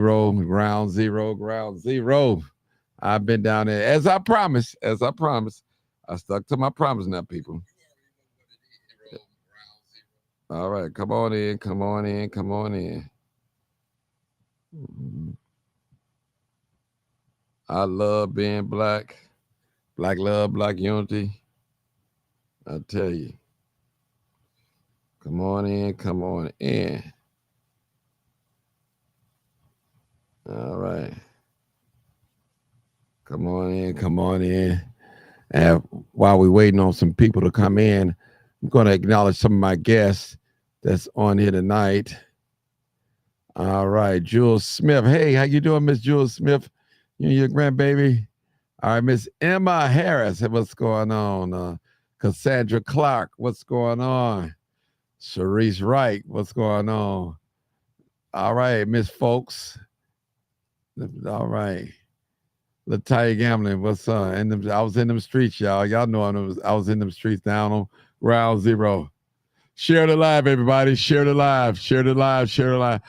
Ground zero, ground zero. I've been down there as I promised. As I promised, I stuck to my promise now, people. All right, come on in, come on in, come on in. Mhm. I love being black. Black love, black unity. I tell you, come on in, come on in. All right, come on in, come on in. And while we're waiting on some people to come in, I'm going to acknowledge some of my guests that's on here tonight. All right, Jules Smith. Hey, how you doing, Miss Jules Smith? You and your grandbaby. All right, Miss Emma Harris. Hey, what's going on? Cassandra Clark. What's going on? Sharice Wright. What's going on? All right, Miss Folks. All right. Latalia Gambling, what's up? I was in them streets, y'all. Y'all know I was in them streets down on Ground Zero. Share the live, everybody. Share the live. Share the live. Share the live.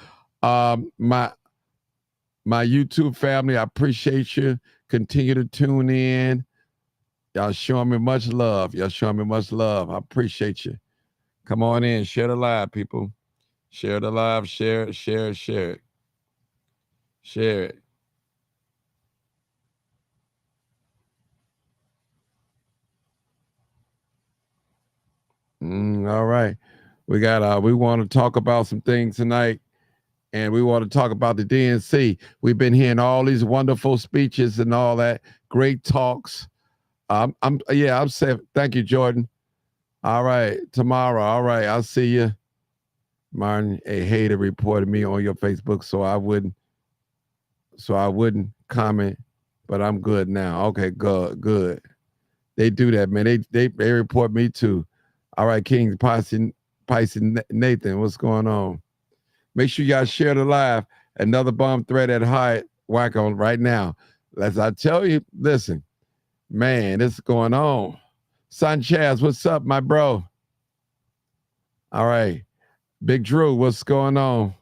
My YouTube family, I appreciate you. Continue to tune in. Y'all showing me much love. Y'all showing me much love. I appreciate you. Come on in. Share the live, people. Share the live. Share it. Share it. Share it. Share it. All right. We want to talk about some things tonight, and we want to talk about the DNC. We've been hearing all these wonderful speeches and all that great talks. I'm saying thank you, Jordan. All right, tomorrow. All right, I'll see you. Martin, a hater reported me on your Facebook, so I wouldn't comment, but I'm good now. Okay, good. They do that, man. They report me too. All right, King Pisces Nathan, what's going on? Make sure you guys share the live. Another bomb threat at high whack on right now. As I tell you, listen, man, this is going on. Sanchez, what's up, my bro? All right. Big Drew, what's going on?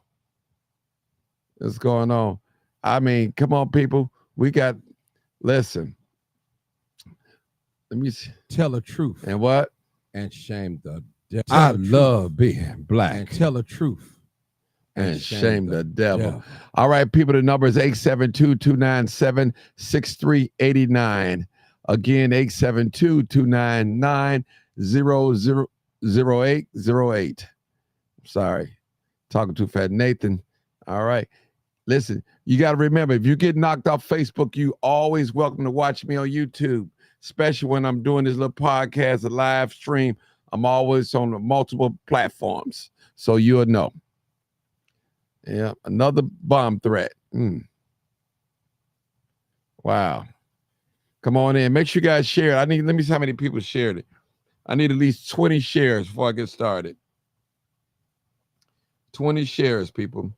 What's going on? I mean, come on, people. We got, listen, let me see. Tell the truth And what? and shame the devil. I love being black. And tell the truth and shame the devil. All right, people, the number is 872-297-6389. Again, 872-299-000808. Sorry, talking too fast. Nathan, all right. Listen, you got to remember, if you get knocked off Facebook, you always welcome to watch me on YouTube, especially when I'm doing this little podcast, a live stream. I'm always on multiple platforms, so you'll know. Yeah, another bomb threat. Wow. Come on in. Make sure you guys share it. Let me see how many people shared it. I need at least 20 shares before I get started. 20 shares, people.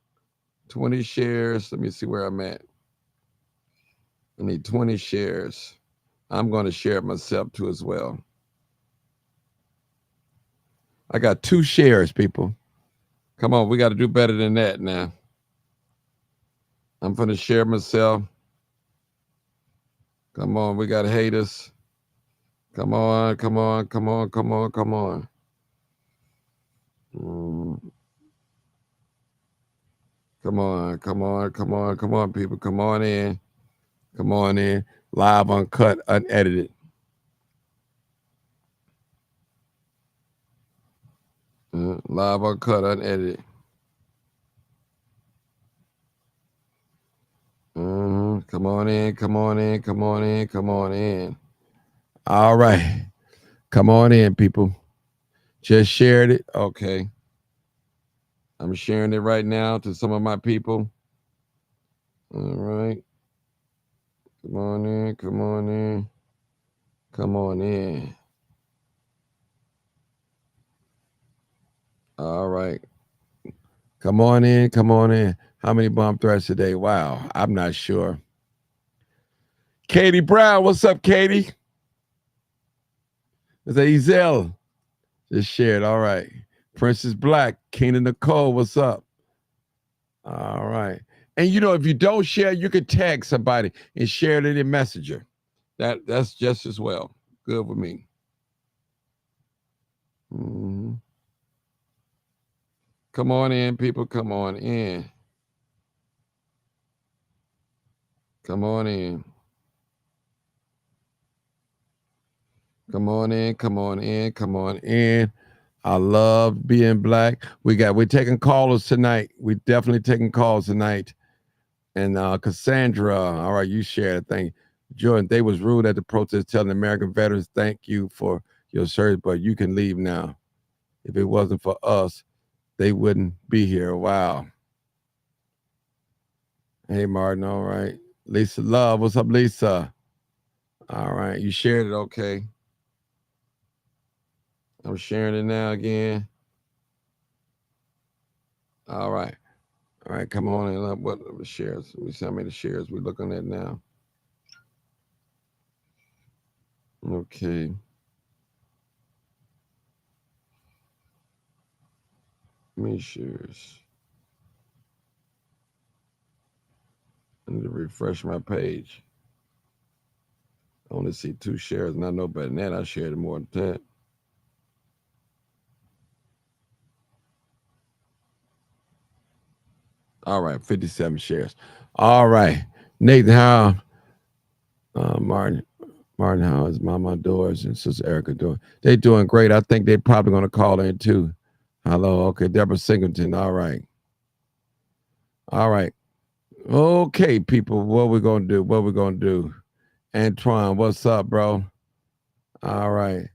20 shares. Let me see where I'm at. I need 20 shares. I'm going to share it myself too as well. I got 2 shares, people. Come on, we got to do better than that now. I'm going to share myself. Come on, we got haters. Come on, come on, come on, come on, come on. Come on, come on, come on, come on, people. Come on in. Come on in. Live, uncut, unedited. Live, uncut, unedited. Come on in, come on in, come on in, come on in. All right. Come on in, people. Just shared it. Okay. I'm sharing it right now to some of my people. All right. Come on in, come on in. Come on in. All right. Come on in, come on in. How many bomb threats today? Wow, I'm not sure. Katie Brown, what's up, Katie? It's a Ezel. Just shared. All right. Princess Black, Kena Nicole, what's up? All right. And if you don't share, you can tag somebody and share it in your messenger. That's just as well. Good with me. Mm-hmm. Come on in, people. Come on in. Come on in. Come on in. Come on in. Come on in. I love being black. We're taking callers tonight. We're definitely taking calls tonight. And Cassandra, all right, you shared a thing. Jordan, they was rude at the protest telling American veterans, thank you for your service, but you can leave now. If it wasn't for us, they wouldn't be here. Wow. Hey, Martin, all right. Lisa Love, what's up, Lisa? All right, you shared it, okay. I'm sharing it now again. All right. All right, come on in. What the shares? We see how many shares we're looking at now. Okay. Many shares. I need to refresh my page. I only see 2 shares, and I know better than that. I shared it more than that. All right, 57 shares. All right. Nathan, how Martin, how is Mama Doors and Sister Erica doing? They doing great. I think they're probably going to call in too. Hello. Okay, Deborah Singleton. All right. All right. Okay, people, what we going to do? What we going to do? Antoine, what's up, bro? All right.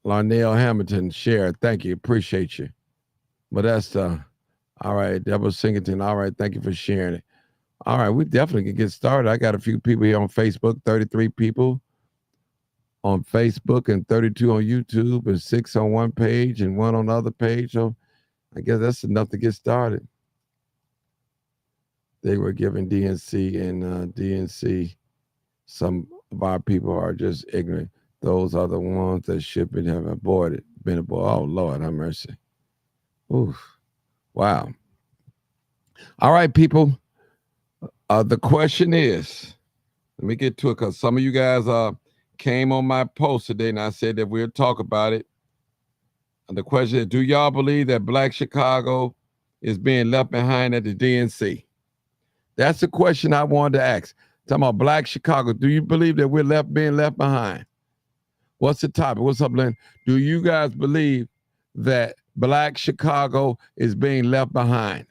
Larnell Hamilton, share. Thank you. Appreciate you. But that's all right. Deborah Singleton. All right. Thank you for sharing it. All right, we definitely can get started. I got a few people here on Facebook, 33 people on Facebook and 32 on YouTube and 6 on one page and 1 on the other page. So I guess that's enough to get started. They were giving DNC and DNC. Some of our people are just ignorant. Those are the ones that should have been aborted. Oh, Lord, have mercy. Oof. Wow. All right, people. The question is, let me get to it because some of you guys came on my post today and I said that we'll talk about it. And the question is, do y'all believe that Black Chicago is being left behind at the DNC? That's the question I wanted to ask. Talking about Black Chicago, do you believe that we're being left behind? What's the topic? What's up, Lynn? Do you guys believe that Black Chicago is being left behind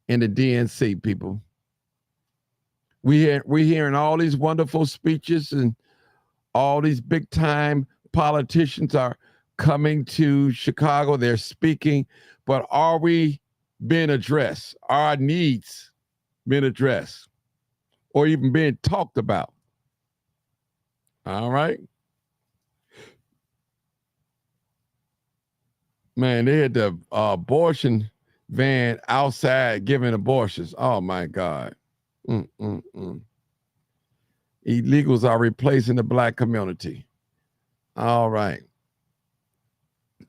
in the DNC, people? We're hearing all these wonderful speeches and all these big time politicians are coming to Chicago. They're speaking, but are we being addressed? Are our needs being addressed or even being talked about? All right. Man, they had the abortion van outside giving abortions. Oh, my God. Illegals are replacing the Black community. All right.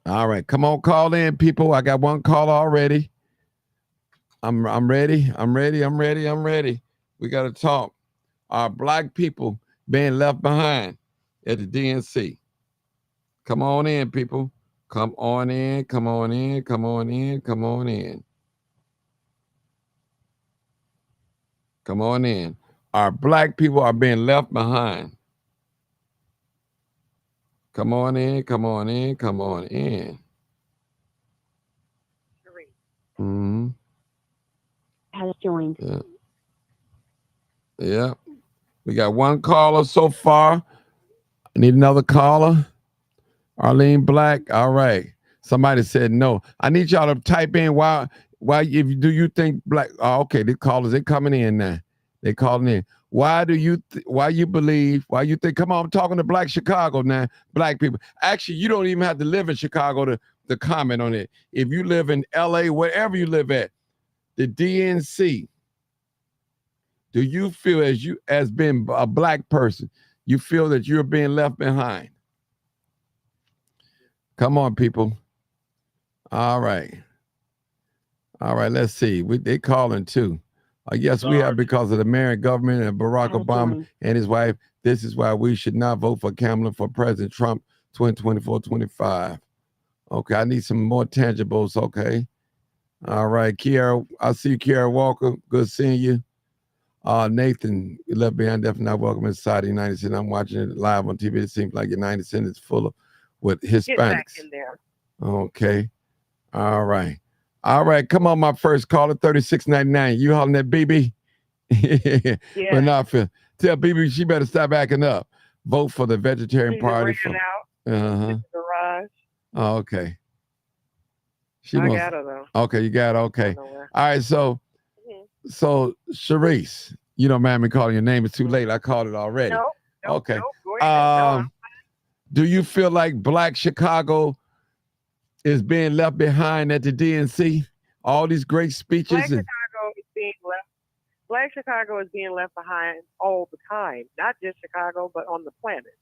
All right. Come on, call in, people. I got one call already. I'm ready. I'm ready. We got to talk. Are Black people being left behind at the DNC? Come on in, people. Come on in. Come on in. Come on in. Come on in. Come on in. Our Black people are being left behind. Come on in. Come on in. Come on in. Mm-hmm. Has joined. Yeah. Yeah. We got one caller so far. I need another caller. Arlene Black. All right. Somebody said no. I need y'all to type in why do you think Black okay, the callers, they coming in now. They calling in. Why you think, come on, I'm talking to Black Chicago now, Black people. Actually, you don't even have to live in Chicago to comment on it. If you live in LA, wherever you live at, the DNC, do you feel as being a Black person, you feel that you're being left behind? Come on, people. All right. All right, let's see. They calling too. Yes, we have Sarge. because of the American government and Barack Has Obama joined. and his wife. This is why we should not vote for Kamala for President Trump 2024-25. Okay, I need some more tangibles. Okay. All right, Kiara. I see you, Kiara Walker. Good seeing you. Nathan, you left behind, definitely not welcome inside the United States. I'm watching it live on TV. It seems like United States is full of with Get back Hispanics. in there. Okay. All right. All right. Come on, my first caller, 3699. You hollering at BB? Yeah. But not for tell BB she better stop acting up. Vote for the Vegetarian She just Party. ran out Uh-huh. in the garage. Oh, okay. She I wants. got her though. Okay, you got it. Okay. Nowhere. All right. So, Sharice, you don't mind me calling your name. It's too late. I called it already. No. Okay. No, go ahead. Do you feel like Black Chicago is being left behind at the DNC? All these great speeches. Black Chicago is being left. Black Chicago is being left behind all the time. Not just Chicago, but on the planet.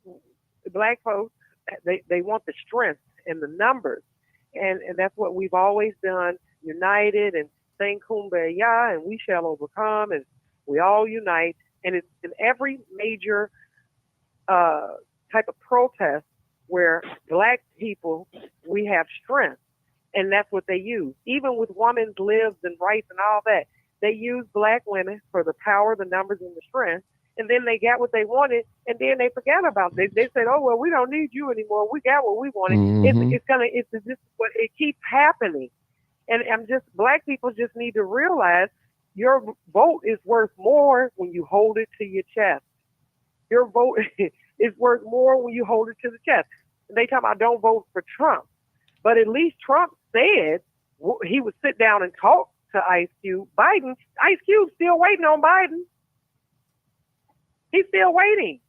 The Black folks, they want the strength and the numbers, and that's what we've always done. United and saying kumbaya, and we shall overcome, and we all unite. And it's in every major type of protest where Black people, we have strength, and that's what they use. Even with women's lives and rights and all that, they use Black women for the power, the numbers, and the strength. And then they got what they wanted, and then they forgot about it. They said, "Oh well, we don't need you anymore. We got what we wanted." Mhm. It's just what it keeps happening. And Black people just need to realize your vote is worth more when you hold it to your chest. Your vote is worth more when you hold it to the chest. They talk about don't vote for Trump, but at least Trump said he would sit down and talk to Ice Cube. Ice Cube's still waiting on Biden. He's still waiting.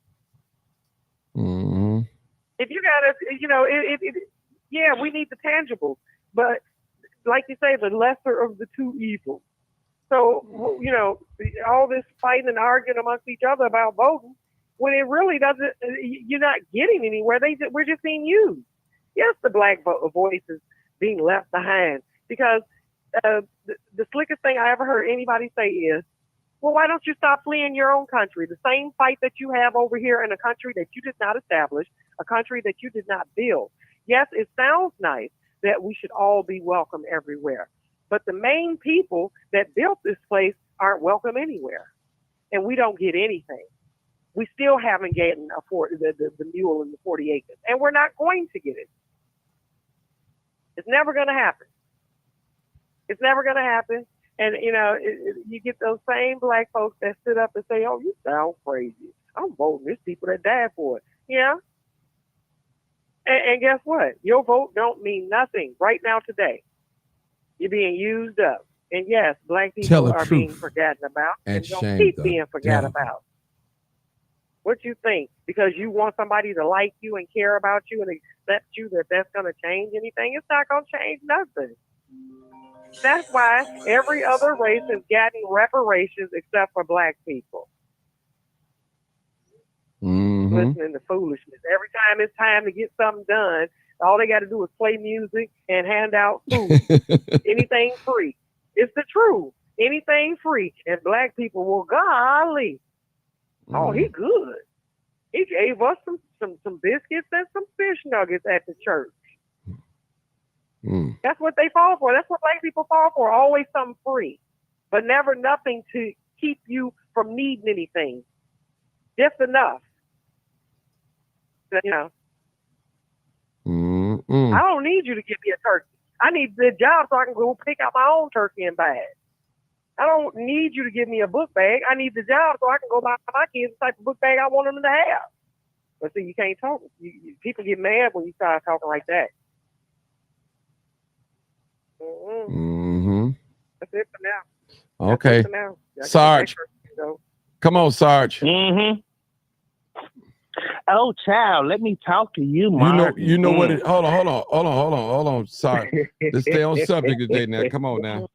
Mm-hmm. If you got to, yeah, we need the tangibles, but like you say, the lesser of the two evils. So, all this fighting and arguing amongst each other about voting, when it really doesn't, you're not getting anywhere. We're just being used. Yes, the Black voice is being left behind because the slickest thing I ever heard anybody say is, well, why don't you stop fleeing your own country? The same fight that you have over here in a country that you did not establish, a country that you did not build. Yes, it sounds nice that we should all be welcome everywhere. But the main people that built this place aren't welcome anywhere. And we don't get anything. We still haven't gotten the mule and the 40 acres. And we're not going to get it. It's never going to happen. It's never going to happen. And, you get those same Black folks that sit up and say, oh, you sound crazy. I'm voting. There's people that died for it. Yeah. And guess what? Your vote don't mean nothing right now today. You're being used up. And yes, Black people are being forgotten about and don't keep being forgotten about. What you think? Because you want somebody to like you and care about you and accept you that's going to change anything? It's not going to change nothing. That's why every other race has gotten reparations except for Black people. Mm-hmm. Listening to foolishness. Every time it's time to get something done, all they got to do is play music and hand out food. Anything free. It's the truth. Anything free. And Black people, well, golly. Oh, he good. He gave us some biscuits and some fish nuggets at the church. That's what they fall for. That's what Black people fall for. Always something free. But never nothing to keep you from needing anything. Just enough. I don't need you to give me a turkey. I need the job so I can go pick out my own turkey and bag. I don't need you to give me a book bag. I need the job so I can go buy my kids the type of book bag I want them to have. But see, you can't talk. People get mad when you start talking like that. Mm-hmm. That's it for now. Okay. For now. Sarge. Come on, Sarge. Mm-hmm. Oh, child, let me talk to you, Mark. You know what it. Hold on, Sarge. Let's stay on subject today. Now, come on now.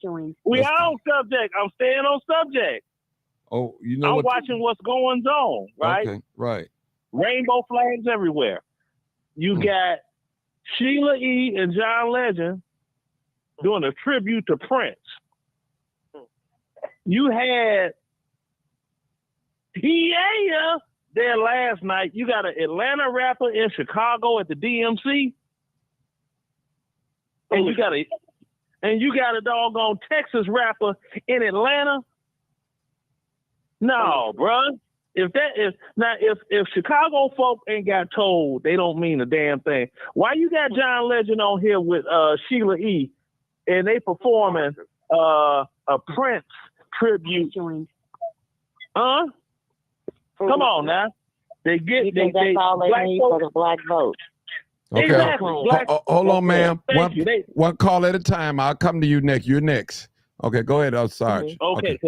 We are on subject. I'm staying on subject. Oh, you know I'm watching what's going on, right? Okay, right. Rainbow flags everywhere. You got Sheila E. and John Legend doing a tribute to Prince. You had PA there last night. You got an Atlanta rapper in Chicago at the DNC, and you got a doggone Texas rapper in Atlanta. No, bruh. If Chicago folk ain't got told, they don't mean a damn thing. Why you got John Legend on here with Sheila E. and they performing a Prince tribute? Huh? Come on now. They that's all they need for the black vote. Okay. Exactly. Hold on, ma'am. Thank you. One call at a time. I'll come to you next. You're next. Okay, go ahead, Sarge. Okay.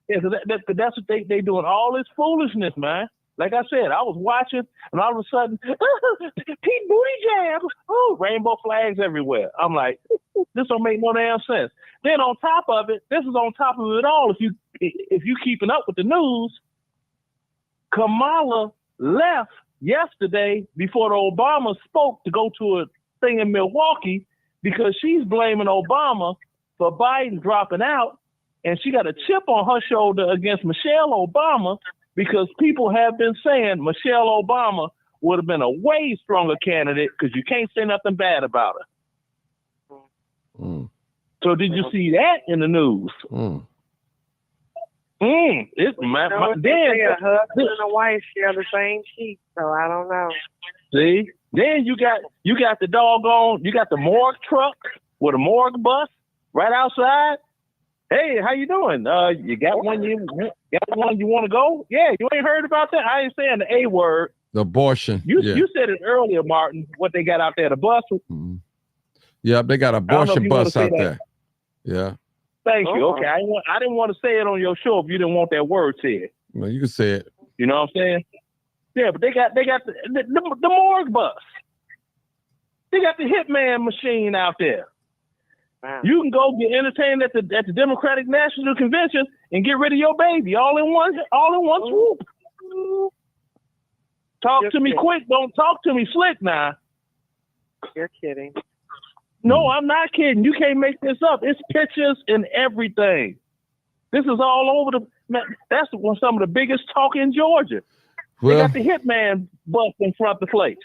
That's what they doing, all this foolishness, man. Like I said, I was watching, and all of a sudden, Pete Buttigieg, rainbow flags everywhere. I'm like, this don't make no damn sense. Then on top of it, this is on top of it all. If you keeping up with the news, Kamala left yesterday before the Obama spoke to go to a thing in Milwaukee because she's blaming Obama for Biden dropping out. And she got a chip on her shoulder against Michelle Obama because people have been saying Michelle Obama would have been a way stronger candidate because you can't say nothing bad about her. Mm. So did you see that in the news? It's then a husband and a wife share the same sheet, so I don't know. See, then you got the morgue truck with a morgue bus right outside. Hey, how you doing? You got one you want to go? Yeah, you ain't heard about that? I ain't saying the A word. The abortion. You said it earlier, Martin. What they got out there, the bus. Mm-hmm. Yeah, they got abortion bus out there. Yeah. Thank you. Okay, I didn't want to say it on your show if you didn't want that word said. Well, you can say it. You know what I'm saying? Yeah, but they got the morgue bus. They got the hitman machine out there. Wow. You can go get entertained at the Democratic National Convention and get rid of your baby all in one swoop. Talk to me quick. Don't talk to me slick now. You're kidding. No, I'm not kidding. You can't make this up. It's pictures and everything. This is all over that's some of the biggest talk in Georgia. They got the hitman bus in front of the place.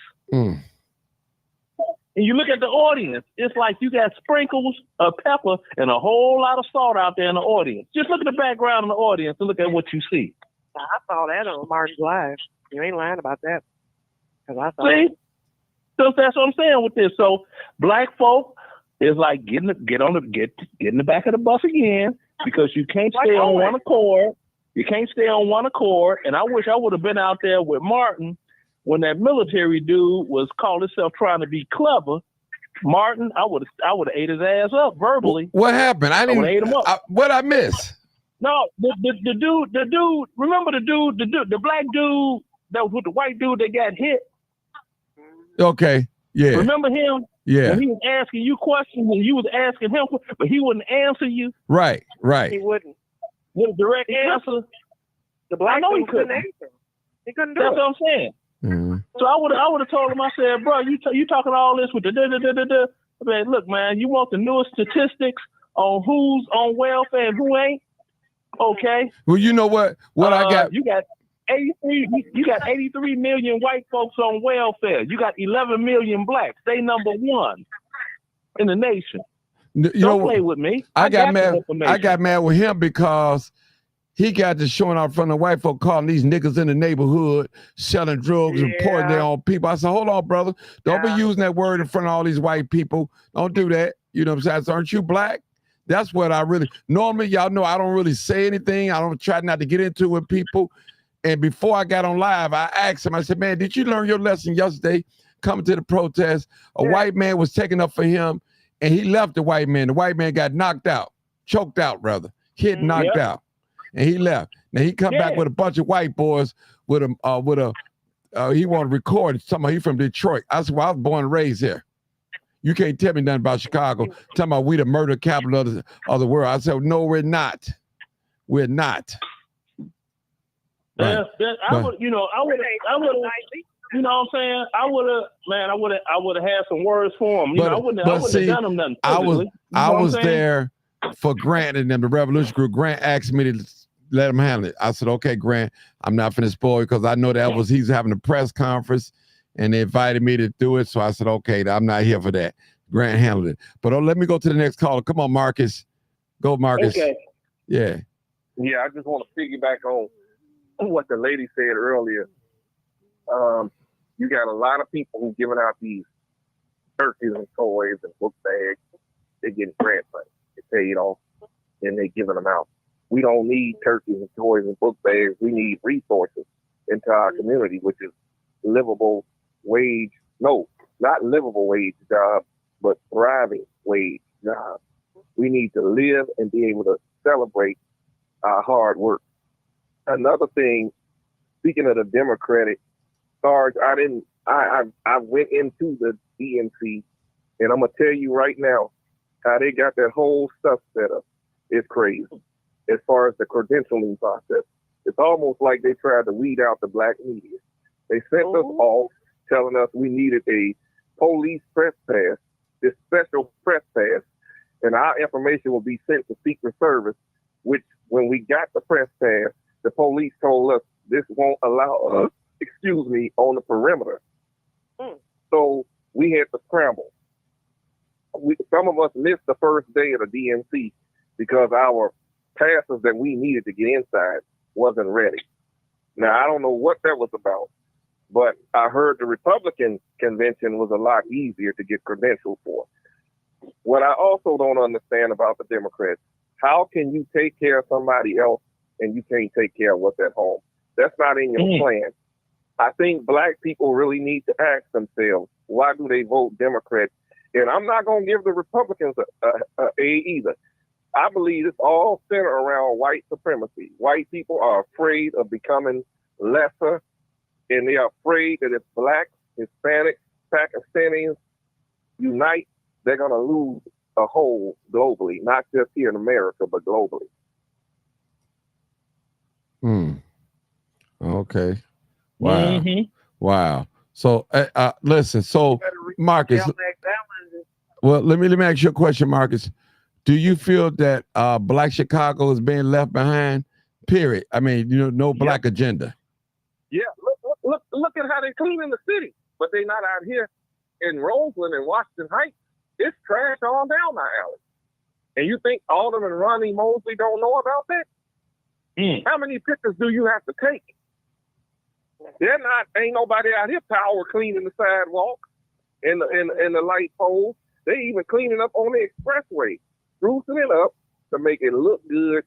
And you look at the audience, it's like you got sprinkles of pepper and a whole lot of salt out there in the audience. Just look at the background in the audience and look at what you see. I saw that on Martin's Live. You ain't lying about that. Cause I saw See? So that's what I'm saying with this. So black folk is like get in the back of the bus again because you can't stay on one accord. You can't stay on one accord. And I wish I would have been out there with Martin when that military dude was calling himself trying to be clever. Martin, I would have ate his ass up verbally. What happened? I didn't ate him up. What I miss? No, the dude. Remember the black dude that was with the white dude that got hit. Okay. Yeah. Remember him? Yeah. When he was asking you questions and you was asking him, but he wouldn't answer you. Right. He wouldn't. With a direct answer. The black dude he couldn't answer. He couldn't do That's it. what I'm saying. Mm-hmm. So I would have told him. I said, bro, you talking all this with the da. I mean, look, man, you want the newest statistics on who's on welfare and who ain't? Okay. Well, you know what? I got. You got 83. You got 83 million white folks on welfare. You got 11 million blacks. They number one in the nation. Don't play with me. I got mad with him because he got to showing out front of white folk calling these niggas in the neighborhood selling drugs and pouring their own people. I said, hold on, brother. Don't be using that word in front of all these white people. Don't do that. You know what I'm saying? So, aren't you black? That's what I really, normally, y'all know I don't really say anything. I don't try not to get into it with people. And before I got on live, I asked him, I said, man, did you learn your lesson yesterday coming to the protest? A white man was taking up for him and he left the white man. The white man got knocked out, choked out, rather, hit, knocked out. And he left. Now he come back with a bunch of white boys with a he want to record somebody. He from Detroit. I said, well, I was born and raised here. You can't tell me nothing about Chicago. Talking about we the murder capital of the world. I said, no, we're not. We're not. Right. I would, you know what I'm saying? I would have had some words for him. I wouldn't have done him nothing. I was there for Grant and then the Revolution Group. Grant asked me to let him handle it. I said, okay, Grant, I'm not finna spoil because I know he's having a press conference and they invited me to do it. So I said, okay, I'm not here for that. Grant handled it. But let me go to the next caller. Come on, Marcus. Go, Marcus. Okay. Yeah. Yeah, I just want to piggyback on what the lady said earlier. You got a lot of people who giving out these turkeys and toys and book bags. They're getting grant money. They paid off and they're giving them out. We don't need turkeys and toys and book bags. We need resources into our community, which is livable wage. No, not livable wage jobs, but thriving wage jobs. We need to live and be able to celebrate our hard work. Another thing, speaking of the Democratic Sarge, I went into the DNC, and I'm gonna tell you right now how they got that whole stuff set up. It's crazy. As far as the credentialing process, it's almost like they tried to weed out the black media. They sent us off telling us we needed a police press pass, this special press pass, and our information will be sent to Secret Service, which when we got the press pass, the police told us this won't allow us, on the perimeter. So we had to scramble. Some of us missed the first day of the DNC because our passes that we needed to get inside wasn't ready. Now, I don't know what that was about, but I heard the Republican convention was a lot easier to get credentials for. What I also don't understand about the Democrats, how can you take care of somebody else and you can't take care of what's at home? That's not in your plan. I think black people really need to ask themselves, why do they vote Democrat? And I'm not going to give the Republicans a either. I believe it's all centered around white supremacy. White people are afraid of becoming lesser, and they are afraid that if blacks, Hispanics, Pakistanis unite, they're going to lose a whole globally, not just here in America, but globally. Okay. Wow. Wow. So listen, so Marcus, well, let me ask you a question, Marcus. Do you feel that Black Chicago is being left behind? Period. I mean, no black agenda. Yeah, look at how they clean in the city, but they're not out here in Roseland and Washington Heights. It's trash on down my alley. And you think Alderman Ronnie Mosley don't know about that? How many pictures do you have to take? Ain't nobody out here power cleaning the sidewalk and the light poles. They even cleaning up on the expressway, sprucing it up to make it look good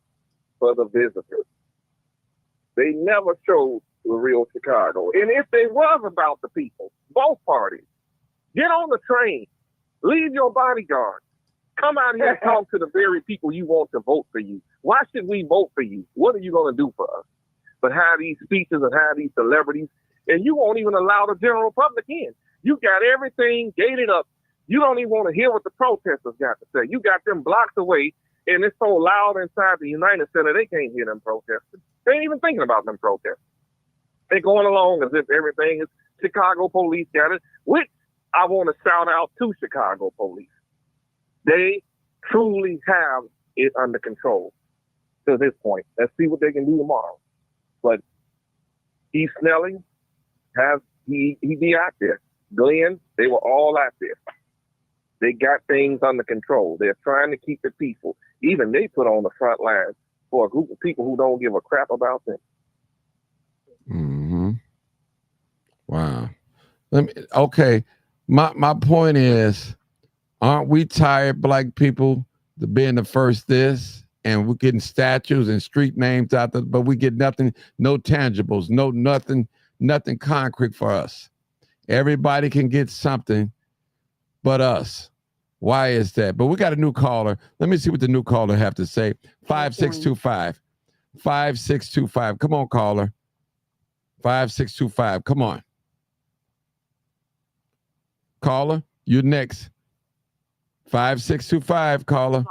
for the visitors. They never showed the real Chicago. And if they was about the people, both parties, get on the train, leave your bodyguard, come out here and talk to the very people you want to vote for you. Why should we vote for you? What are you going to do for us? But have these speeches and have these celebrities, and you won't even allow the general public in. You got everything gated up. You don't even want to hear what the protesters got to say. You got them blocks away, and it's so loud inside the United Center, they can't hear them protesting. They ain't even thinking about them protesting. They're going along as if everything is Chicago police got it, which I want to shout out to Chicago police. They truly have it under control to this point. Let's see what they can do tomorrow. But Keith Snelling he be out there. Glenn, they were all out there. They got things under control. They're trying to keep it peaceful. Even they put on the front lines for a group of people who don't give a crap about them. Wow. Okay. My point is, aren't we tired, black people, to being the first this? And we're getting statues and street names out there, but we get nothing, no tangibles, nothing concrete for us. Everybody can get something but us. Why is that? But we got a new caller. Let me see what the new caller have to say. 5625. 5625. Come on, caller. 5625. Come on. Caller, you're next. 5625, caller.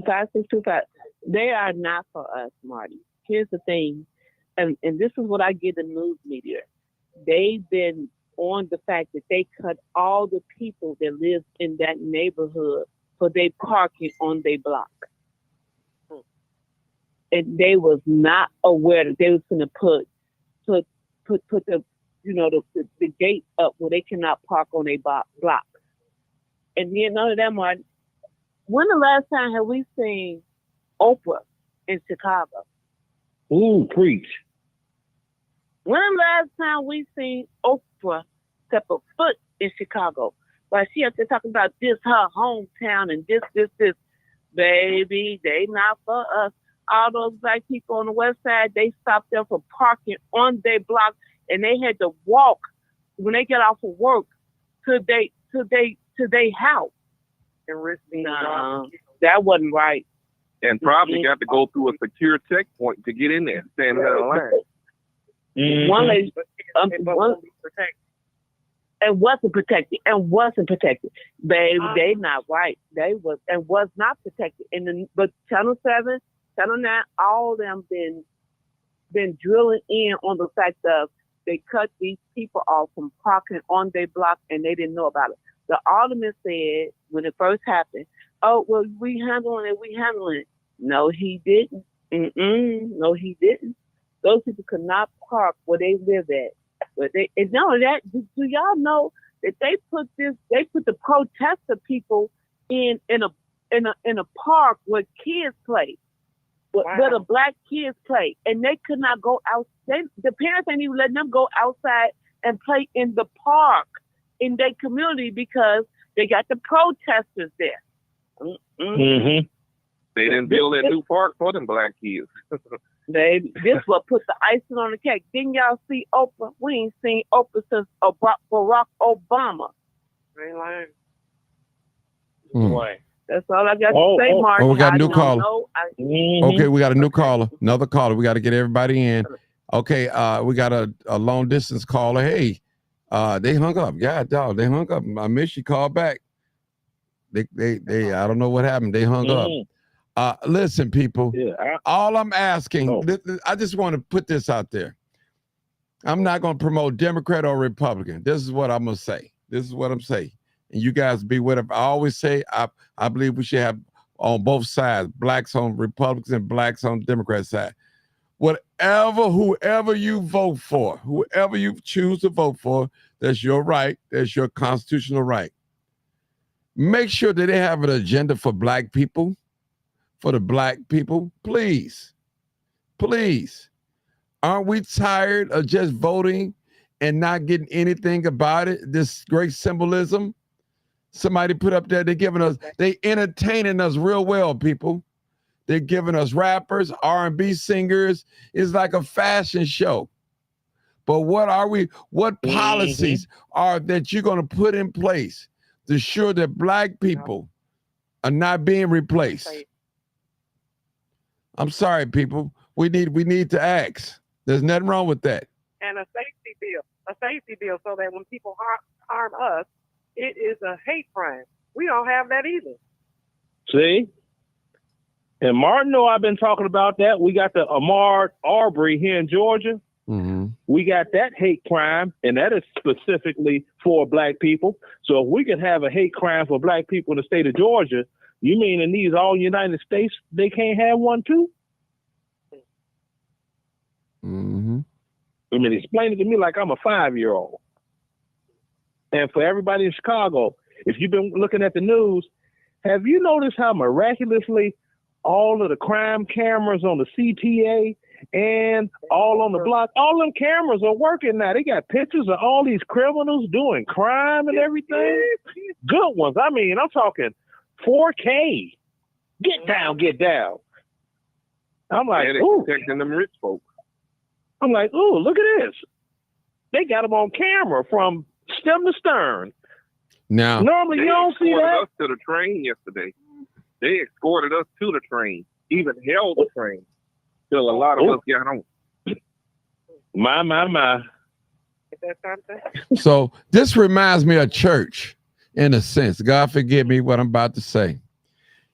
5625. They are not for us, Marty. Here's the thing, and this is what I get the news media. They've been on the fact that they cut all the people that live in that neighborhood for they parking on their block. And they was not aware that they was going to put the the gate up where they cannot park on their block. And then none of them are. When the last time have we seen Oprah in Chicago? Ooh, preach. When the last time we seen Oprah step a foot in Chicago? Like she up there talking about this her hometown and this. Baby, they not for us. All those black people on the west side, they stopped them from parking on their block, and they had to walk when they get off of work to their house. And risk being That wasn't right. And probably got to go through a secure checkpoint to get in there, stand in line. One lady, won't be protected. and wasn't protected. Baby, they not right. They was not protected. But Channel 7, Channel 9, all of them been drilling in on the fact of they cut these people off from parking on their block and they didn't know about it. The alderman said when it first happened, "Oh, well, we handling it." No, he didn't. No, he didn't. Those people could not park where they live at. But and not only that, do y'all know that they put the protester people in a park where kids play, where the black kids play, and they could not go out. The parents ain't even letting them go outside and play in the park in their community because they got the protesters there. They didn't build that new park for them black kids. Baby, this what put the icing on the cake. Didn't y'all see Oprah? We ain't seen Oprah since Barack Obama. They lying. That's all I got to say, Martin. Oh, we got a new caller. Mm-hmm. Okay, we got a new caller. Another caller. We got to get everybody in. Okay, we got a long distance caller. Hey, they hung up. Yeah, dog, they hung up. I miss you. Call back. They I don't know what happened. They hung up. Listen, people. All I'm asking, I just want to put this out there. I'm not going to promote Democrat or Republican. This is what I'm going to say. This is what I'm saying. And you guys be whatever. I always say I believe we should have on both sides, blacks on Republicans and blacks on Democrat side. Whoever you vote for, whoever you choose to vote for, that's your right. That's your constitutional right. Make sure that they have an agenda for black people, for the black people. Please. Aren't we tired of just voting and not getting anything about it? This great symbolism. Somebody put up there, they entertaining us real well, people. They're giving us rappers, R&B singers. It's like a fashion show. But what policies are that you're going to put in place to ensure that black people are not being replaced? I'm sorry, people. We need to ask. There's nothing wrong with that. And a safety bill so that when people harm us, it is a hate crime. We don't have that either. See? And Martin know I've been talking about that. We got the Ahmaud Arbery here in Georgia. Mm-hmm. We got that hate crime, and that is specifically for black people. So if we could have a hate crime for black people in the state of Georgia, you mean in these all United States, they can't have one too? Mm-hmm. I mean, explain it to me like I'm a 5-year-old. And for everybody in Chicago, if you've been looking at the news, have you noticed how miraculously all of the crime cameras on the CTA and all on the block, all them cameras are working now? They got pictures of all these criminals doing crime and everything. Good ones. I mean, I'm talking 4K. Get down. I'm like, ooh. Protecting them rich folks. I'm like, ooh, look at this. They got them on camera from stem to stern. Now, normally you don't see that. They escorted us to the train yesterday. They escorted us to the train, even held the train till a lot of us got on. My. Is that something? So this reminds me of church in a sense. God forgive me what I'm about to say.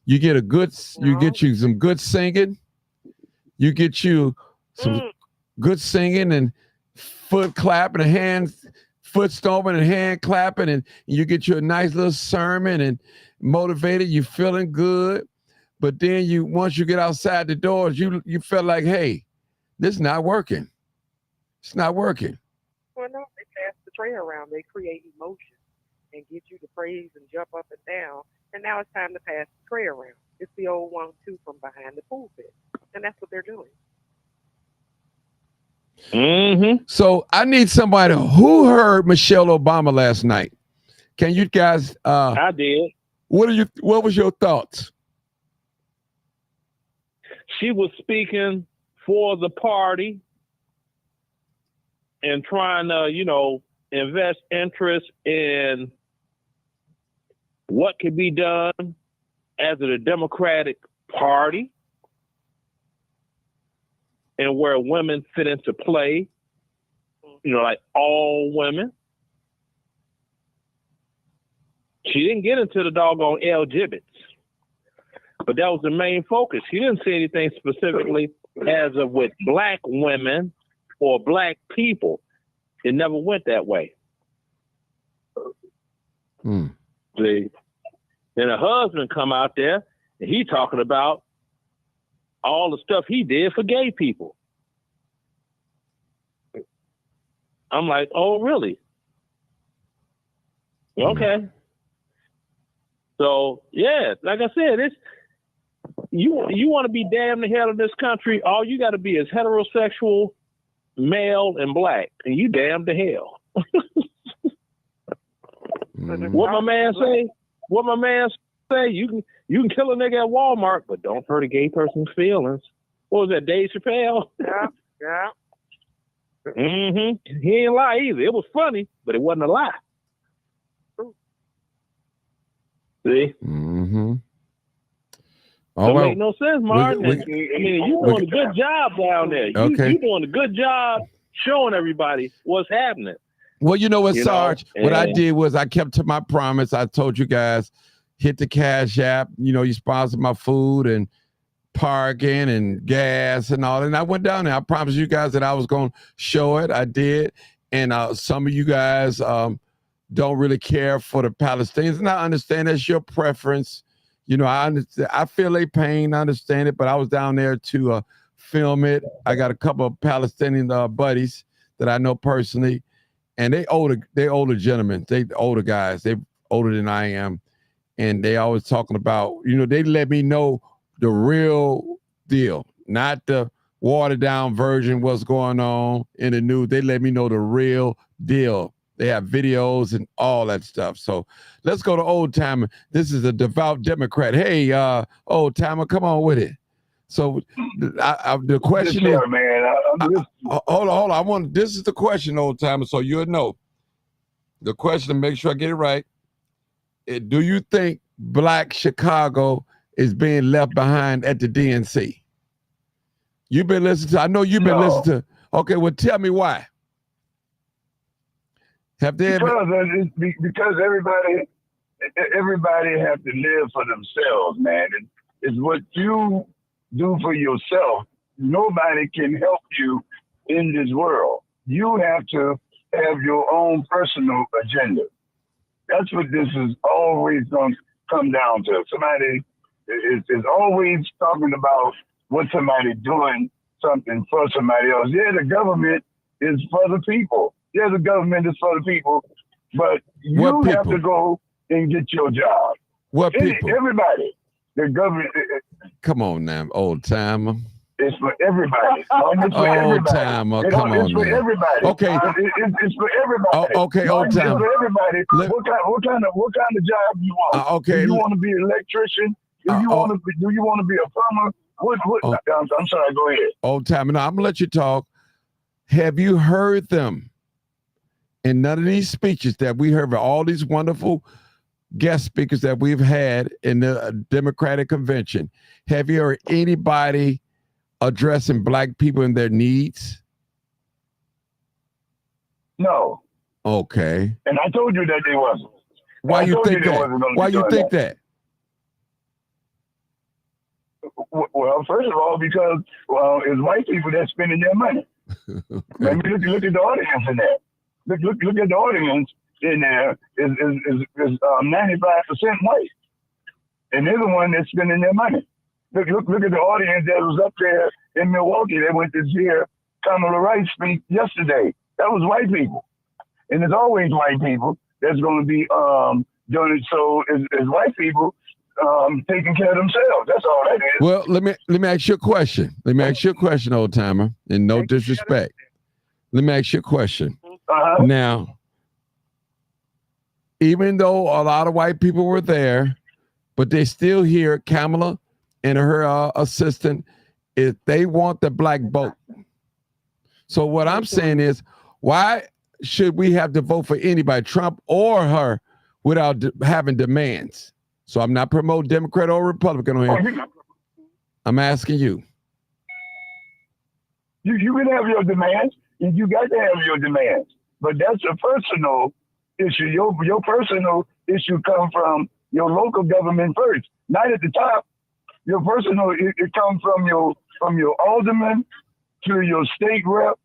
You get you get you some good singing. You get you some good singing and foot clapping and hands, foot stomping and hand clapping, and you get you a nice little sermon. And motivated, you feeling good, but then once you get outside the doors, you feel like, hey, this is not working. It's not working. Well, no, they pass the tray around. They create emotion and get you to praise and jump up and down. And now it's time to pass the tray around. It's the old 1-2 from behind the pulpit. And that's what they're doing. Mm-hmm. So I need somebody who heard Michelle Obama last night. Can you guys? I did. What was your thoughts? She was speaking for the party and trying to, invest interest in what could be done as a Democratic Party and where women fit into play, like all women. She didn't get into the doggone LGBTs, but that was the main focus. She didn't say anything specifically as of with black women or black people. It never went that way. See? Then her husband come out there and he talking about all the stuff he did for gay people. I'm like, oh, really? Okay. So, yeah, like I said, you want to be damn the hell in this country, all you got to be is heterosexual, male, and black, and you damn the hell. What my man say? You can kill a nigga at Walmart, but don't hurt a gay person's feelings. What was that, Dave Chappelle? Yeah. Mm-hmm. He ain't lie either. It was funny, but it wasn't a lie. See? Mm-hmm. Don't make no sense, Martin. You're doing a good job down there. You're doing a good job showing everybody what's happening. Well, you know what, Sarge? What I did was I kept to my promise. I told you guys, hit the Cash App. You sponsored my food and parking and gas and all. And I went down there. I promised you guys that I was going to show it. I did. And some of you guys don't really care for the Palestinians. And I understand that's your preference. I understand. I feel their pain. I understand it. But I was down there to film it. I got a couple of Palestinian buddies that I know personally. And they older gentlemen. They older guys. They're older than I am. And they always talking about, they let me know the real deal, not the watered down version, what's going on in the news. They let me know the real deal. They have videos and all that stuff. So let's go to Old Timer. This is a devout Democrat. Hey, Old Timer, come on with it. So the question is, man, hold on. This is the question, Old Timer, so you'll know. The question, to make sure I get it right. Do you think Black Chicago is being left behind at the DNC? You've been listening to, I know you've been listening to. Okay, well, tell me why. Have they because everybody have to live for themselves, man. It's what you do for yourself. Nobody can help you in this world. You have to have your own personal agenda. That's what this is always going to come down to. Somebody is always talking about what somebody doing something for somebody else. Yeah, the government is for the people. Yeah, the government is for the people, but you have to go and get your job. What people? Everybody. The government. Come on now, Old Timer. It's for everybody. It's for Old Timer, come on now. It's for everybody. Okay. It's for everybody. Okay, Old Timer. It's for everybody. What kind of job you want? Okay. Do you want to be an electrician? Do you want to be a plumber? I'm sorry. Go ahead. Old Timer. Now I'm gonna let you talk. Have you heard them? In none of these speeches that we heard, all these wonderful guest speakers that we've had in the Democratic Convention, have you heard anybody addressing Black people and their needs? No. Okay. And I told you that they wasn't. Why you think that? Why you think that? Well, first of all, because it's white people that's spending their money. Okay. I mean, look at the audience in there. Look at the audience in there is 95% white. and they're the one that's spending their money. Look at the audience that was up there in Milwaukee. They went to hear Kamala Harris speak yesterday. That was white people, and it's always white people that's going to be doing it. So as white people taking care of themselves. That's all that is. Well, let me ask you a question. Let me ask you a question, old timer, and no disrespect. Let me ask you a question. Now, even though a lot of white people were there, but they still hear Kamala and her assistant, if they want the black vote. So what I'm saying is, why should we have to vote for anybody, Trump or her, without having demands? So I'm not promoting Democrat or Republican on here. I'm asking you. You can have your demands, and you got to have your demands. But that's a personal issue. Your personal issue comes from your local government first, not at the top. Your personal, it comes from your alderman to your state rep,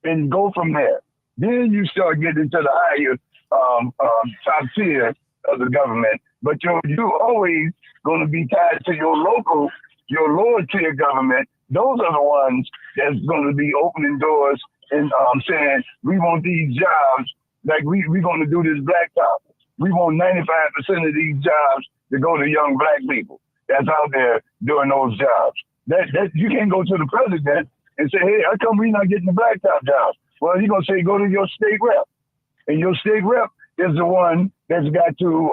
and go from there. Then you start getting to the higher top tier of the government. But you're always going to be tied to your lower tier government. Those are the ones that's going to be opening doors and saying, we want these jobs, like we're going to do this blacktop. We want 95% of these jobs to go to young black people that's out there doing those jobs. That you can't go to the president and say, hey, how come we're not getting the blacktop jobs? Well, he's going to say, go to your state rep. And your state rep is the one that's got to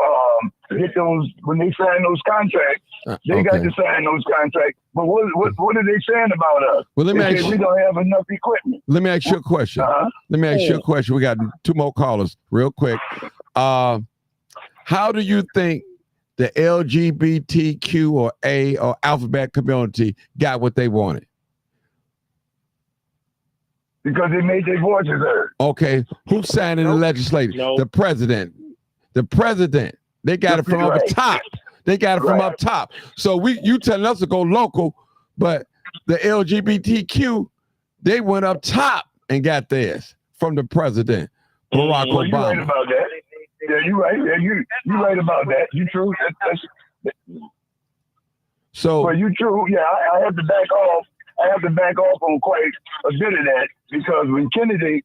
get those, when they sign those contracts, they got to sign those contracts. But what are they saying about us? Well, let me ask you, we don't have enough equipment. Let me ask you a question. Let me ask you a question. We got two more callers real quick. How do you think the LGBTQ or A or alphabet community got what they wanted? Because they made their voices heard. Okay, who signed in the legislature? The president. The president. They got it from up top. They got it from up top. So you telling us to go local, but the LGBTQ, they went up top and got theirs from the president, Barack Obama. You're right about that. Yeah, you're right. Yeah, you're right about that. You true. So, but you true. Yeah, I have to back off. I have to back off on quite a bit of that, because when Kennedy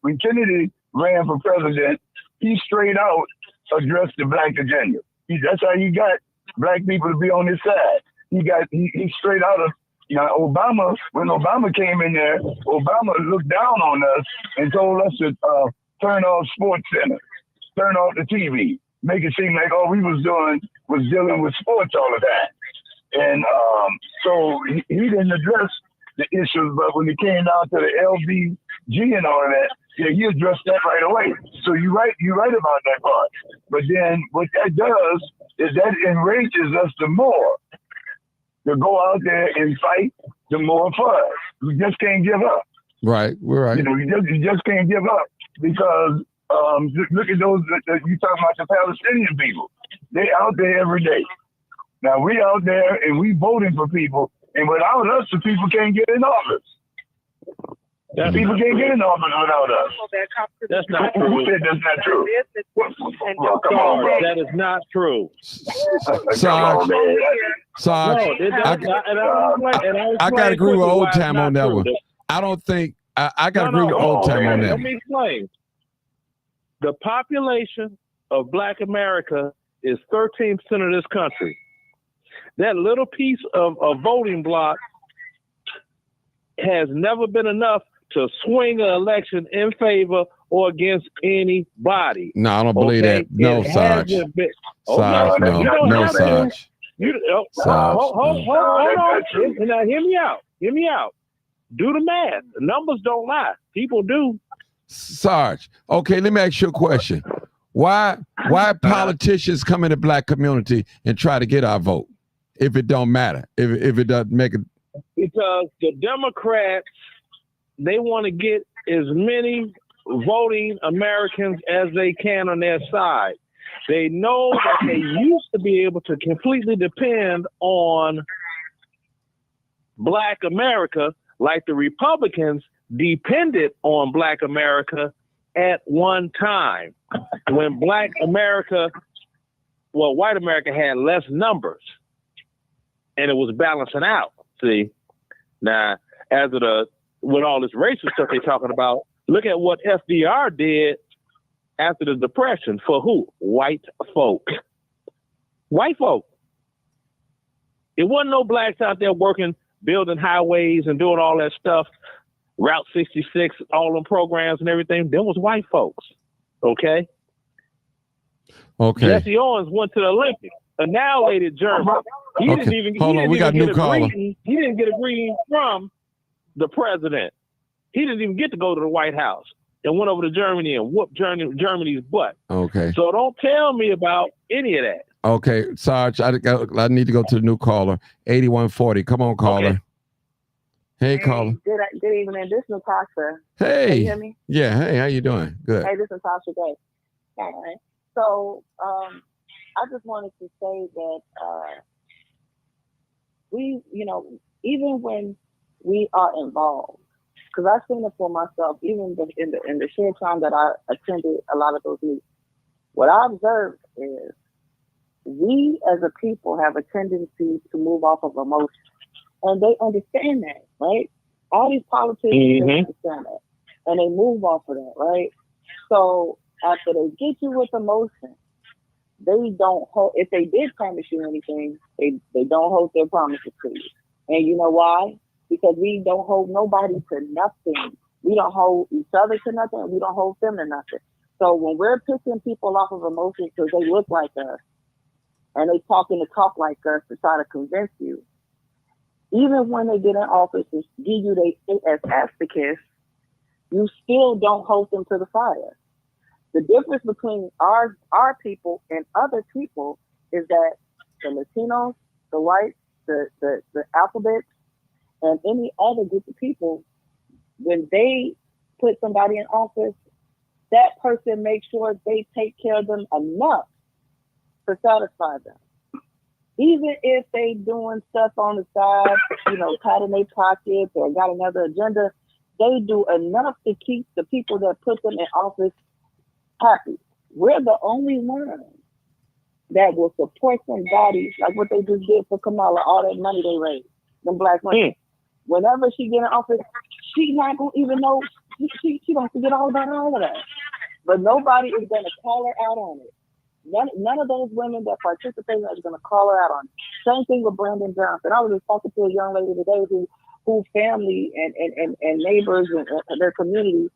ran for president, he straight out addressed the black agenda. That's how he got black people to be on his side. He straight out of, Obama, when Obama came in there, Obama looked down on us and told us to turn off Sports Center, turn off the TV, make it seem like all we was dealing with sports all the time. And so he didn't address the issues, but when it came down to the LBG and all of that, yeah, he addressed that right away. So you're right about that part. But then what that does is that enrages us the more to go out there and fight, the more for us. We just can't give up. Right, we're right. You just can't give up, because look at those you talking about, the Palestinian people. They out there every day. Now we out there and we voting for people. And without us, the people can't get in office. People can't get in office without us. That's not Who true. said that's not true? Well, come on, bro. That is not true. Sarge, I got to agree with Old Time on that one. I don't think, I got to agree with Old Time on that. Let me explain. The population of Black America is 13% of this country. That little piece of a voting block has never been enough to swing an election in favor or against anybody. No, I don't believe that. No, Sarge. Sarge, no, Sarge. Hold on. Now, hear me out. Hear me out. Do the math. The numbers don't lie. People do. Sarge, okay, let me ask you a question. Why politicians come in the Black community and try to get our vote if it don't matter, if it doesn't make it? Because the Democrats, they want to get as many voting Americans as they can on their side. They know that they used to be able to completely depend on Black America, like the Republicans depended on Black America at one time, when Black America, well, white America had less numbers. and it was balancing out. See, now with all this racial stuff they're talking about, look at what FDR did after the Depression for who? White folk. White folk. It wasn't no blacks out there working, building highways and doing all that stuff, Route 66, all them programs and everything. There was white folks. Okay. Jesse Owens went to the Olympics, annihilated Germany. He didn't even get a greeting from the president. He didn't even get to go to the White House, and went over to Germany and whooped Germany's butt. Okay. So don't tell me about any of that. Okay, Sarge, I need to go to the new caller, 8140. Come on, caller. Okay. Hey, caller. Good evening. This is Natasha. Hey. Can you hear me? Yeah. Hey, how you doing? Good. Hey, this is Natasha Gay. All right. So, I just wanted to say that we, even when we are involved, because I've seen it for myself, even in the short time that I attended a lot of those meetings, what I observed is we as a people have a tendency to move off of emotion, and they understand that, right? All these politicians understand that, and they move off of that, right? So after they get you with emotion, they don't hold. If they did promise you anything, they don't hold their promises to you. And you know why? Because we don't hold nobody to nothing. We don't hold each other to nothing, and we don't hold them to nothing. So when we're picking people off of emotions because they look like us, and they talking to talk like us to try to convince you, even when they get in office and give you they as advocates, you still don't hold them to the fire. The difference between our people and other people is that the Latinos, the whites, the alphabets, and any other group of people, when they put somebody in office, that person makes sure they take care of them enough to satisfy them. Even if they doing stuff on the side, patting their pockets or got another agenda, they do enough to keep the people that put them in office happy. We're the only ones that will support somebody like what they just did for Kamala, all that money they raised, them black women. Whenever she get in office, she's not gonna even know, she don't forget all about all of that. But nobody is gonna call her out on it. None of those women that participate are going to call her out on it. Same thing with Brandon Johnson. I was just talking to a young lady today who family and neighbors and their community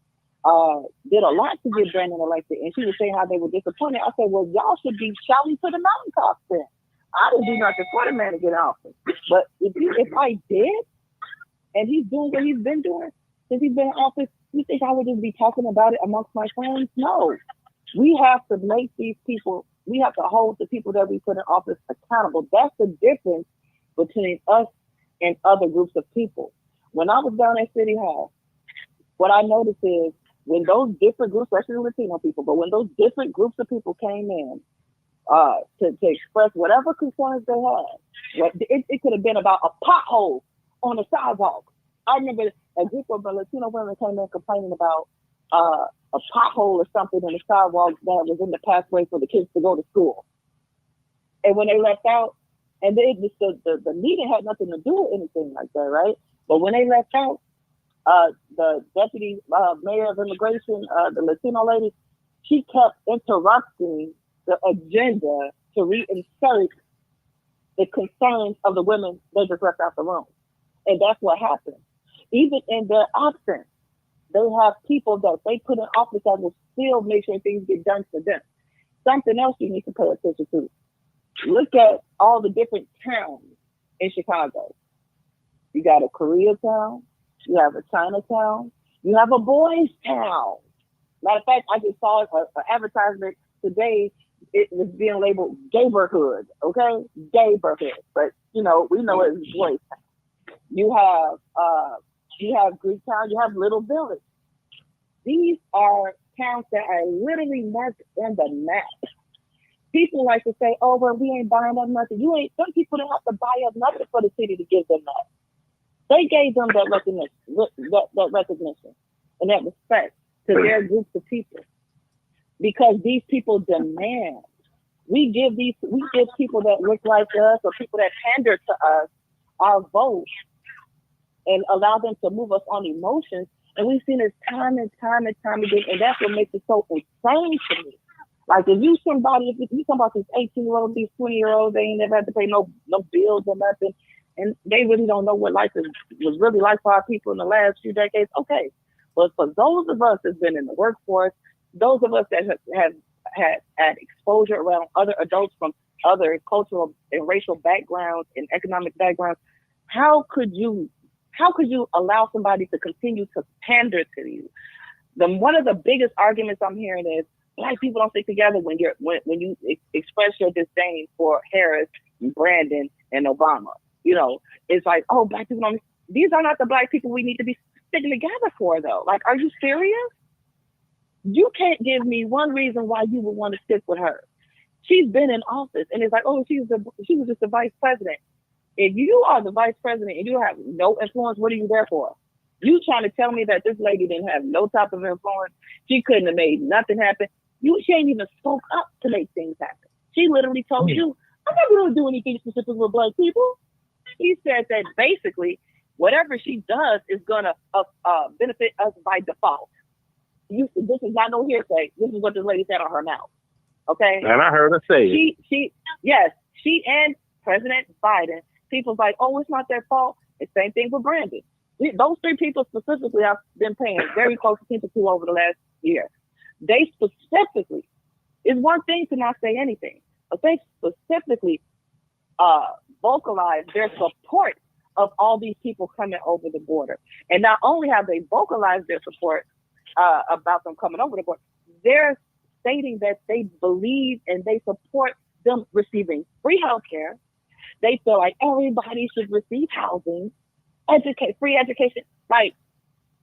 did a lot to get Brandon elected, and she was saying how they were disappointed. I said, well, y'all should be shouting to the mountaintops then. I didn't do nothing for the man to get in office. But if I did, and he's doing what he's been doing since he's been in office, you think I would just be talking about it amongst my friends? No. We have to make these people, we have to hold the people that we put in office accountable. That's the difference between us and other groups of people. When I was down at City Hall, what I noticed is when those different groups, especially Latino people, but when those different groups of people came in to express whatever concerns they had, it could have been about a pothole on the sidewalk. I remember a group of Latino women came in complaining about a pothole or something in the sidewalk that was in the pathway for the kids to go to school. And when they left out, and the meeting had nothing to do with anything like that, right? But when they left out, the deputy mayor of immigration, the Latino lady, she kept interrupting the agenda to reinsert the concerns of the women they just left out the room. And that's what happened. Even in their absence, they have people that they put in office that will still make sure things get done for them. Something else you need to pay attention to. Look at all the different towns in Chicago. You got a Koreatown, you have a Chinatown, you have a Boys Town. Matter of fact, I just saw an advertisement today. It was being labeled Gayborhood, okay? Gayborhood. But, we know it's Boys Town. You have Greektown, you have Little Village. These are towns that are literally marked on the map. People like to say, oh, well, we ain't buying up nothing. Some people don't have to buy up nothing for the city to give them that. They gave them that recognition and that respect to their groups of people because these people demand we give people that look like us or people that pander to us our vote and allow them to move us on emotions. And we've seen this time and time and time again, and that's what makes it so insane to me. Like if you talking about these 18-year-olds, these 20-year-olds, they ain't never had to pay no bills or nothing, and they really don't know what life was really like for our people in the last few decades. Okay, but for those of us that's been in the workforce, those of us that have had exposure around other adults from other cultural and racial backgrounds and economic backgrounds, how could you allow somebody to continue to pander to you? One of the biggest arguments I'm hearing is Black people don't stick together when you express your disdain for Harris, Brandon, and Obama. You know, it's like, oh, Black people don't. These are not the Black people we need to be sticking together for, though. Like, are you serious? You can't give me one reason why you would want to stick with her. She's been in office, and it's like, oh, she was just the vice president. If you are the vice president and you have no influence, what are you there for? You trying to tell me that this lady didn't have no type of influence? She couldn't have made nothing happen. She ain't even spoke up to make things happen. She literally told you, I'm not going to do anything specific with Black people. He said that basically whatever she does is going to benefit us by default. This is not no hearsay. This is what this lady said on her mouth. Okay? And I heard her say it. She and President Biden, people's like, oh, it's not their fault. It's the same thing with Brandon. Those three people specifically I've been paying very close attention to over the last year. They specifically, it's one thing to not say anything, but they specifically vocalize their support of all these people coming over the border. And not only have they vocalized their support about them coming over the border, they're stating that they believe and they support them receiving free healthcare. They feel like everybody should receive housing, free education. Like,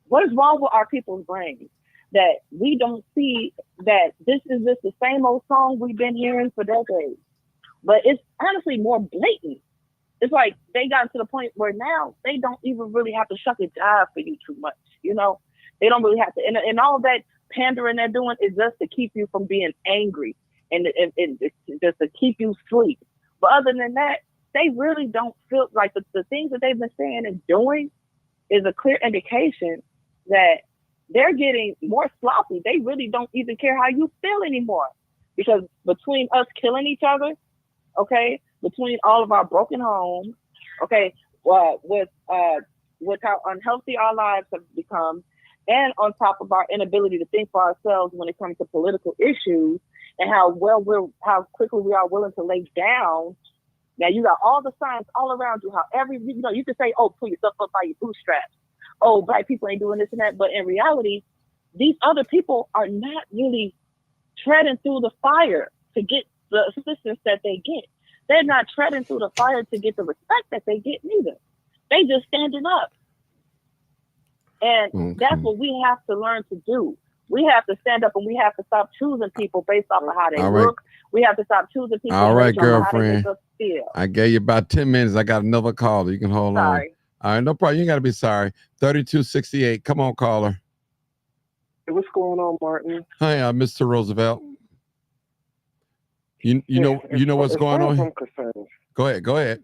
what is wrong with our people's brains that we don't see that this is just the same old song we've been hearing for decades? But it's honestly more blatant. It's like they got to the point where now they don't even really have to shuck and jive for you too much. You know, they don't really have to. And all that pandering they're doing is just to keep you from being angry and just to keep you asleep. But other than that, they really don't feel like the things that they've been saying and doing is a clear indication that they're getting more sloppy. They really don't even care how you feel anymore. Because between us killing each other, okay, between all of our broken homes, okay, with how unhealthy our lives have become, and on top of our inability to think for ourselves when it comes to political issues, and how quickly we are willing to lay down. Now you got all the signs all around you. How you can say, "Oh, pull yourself up by your bootstraps." Oh, Black people ain't doing this and that. But in reality, these other people are not really treading through the fire to get the assistance that they get. They're not treading through the fire to get the respect that they get neither. They just standing up. And that's what we have to learn to do. We have to stand up and we have to stop choosing people based off of how they look. We have to stop choosing people all right, based on how they girlfriend. make us feel. I gave you about 10 minutes. I got another caller. You can hold on. All right, no problem. You ain't got to be sorry. 3268. Come on, caller. Hey, what's going on, Martin? Hi, Mr. Roosevelt. You know what's going on? I'm concerned. Go ahead.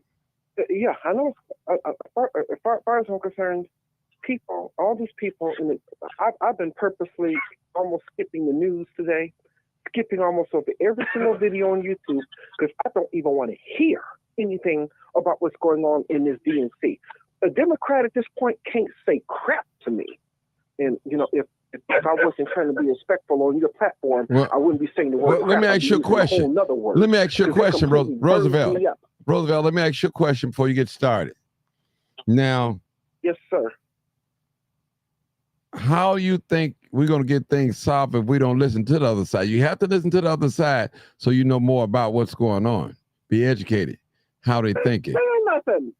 Yeah, I know. As far as I'm concerned, all these people, I've been purposely almost skipping the news today, skipping almost over every single video on YouTube because I don't even want to hear anything about what's going on in this DNC. A Democrat at this point can't say crap to me. And, if I wasn't trying to be respectful on your platform, I wouldn't be saying the word crap. Let me ask you a question. Let me ask you a question, Roosevelt. Roosevelt, let me ask you a question before you get started. Now. Yes, sir. How do you think we're going to get things solved if we don't listen to the other side? You have to listen to the other side so you know more about what's going on. Be educated. How they thinking. Saying nothing.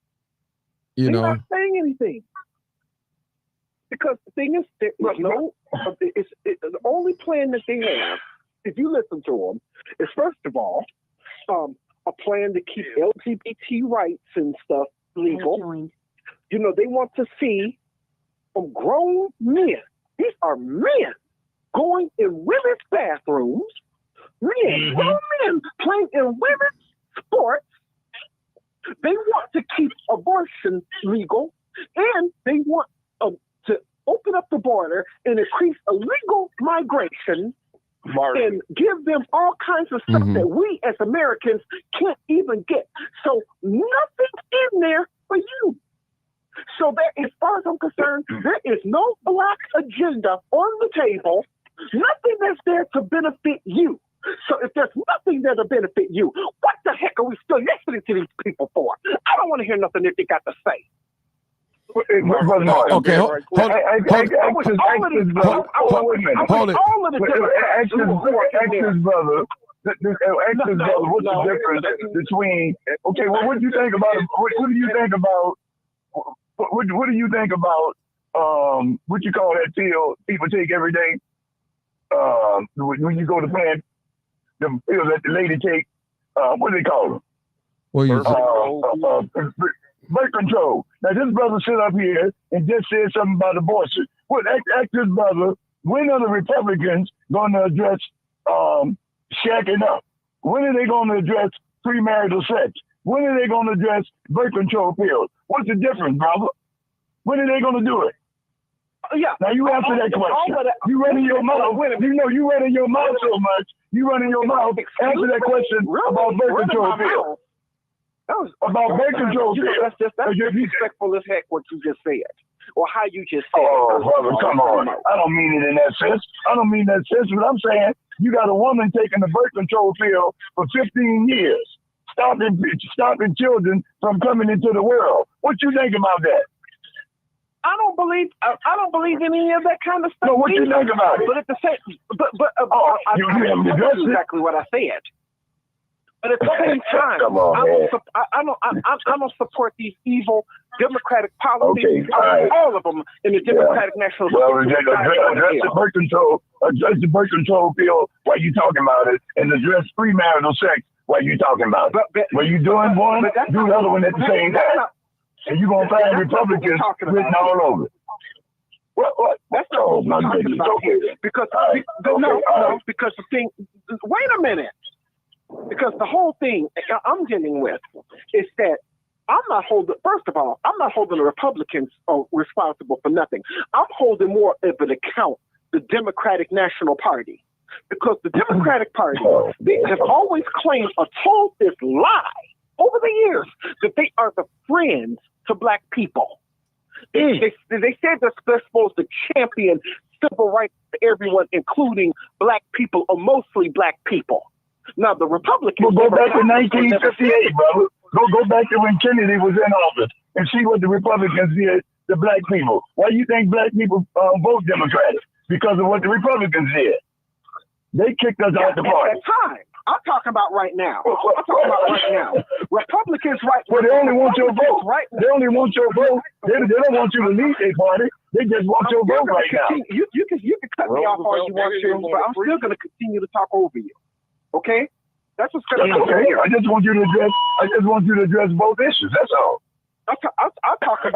They're not saying anything. Because the thing is, the only plan that they have, if you listen to them, is first of all, a plan to keep LGBT rights and stuff legal. They want to see grown men, these are men, going in women's bathrooms Men, grown men playing in women's sports. They want to keep abortion legal, and they want to open up the border and increase illegal migration and give them all kinds of stuff that we as Americans can't even get. So nothing's in there for you. So that, as far as I'm concerned, there is no black agenda on the table, nothing that's there to benefit you. So if there's nothing there to benefit you, what the heck are we still listening to these people for? I don't want to hear nothing that they got to say. Okay, hold it. What's the difference between? Okay, well, what do you think about? What do you think about? What do you think about? What you call that pill people take every day? When you go to plant, the pill that the lady take. What do they call them? What you birth control. Now this brother sit up here and just said something about abortion. Well, ask this brother, when are the Republicans going to address shacking up? When are they going to address premarital sex? When are they going to address birth control pills? What's the difference, brother? When are they going to do it? Yeah. Now you answer that question. You running your mouth. You know you running your mouth so much. You running your mouth. Answer that question about birth control pills. About birth control pills. That's disrespectful as heck what you just said, or how you just said. Oh, brother, come on! I don't mean it in that sense. I don't mean that sense. But I'm saying you got a woman taking the birth control pill for 15 years, stopping children from coming into the world. What you think about that? I don't believe in any of that kind of stuff. No, what you think about it? But at the same, you haven't addressed exactly what I said. But at the same time, I don't support these evil democratic policies. Okay, all of them in the Democratic National. Well, address the birth control. Address the birth control pill while you talking about it, and address premarital sex while you talking about it. When you doing one, do the other one at the same time. And you're going to find Republicans written all over. What? That's not what we're talking about here. Because, because the thing, wait a minute. Because the whole thing I'm dealing with is that first of all, I'm not holding the Republicans responsible for nothing. I'm holding more of an account the Democratic National Party. Because the Democratic Party, they have always claimed or told this lie over the years that they are the friends to black people. They said they're supposed to champion civil rights for everyone, including black people or mostly black people. Now the Republicans. Well, go back to 1958, brother. Go back to when Kennedy was in office and see what the Republicans did to black people. Why do you think black people vote Democratic? Because of what the Republicans did. They kicked us out the party. At that time. I'm talking about right now. Republicans Well, they only want your vote. They only want your vote. They don't want you to leave their party. They just want your vote right now. You can cut me off all you want to, but I'm still going to continue to talk over you. Okay? That's what's going to happen. Okay. I just want you to address both issues. That's all. I'm talking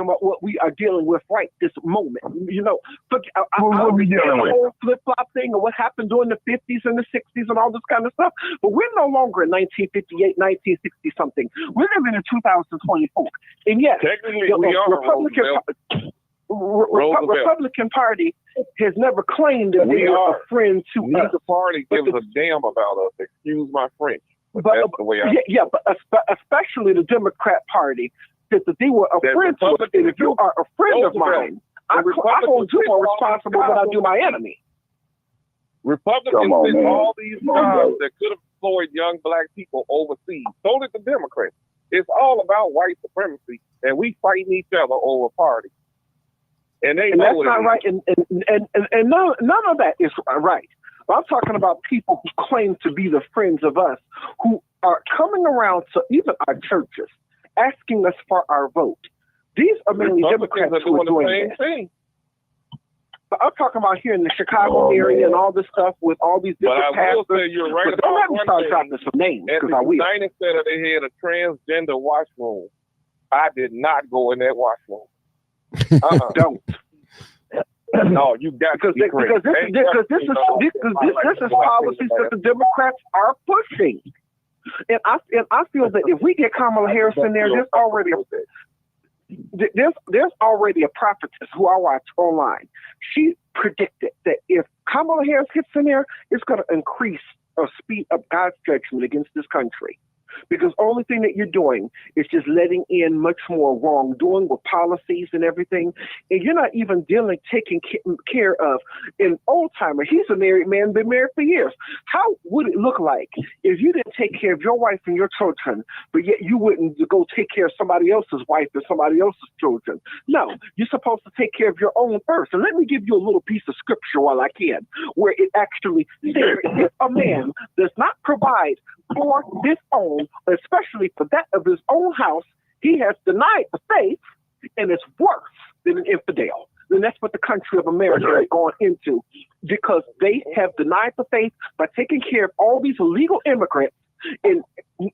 about what we are dealing with right this moment. You know, what are we dealing with? The whole flip-flop thing and what happened during the 50s and the 60s and all this kind of stuff. But we're no longer in 1958, 1960 something. We're living in 2024. And yes, the Republican Party has never claimed that they are friends to us. Neither party gives a damn about us. Excuse my French. But that's the way but especially the Democrat Party, that they were a friend to us. And if you are a friend of mine, I hold you more responsible than I do my enemy. Republicans did all these jobs that could have employed young black people overseas. So did the Democrats. It's all about white supremacy, and we fighting each other over party. And that's not right. And none of that is right. But I'm talking about people who claim to be the friends of us, who are coming around to even our churches, asking us for our vote. These are mainly Democrats who are doing the same thing. But I'm talking about here in the Chicago area and all this stuff with all these different pastors. But I will say you're right. But don't let me start dropping some names, because I will. At the United Center, they had a transgender washroom. I did not go in that washroom. Don't. No, you got because this is policies that the Democrats are pushing, and I feel that if we get Kamala Harris in there, there's already a prophetess who I watch online. She predicted that if Kamala Harris gets in there, it's going to increase or speed up God's judgment against this country. Because the only thing that you're doing is just letting in much more wrongdoing with policies and everything. And you're not even taking care of an old timer. He's a married man, been married for years. How would it look like if you didn't take care of your wife and your children, but yet you wouldn't go take care of somebody else's wife and somebody else's children? No, you're supposed to take care of your own first. And let me give you a little piece of scripture while I can, where it actually says if a man does not provide for his own, especially for that of his own house, he has denied the faith and is worse than an infidel. And that's what the country of America is going into, because they have denied the faith by taking care of all these illegal immigrants. And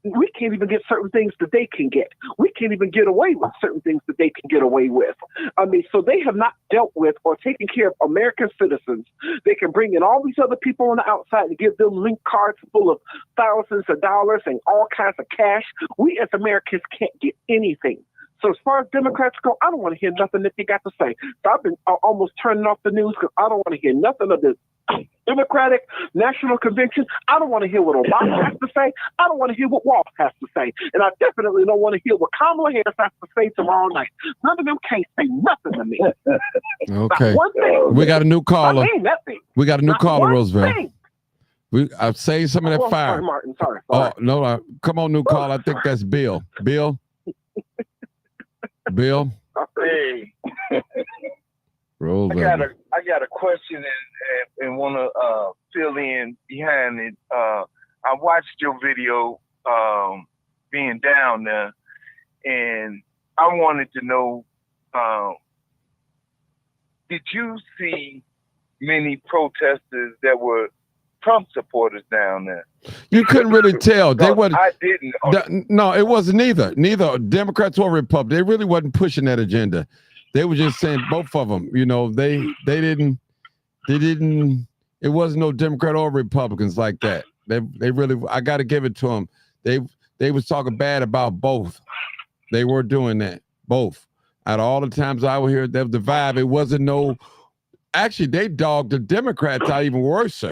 we can't even get certain things that they can get. We can't even get away with certain things that they can get away with. I mean, so they have not dealt with or taken care of American citizens. They can bring in all these other people on the outside and give them link cards full of thousands of dollars and all kinds of cash. We as Americans can't get anything. So as far as Democrats go, I don't want to hear nothing that they got to say. So I've been almost turning off the news because I don't want to hear nothing of this Democratic National Convention. I don't want to hear what Obama has to say. I don't want to hear what Walsh has to say. And I definitely don't want to hear what Kamala Harris has to say tomorrow night. None of them can't say nothing to me. Okay. Not one thing. We got a new caller. I mean nothing. We got a new Not caller, one Roosevelt. thing. I've saved some of that Well, fire. sorry, Martin. Sorry. Oh, no. Come on, new caller. I think that's Bill. Bill? Bill? Hey, Roosevelt. I got a question and want to fill in behind it. I watched your video being down there, and I wanted to know, did you see many protesters that were Trump supporters down there? You couldn't really tell. They wasn't. I didn't. No, it wasn't neither Democrats or Republicans. They really wasn't pushing that agenda. They were just saying, both of them, you know, they didn't, it wasn't no Democrat or Republicans like that. They really, I got to give it to them. They was talking bad about both. They were doing that, both. Out of all the times I would hear the vibe, it wasn't no, actually they dogged the Democrats out even worse,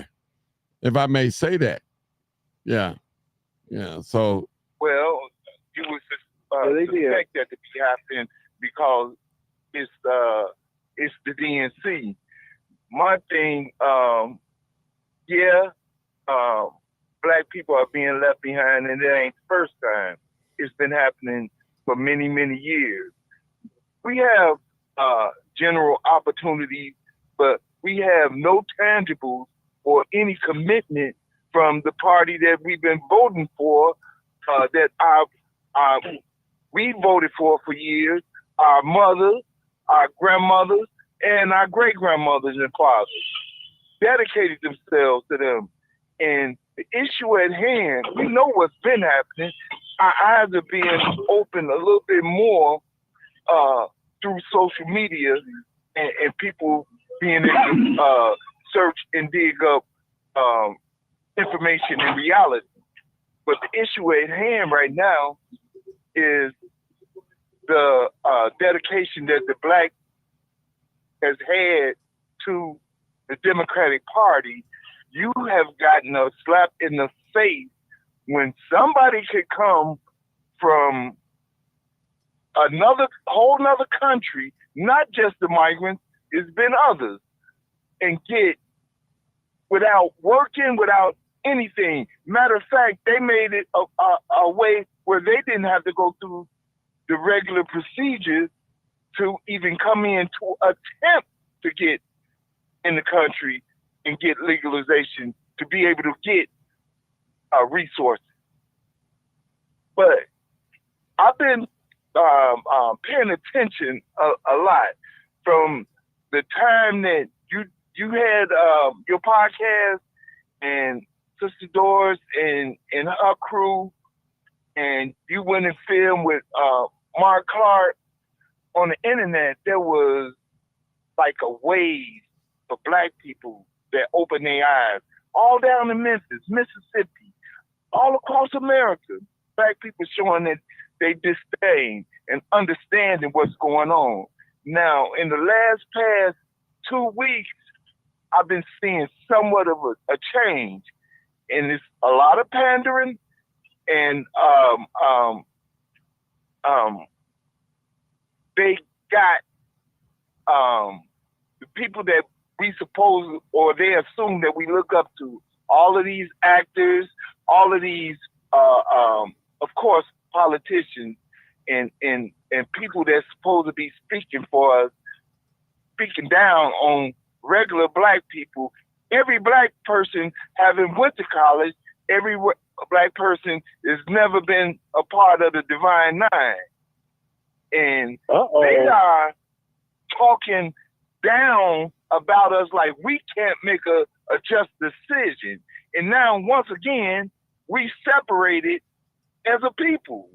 if I may say that. Yeah. So. Well, you would suspect that to be happening because it's the DNC. My thing, black people are being left behind, and it ain't the first time. It's been happening for many, many years. We have general opportunities, but we have no tangibles or any commitment from the party that we've been voting for, that we voted for years. Our mothers, our grandmothers, and our great-grandmothers and fathers dedicated themselves to them. And the issue at hand, we know what's been happening. Our eyes are being opened a little bit more through social media and people being able to search and dig up information and reality. But the issue at hand right now is the dedication that the black has had to the Democratic Party. You have gotten a slap in the face when somebody could come from whole nother country, not just the migrants, it's been others, and get without working, without anything. Matter of fact, they made it a way where they didn't have to go through the regular procedures to even come in to attempt to get in the country and get legalization to be able to get resources. But I've been paying attention a lot from the time that you had your podcast and Sister Doris and her crew, and you went and filmed with Mark Clark on the internet. There was like a wave for black people that open their eyes. All down in Memphis, Mississippi, all across America, black people showing that they disdain and understanding what's going on. Now, in the past 2 weeks, I've been seeing somewhat of a change, and it's a lot of pandering, and they got the people that we suppose or they assume that we look up to. All of these actors, all of these, of course, politicians, and people that's supposed to be speaking for us, speaking down on regular black people. Every black person having went to college, every black person has never been a part of the Divine Nine. And they are talking down about us like we can't make a just decision. And now, once again, we separated as a people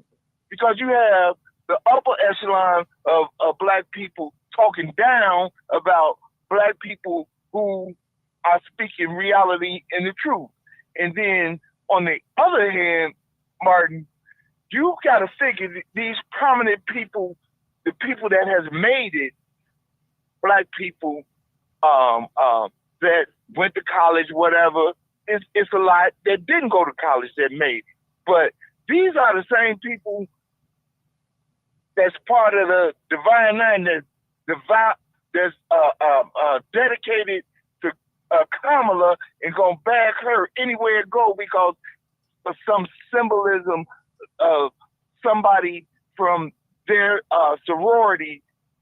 because you have the upper echelon of black people talking down about black people who are speaking reality and the truth. And then on the other hand, Martin, you got to figure these prominent people, the people that has made it, black people that went to college, whatever, it's a lot that didn't go to college that made it. But these are the same people that's part of the Divine Nine that's dedicated to Kamala and gonna back her anywhere it go because of some symbolism of somebody from their sorority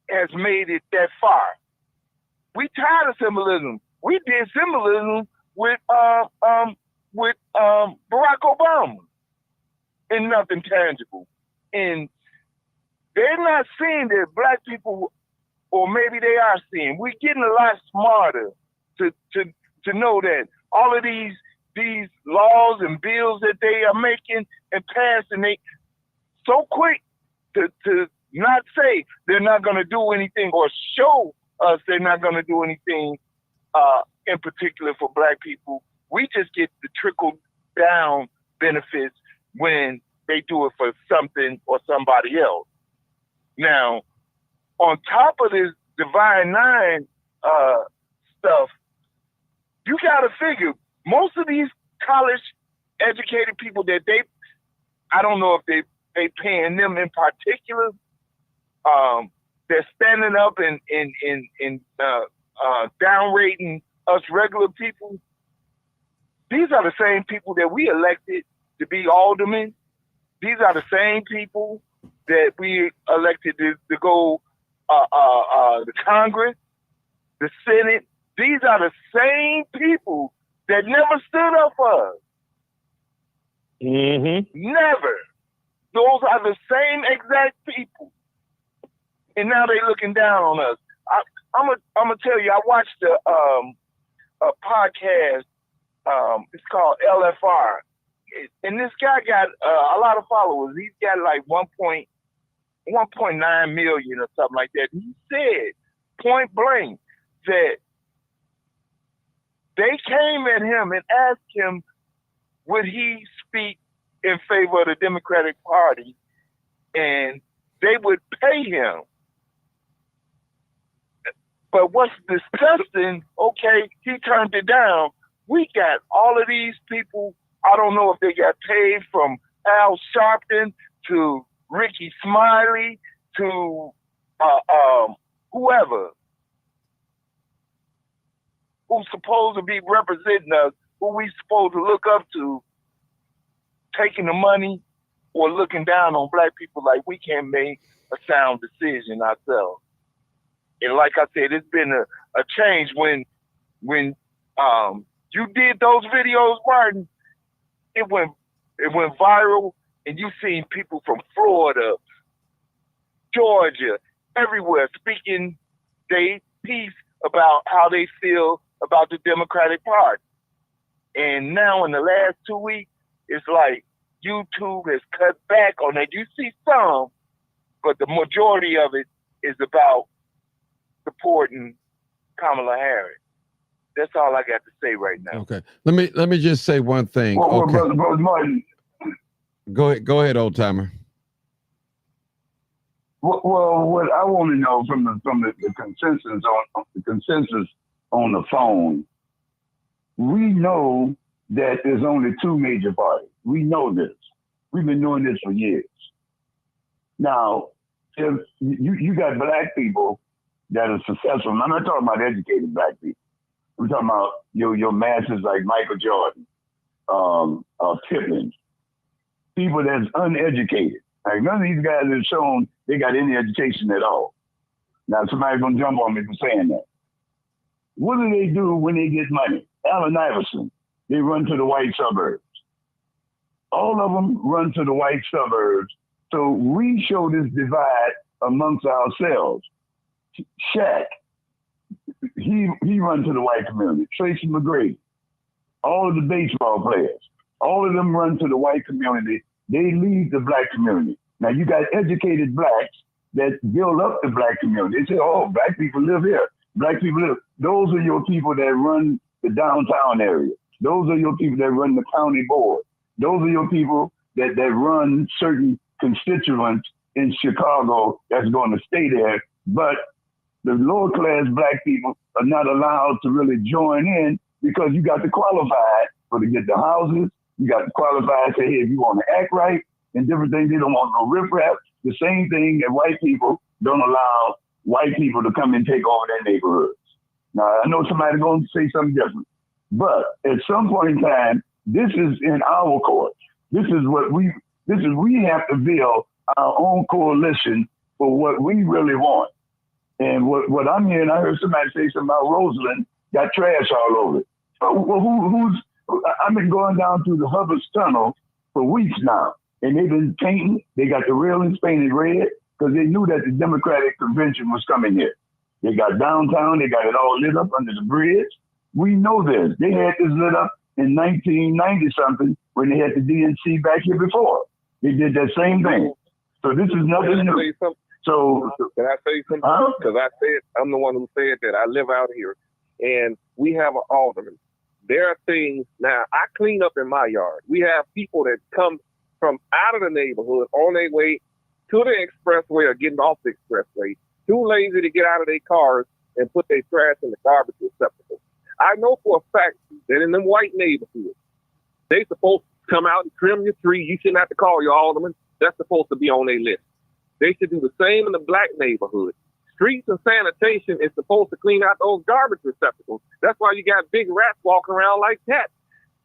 has made it that far. We tired of symbolism. We did symbolism with Barack Obama and nothing tangible. And they're not seeing that black people, or maybe they are seeing. We're getting a lot smarter to know that all of these laws and bills that they are making and passing, they so quick to not say they're not going to do anything or show us they're not going to do anything in particular for black people. We just get the trickle down benefits when they do it for something or somebody else. Now, on top of this Divine Nine stuff, you got to figure most of these college educated people that I don't know if they paying them in particular. They're standing up and downrating us regular people. These are the same people that we elected to be aldermen. These are the same people that we elected to go the Congress, the Senate. These are the same people that never stood up for us. Mm-hmm. Never. Those are the same exact people. And now they're looking down on us. I'm gonna tell you, I watched a podcast. It's called LFR. And this guy got a lot of followers. He's got like 1.9 million or something like that. And he said point blank that they came at him and asked him, would he speak in favor of the Democratic Party? And they would pay him. But what's disgusting, okay, he turned it down. We got all of these people. I don't know if they got paid from Al Sharpton to Ricky Smiley to whoever who's supposed to be representing us, who we supposed to look up to, taking the money or looking down on black people like we can't make a sound decision ourselves. And like I said, it's been a change when you did those videos, Martin. It went viral, and you seen people from Florida, Georgia, everywhere speaking their piece about how they feel about the Democratic Party. And now in the last 2 weeks, it's like YouTube has cut back on that. You see some, but the majority of it is about supporting Kamala Harris. That's all I got to say right now. Okay. Let me just say one thing. Well, Okay. Brother Martin. Go ahead, old timer. Well, what I want to know from the consensus on the phone, we know that there's only two major parties. We know this. We've been doing this for years. Now, if you got black people that are successful, and I'm not talking about educated black people. We're talking about your masses like Michael Jordan, Pippen, people that's uneducated. Like none of these guys have shown they got any education at all. Now somebody's gonna jump on me for saying that. What do they do when they get money? Allen Iverson, they run to the white suburbs. All of them run to the white suburbs. So we show this divide amongst ourselves. Shaq, he run to the white community. Tracy McGrady, all of the baseball players, all of them run to the white community. They leave the black community. Now you got educated blacks that build up the black community. They say, oh, black people live here. Black people live. Those are your people that run the downtown area. Those are your people that run the county board. Those are your people that run certain constituents in Chicago that's going to stay there. But the lower class black people are not allowed to really join in because you got to qualify to get the houses. You got to qualify and say, hey, if you want to act right and different things, they don't want no riffraff. The same thing that white people don't allow white people to come and take over their neighborhoods. Now, I know somebody's going to say something different, but at some point in time, this is in our court. This is we have to build our own coalition for what we really want. And what I'm hearing, I heard somebody say something about Roseland got trash all over it. Well, I've been going down through the Hubbard's Tunnel for weeks now, and they've been painting. They got the railings painted red because they knew that the Democratic convention was coming here. They got downtown. They got it all lit up under the bridge. We know this. They had this lit up in 1990-something when they had the DNC back here before. They did that same thing. So this is nothing new. So can I say something? Because I'm the one who said that. I live out here, and we have an alderman. There are things now. I clean up in my yard. We have people that come from out of the neighborhood on their way to the expressway or getting off the expressway, too lazy to get out of their cars and put their trash in the garbage receptacle. I know for a fact that in them white neighborhoods, they supposed to come out and trim your tree. You shouldn't have to call your alderman. That's supposed to be on their list. They should do the same in the black neighborhood. Streets and sanitation is supposed to clean out those garbage receptacles. That's why you got big rats walking around like cats.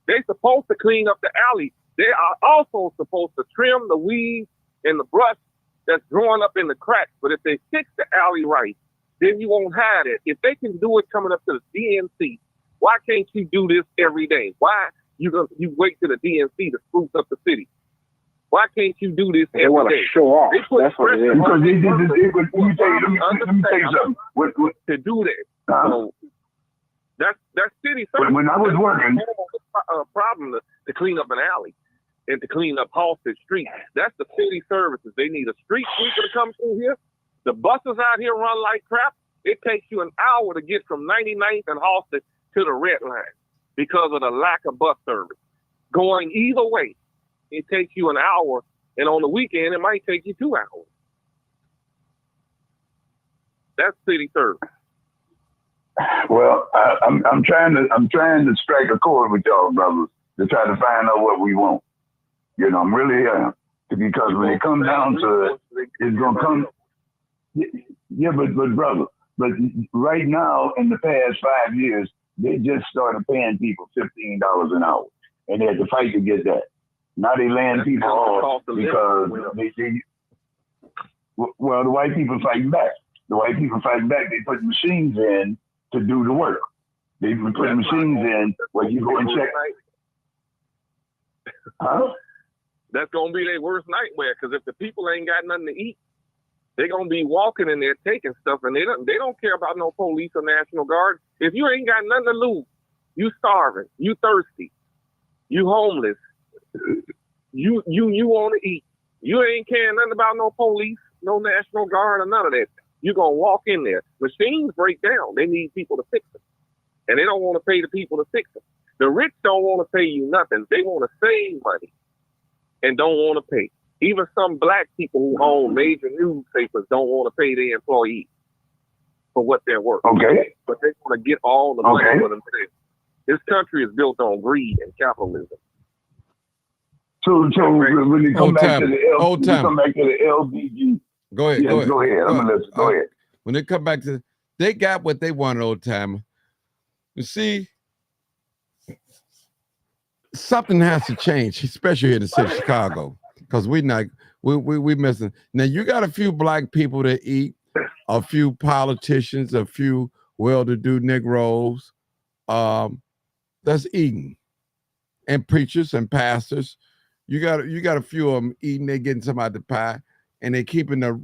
They're supposed to clean up the alley. They are also supposed to trim the weeds and the brush that's growing up in the cracks. But if they fix the alley right, then you won't have it. If they can do it coming up to the DNC, why can't you do this every day? Why you wait to the DNC to spruce up the city? Why can't you do this every day? They want to show off. That's what it is. Because they did this. Let me tell you something. To do that. So that's city service. When I was working, a problem to clean up an alley and to clean up Halsted Street. That's the city services. They need a street sweeper to come through here. The buses out here run like crap. It takes you an hour to get from 99th and Halsted to the red line because of the lack of bus service. Going either way, it takes you an hour, and on the weekend, it might take you 2 hours. That's city service. Well, I'm trying to strike a chord with y'all, brothers, to try to find out what we want. You know, I'm really because when it comes down to it, it's gonna come. Yeah, but brother, but right now in the past 5 years, they just started paying people $15 an hour, and they had to fight to get that. Now they land people off because well, the white people fighting back. The white people fighting back. They put machines in to do the work. They put machines in where you go and check. Huh? That's gonna be their worst nightmare because if the people ain't got nothing to eat, they're gonna be walking in there taking stuff, and they don't care about no police or National Guard. If you ain't got nothing to lose, you starving, you thirsty, you homeless, you want to eat. You ain't caring nothing about no police, no National Guard, or none of that. You're going to walk in there. Machines break down. They need people to fix them. And they don't want to pay the people to fix them. The rich don't want to pay you nothing. They want to save money and don't want to pay. Even some black people who own major newspapers don't want to pay their employees for what they're worth. Okay. But they want to get all the money for themselves. This country is built on greed and capitalism. So when you come back to the LBG. Go ahead. Go ahead. I'm gonna listen. Go ahead. When they come back to, they got what they wanted, old timer. You see, something has to change, especially here in the city of Chicago, because we missing. Now you got a few black people that eat, a few politicians, a few well-to-do Negroes that's eating, and preachers and pastors. You got a few of them eating. They getting some out the pie, and they keeping the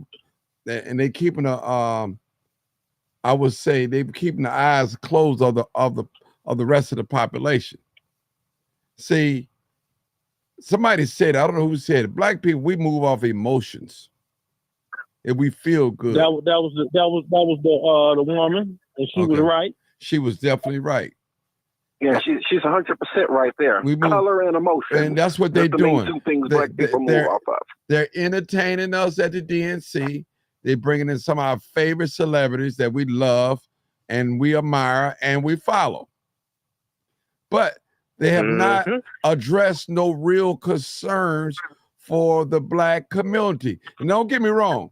I would say they're keeping the eyes closed of the rest of the population. See, somebody said, I don't know who said it, black people, we move off emotions. If we feel good. That was the woman, and she was right. She was definitely right. Yeah, she's 100% right there. Color and emotion, and that's what they're doing. Two things black people move off of. They're entertaining us at the DNC. They're bringing in some of our favorite celebrities that we love and we admire and we follow. But they have not addressed no real concerns for the black community. And don't get me wrong,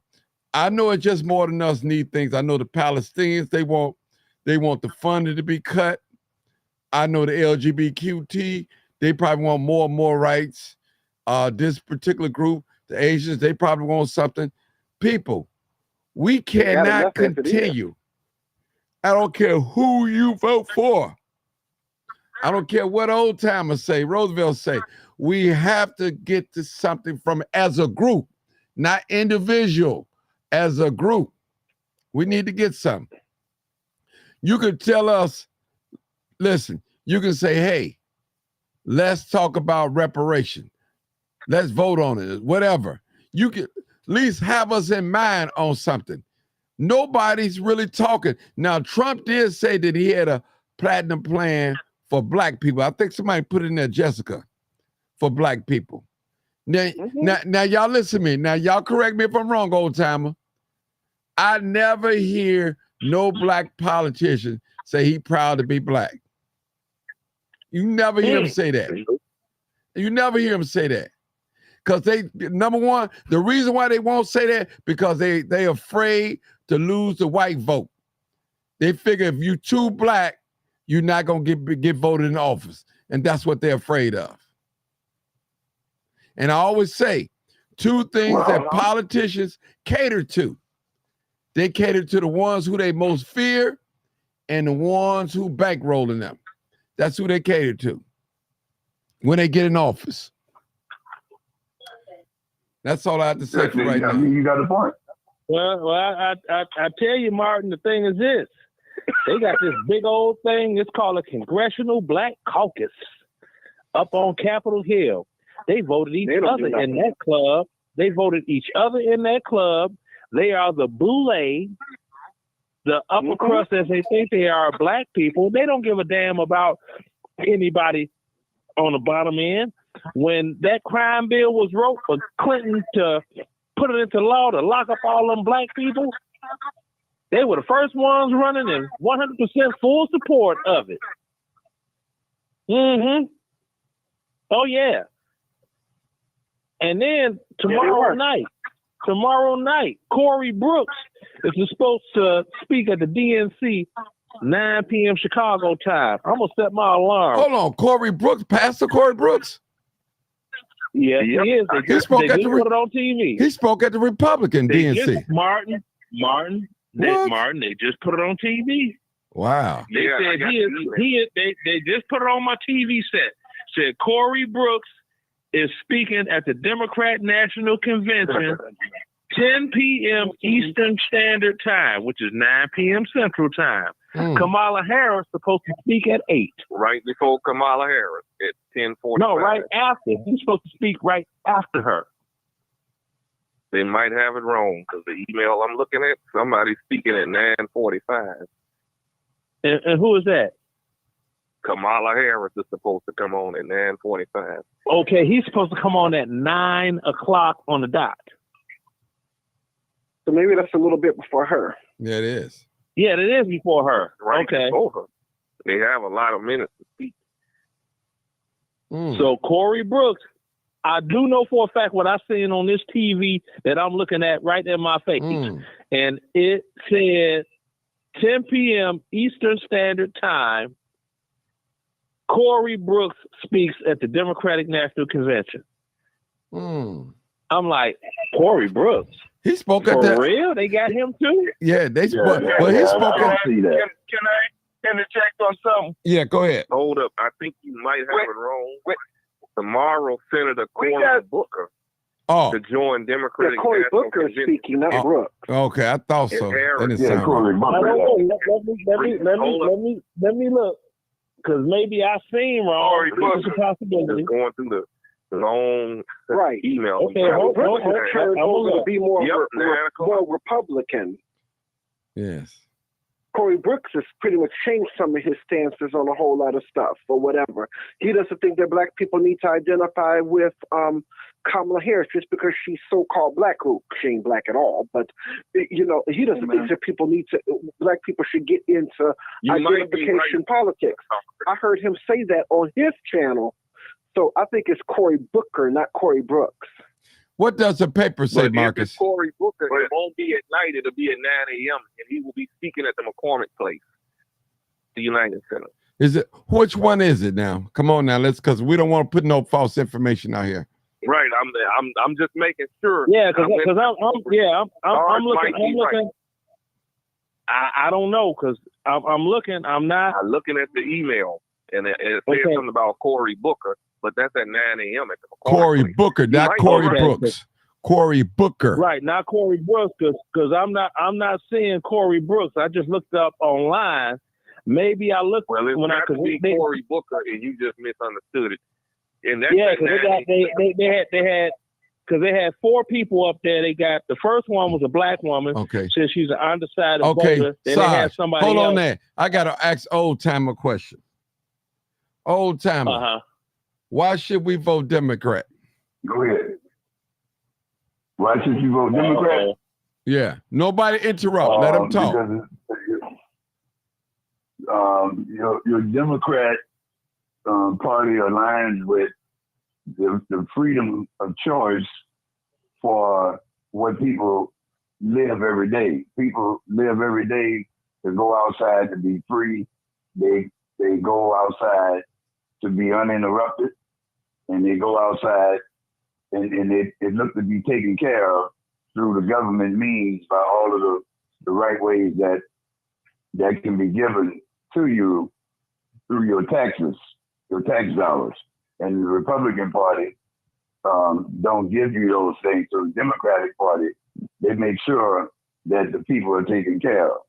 I know it's just more than us need things. I know the Palestinians, they want the funding to be cut. I know the LGBTQ, they probably want more and more rights. This particular group, the Asians, they probably want something. People, we cannot continue. I don't care who you vote for. I don't care what old timers say, Roosevelt say. We have to get to something from as a group, not individual, as a group. We need to get something. You could tell us, listen, you can say, hey, let's talk about reparation. Let's vote on it, whatever. You can at least have us in mind on something. Nobody's really talking. Now, Trump did say that he had a platinum plan for black people. I think somebody put it in there, Jessica, for black people. Now, now y'all listen to me. Now, y'all correct me if I'm wrong, old timer. I never hear no black politician say he proud to be black. You never hear him say that. You never hear him say that. Because they, number one, the reason why they won't say that, because they afraid to lose the white vote. They figure if you too black, you're not going to get voted in office. And that's what they're afraid of. And I always say, two things that politicians cater to. They cater to the ones who they most fear and the ones who bankrolling them. That's who they cater to when they get in office. That's all I have to say for right now. You got a point. Well, I tell you, Martin, the thing is this. They got this big old thing. It's called a Congressional Black Caucus up on Capitol Hill. They voted each other in that club. They voted each other in that club. They are the boule, the upper crust, as they think they are, black people. They don't give a damn about anybody on the bottom end. When that crime bill was wrote for Clinton to put it into law to lock up all them black people, they were the first ones running in 100% full support of it. Oh, yeah. And then tomorrow night, Corey Brooks is supposed to speak at the DNC 9 p.m. Chicago time. I'm going to set my alarm. Hold on, Corey Brooks, Pastor Corey Brooks? Yeah, he is. They just put it on TV. He spoke at the Republican DNC. Martin, they just put it on TV. Wow. They said they just put it on my TV set. Said Corey Brooks is speaking at the Democrat National Convention 10 p.m. Eastern Standard Time, which is 9 p.m. Central Time. Kamala Harris supposed to speak at 8. Right before Kamala Harris at 10:45. No, right after. He's supposed to speak right after her. They might have it wrong because the email I'm looking at, somebody's speaking at 9:45. And who is that? Kamala Harris is supposed to come on at 9:45. Okay, he's supposed to come on at 9 o'clock on the dot. So maybe that's a little bit before her. Yeah, it is. Yeah, it is before her. Right Okay. before her. They have a lot of minutes to speak. So Corey Brooks, I do know for a fact what I seen on this TV that I'm looking at right in my face. And it said 10 p.m. Eastern Standard Time, Corey Brooks speaks at the Democratic National Convention. I'm like, Corey Brooks? He spoke at For that. real? They got him too? Yeah, they spoke. Well, he spoke at. Can I interject on something? Yeah, go ahead. Hold up. I think you might have it wrong. Tomorrow, Senator Cory Booker to join Democratic Corey National Booker is Convention. speaking, not Brooks. Okay, I thought so. That didn't sound Cory right. Booker. Let me look. Because maybe I seen wrong. It's a possibility. Just going through the long email. Okay, Brooks is turned over to be more more Republican. Yes. Corey Brooks has pretty much changed some of his stances on a whole lot of stuff or whatever. He doesn't think that black people need to identify with Kamala Harris just because she's so-called black. Who she ain't black at all, but he doesn't think that black people should get into identification politics. I heard him say that on his channel, so I think it's Cory Booker, not Corey Brooks. What does the paper say, But Marcus? if it's Cory Booker, it won't be at night. It'll be at 9 a.m. and he will be speaking at the McCormick Place, the United Center. Is it? Which one is it now? Come on now, because we don't want to put no false information out here. Right. I'm just making sure. Yeah, because I'm looking. I don't know because I'm looking. I'm looking at the email and it says something about Cory Booker. But that's at 9 a.m. at the Cory Booker, not Corey Brooks. Cory Booker. Right, not Corey Brooks, because I'm not seeing Corey Brooks. I just looked up online. Maybe I looked when I could see Cory Booker and you just misunderstood it. And that's because they had 4 people up there. They got the first one was a black woman. Okay. Since she's an undecided voter. Then they had somebody hold else. on there. I gotta ask old timer a question. Old timer. Why should we vote Democrat? Go ahead. Why should you vote Democrat? Yeah. Nobody interrupt. Let them talk. Your Democrat party aligns with the freedom of choice for what people live every day. People live every day to go outside to be free. They go outside to be uninterrupted. And they go outside and it look to be taken care of through the government means by all of the right ways that can be given to you through your taxes, your tax dollars. And the Republican Party don't give you those things. So the Democratic Party, they make sure that the people are taken care of.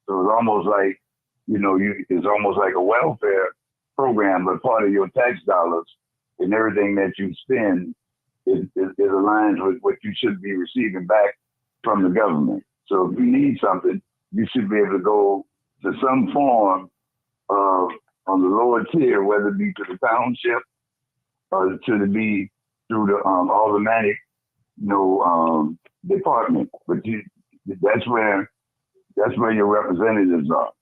So it's almost like, it's almost like a welfare program, but part of your tax dollars and everything that you spend is aligned with what you should be receiving back from the government. So if you need something, you should be able to go to some form of on the lower tier, whether it be to the township or to be through the automatic, department. But that's where your representatives are,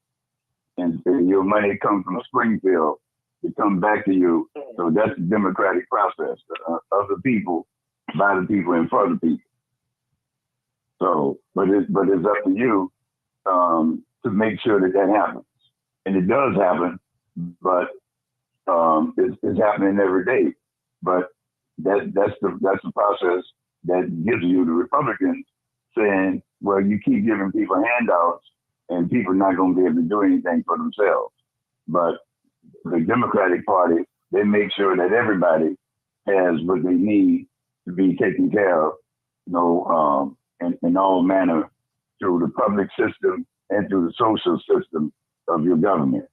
and your money comes from Springfield. To come back to you. So that's the democratic process of the people, by the people, and for the people. So, but it's up to you to make sure that happens. And it does happen, but it's happening every day. But that's the process that gives you the Republicans saying, well, you keep giving people handouts and people are not going to be able to do anything for themselves. But the Democratic Party, they make sure that everybody has what they need to be taken care of, in all manner through the public system and through the social system of your government.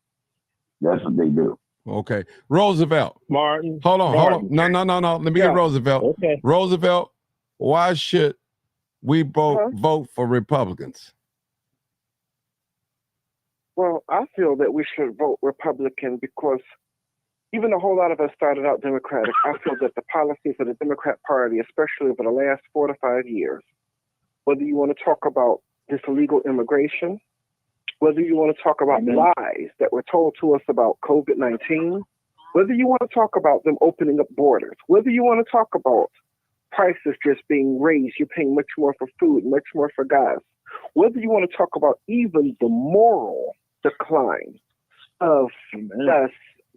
That's what they do. Okay. Roosevelt. Martin. Hold on. No. Let me get Roosevelt. Okay. Roosevelt, why should we both vote for Republicans? Well, I feel that we should vote Republican because even a whole lot of us started out Democratic. I feel that the policies of the Democrat Party, especially over the last 4 to 5 years, whether you want to talk about this illegal immigration, whether you want to talk about lies that were told to us about COVID-19, whether you want to talk about them opening up borders, whether you want to talk about prices just being raised, you're paying much more for food, much more for gas, whether you want to talk about even the moral decline of us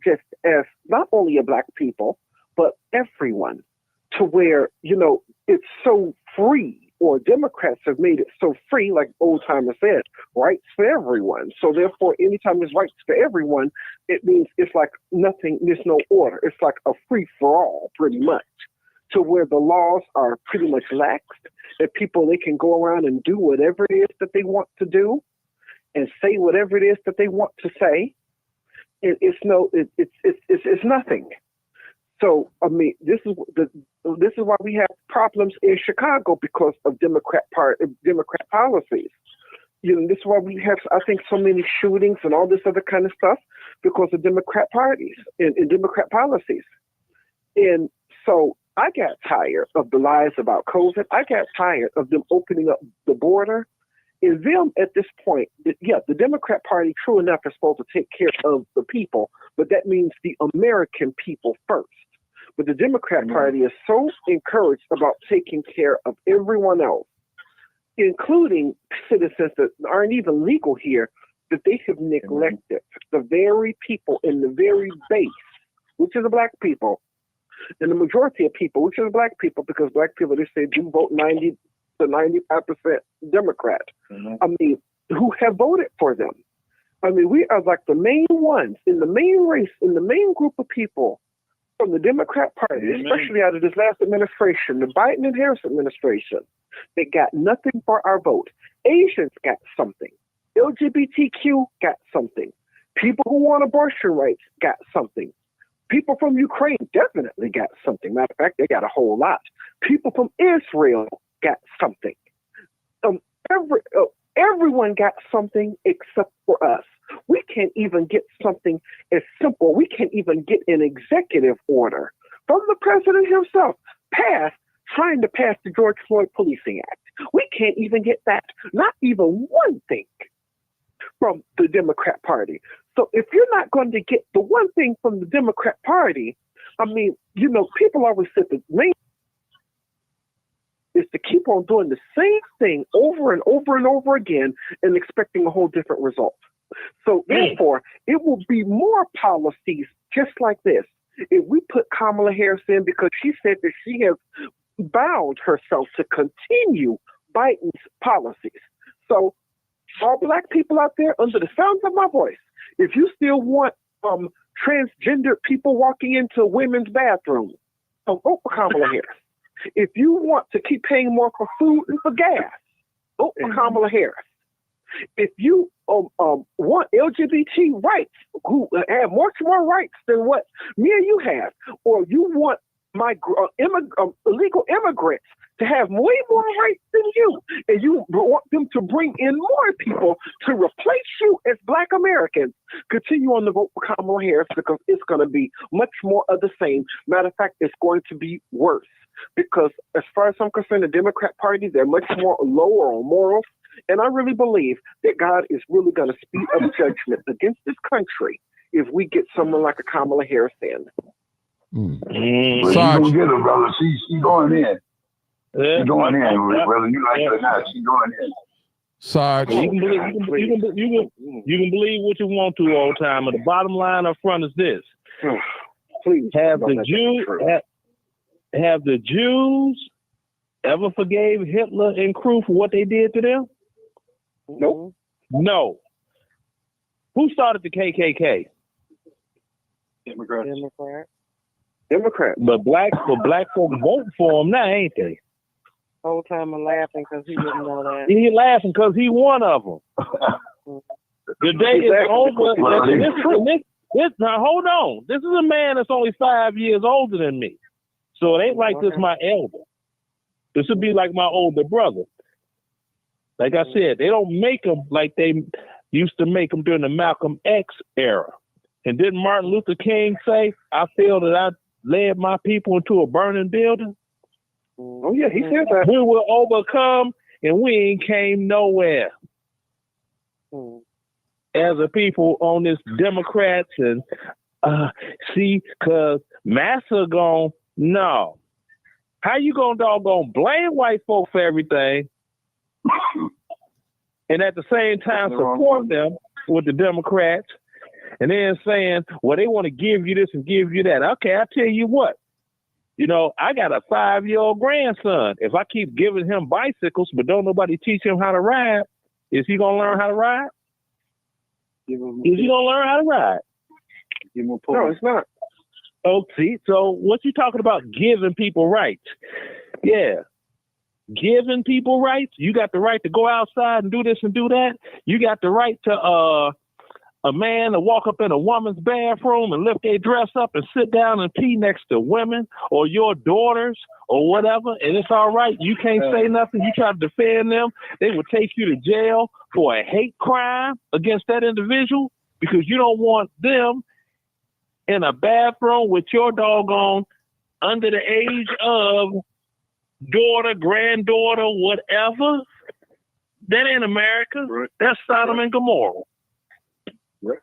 just as not only a black people, but everyone, to where, you know, it's so free, or Democrats have made it so free, like old timer said, rights for everyone. So therefore, anytime there's rights for everyone, it means it's like nothing, there's no order. It's like a free for all, pretty much, to where the laws are pretty much laxed, that people, they can go around and do whatever it is that they want to do and say whatever it is that they want to say. It's nothing. So I mean, this is why we have problems in Chicago because of Democrat policies. You know, this is why we have, I think, so many shootings and all this other kind of stuff because of Democrat parties and Democrat policies. And so I got tired of the lies about COVID. I got tired of them opening up the border. And them at this point, the Democrat Party, true enough, is supposed to take care of the people, but that means the American people first. But the Democrat Party is so encouraged about taking care of everyone else, including citizens that aren't even legal here, that they have neglected the very people in the very base, which is the black people, and the majority of people, which is the black people, because black people, they say, do vote 90 to 95% Democrat. I mean, who have voted for them. I mean, we are like the main ones in the main race, in the main group of people from the Democrat Party, especially out of this last administration, the Biden and Harris administration, they got nothing for our vote. Asians got something. LGBTQ got something. People who want abortion rights got something. People from Ukraine definitely got something. Matter of fact, they got a whole lot. People from Israel got something. Everyone got something except for us. We can't even get something as simple. We can't even get an executive order from the president himself trying to pass the George Floyd Policing Act. We can't even get that. Not even one thing from the Democrat Party. So if you're not going to get the one thing from the Democrat Party, I mean, you know, people always said the main is to keep on doing the same thing over and over and over again and expecting a whole different result. So therefore, it will be more policies just like this. If we put Kamala Harris in, because she said that she has bound herself to continue Biden's policies. So all black people out there, under the sound of my voice, if you still want transgender people walking into women's bathrooms, vote for Kamala Harris. If you want to keep paying more for food and for gas, vote for Kamala Harris. If you want LGBT rights, who have much more rights than what me and you have, or you want illegal immigrants to have way more rights than you, and you want them to bring in more people to replace you as Black Americans, continue on the vote for Kamala Harris because it's going to be much more of the same. Matter of fact, it's going to be worse because as far as I'm concerned, the Democrat Party, they're much more lower on morals. And I really believe that God is really going to speed up judgment against this country if we get someone like a Kamala Harris in. Well, Sarge, you get her, brother. She's going in. She's going in, whether you like it or not. She's going in. Sarge, you can believe what you want to, old timer. The bottom line up front is this: Please, have the Jews ever forgave Hitler and crew for what they did to them? Nope. No. Who started the KKK? Democrat. But black folk vote for him now, ain't they? Whole time I'm laughing because he didn't know that. He laughing because he one of them. The day is over. Now hold on. This is a man that's only 5 years older than me, so it ain't like this my elder. This would be like my older brother. Like I said, they don't make them like they used to make them during the Malcolm X era. And didn't Martin Luther King say, I feel that I led my people into a burning building? Oh, yeah, he said that. We will overcome, and we ain't came nowhere. As a people on this Democrats and see, because Massa gone, no. How you gonna doggone blame white folks for everything and at the same time support them with the Democrats and then saying, well, they want to give you this and give you that. Okay, I'll tell you what. You know, I got a 5-year-old grandson. If I keep giving him bicycles but don't nobody teach him how to ride, is he gonna learn how to ride? Is he gonna learn how to ride? No, it's not. Oh, see, so what you talking about giving people rights? Yeah. Giving people rights? You got the right to go outside and do this and do that. You got the right to a man to walk up in a woman's bathroom and lift their dress up and sit down and pee next to women or your daughters or whatever, and it's all right. You can't say nothing. You try to defend them. They will take you to jail for a hate crime against that individual because you don't want them in a bathroom with your doggone under the age of daughter, granddaughter, whatever. That ain't America. Right. That's Sodom and Gomorrah. Right.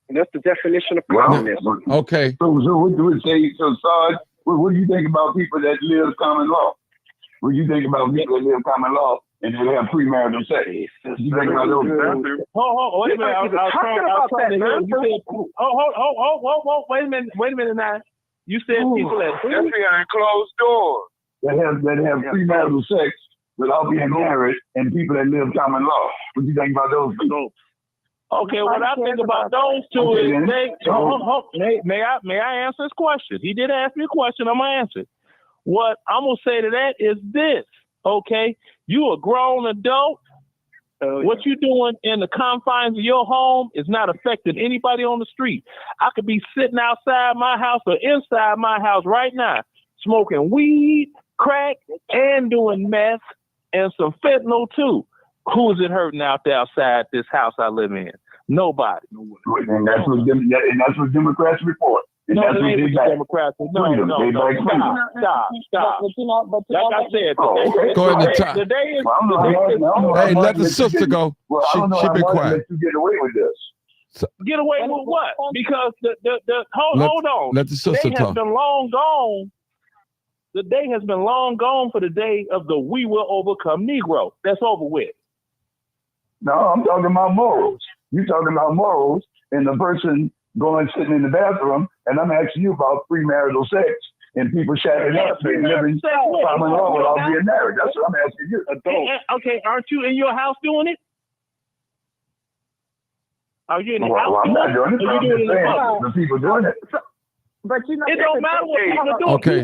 And that's the definition of communism. Okay. So what do we say? So, Sarge, what do you think about people that live common law? What do you think about people that live common law and they have premarital sex? You think about those? Wait a minute. I was trying to hear you said, wait a minute now. You said people that that's behind closed doors. That have premarital sex without being married and people that live common law. What do you think about those people? Okay, what I think about those two is may I answer his question? He did ask me a question, I'm gonna answer it. What I'm gonna say to that is this, okay? You a grown adult. What you doing in the confines of your home is not affecting anybody on the street. I could be sitting outside my house or inside my house right now, smoking weed, crack, and doing meth and some fentanyl too. Who is it hurting out there outside this house I live in? Nobody. And that's what Democrats report. And no, that's it what ain't Democrats. No. Stop. Like I said, go ahead and talk. Hey, let the sister go. She been quiet. You get away with this. Get away with what? Because hold on. Let the sister talk. Been long gone. The day has been long gone for the day of the we will overcome Negro. That's over with. No, I'm talking about morals. You're talking about morals and the person going sitting in the bathroom, and I'm asking you about premarital sex and people shacking up and living common law without being married. That's what I'm asking you. Okay, aren't you in your house doing it? Are you in the house? Well, I'm not doing it. I'm just saying the people doing it. But you know, it don't matter what people do. Okay,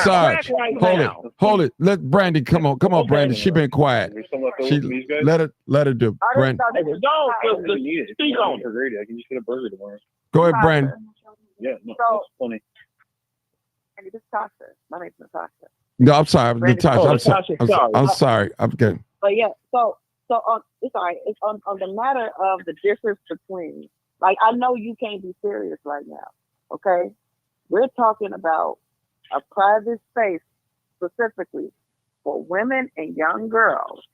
Sarge, hold it. Let Brandy come on, Brandy. She been quiet. She let her do. Brandy, speak on it. I can just get a burger tomorrow. Go ahead, Brandy. Yeah, no, that's funny. And it's Natasha. My name's Natasha. No, I'm sorry, Natasha. I'm sorry. I'm kidding. But yeah, so it's all right. It's on the matter of the difference between. Like, I know you can't be serious right now. Okay. We're talking about a private space specifically for women and young girls.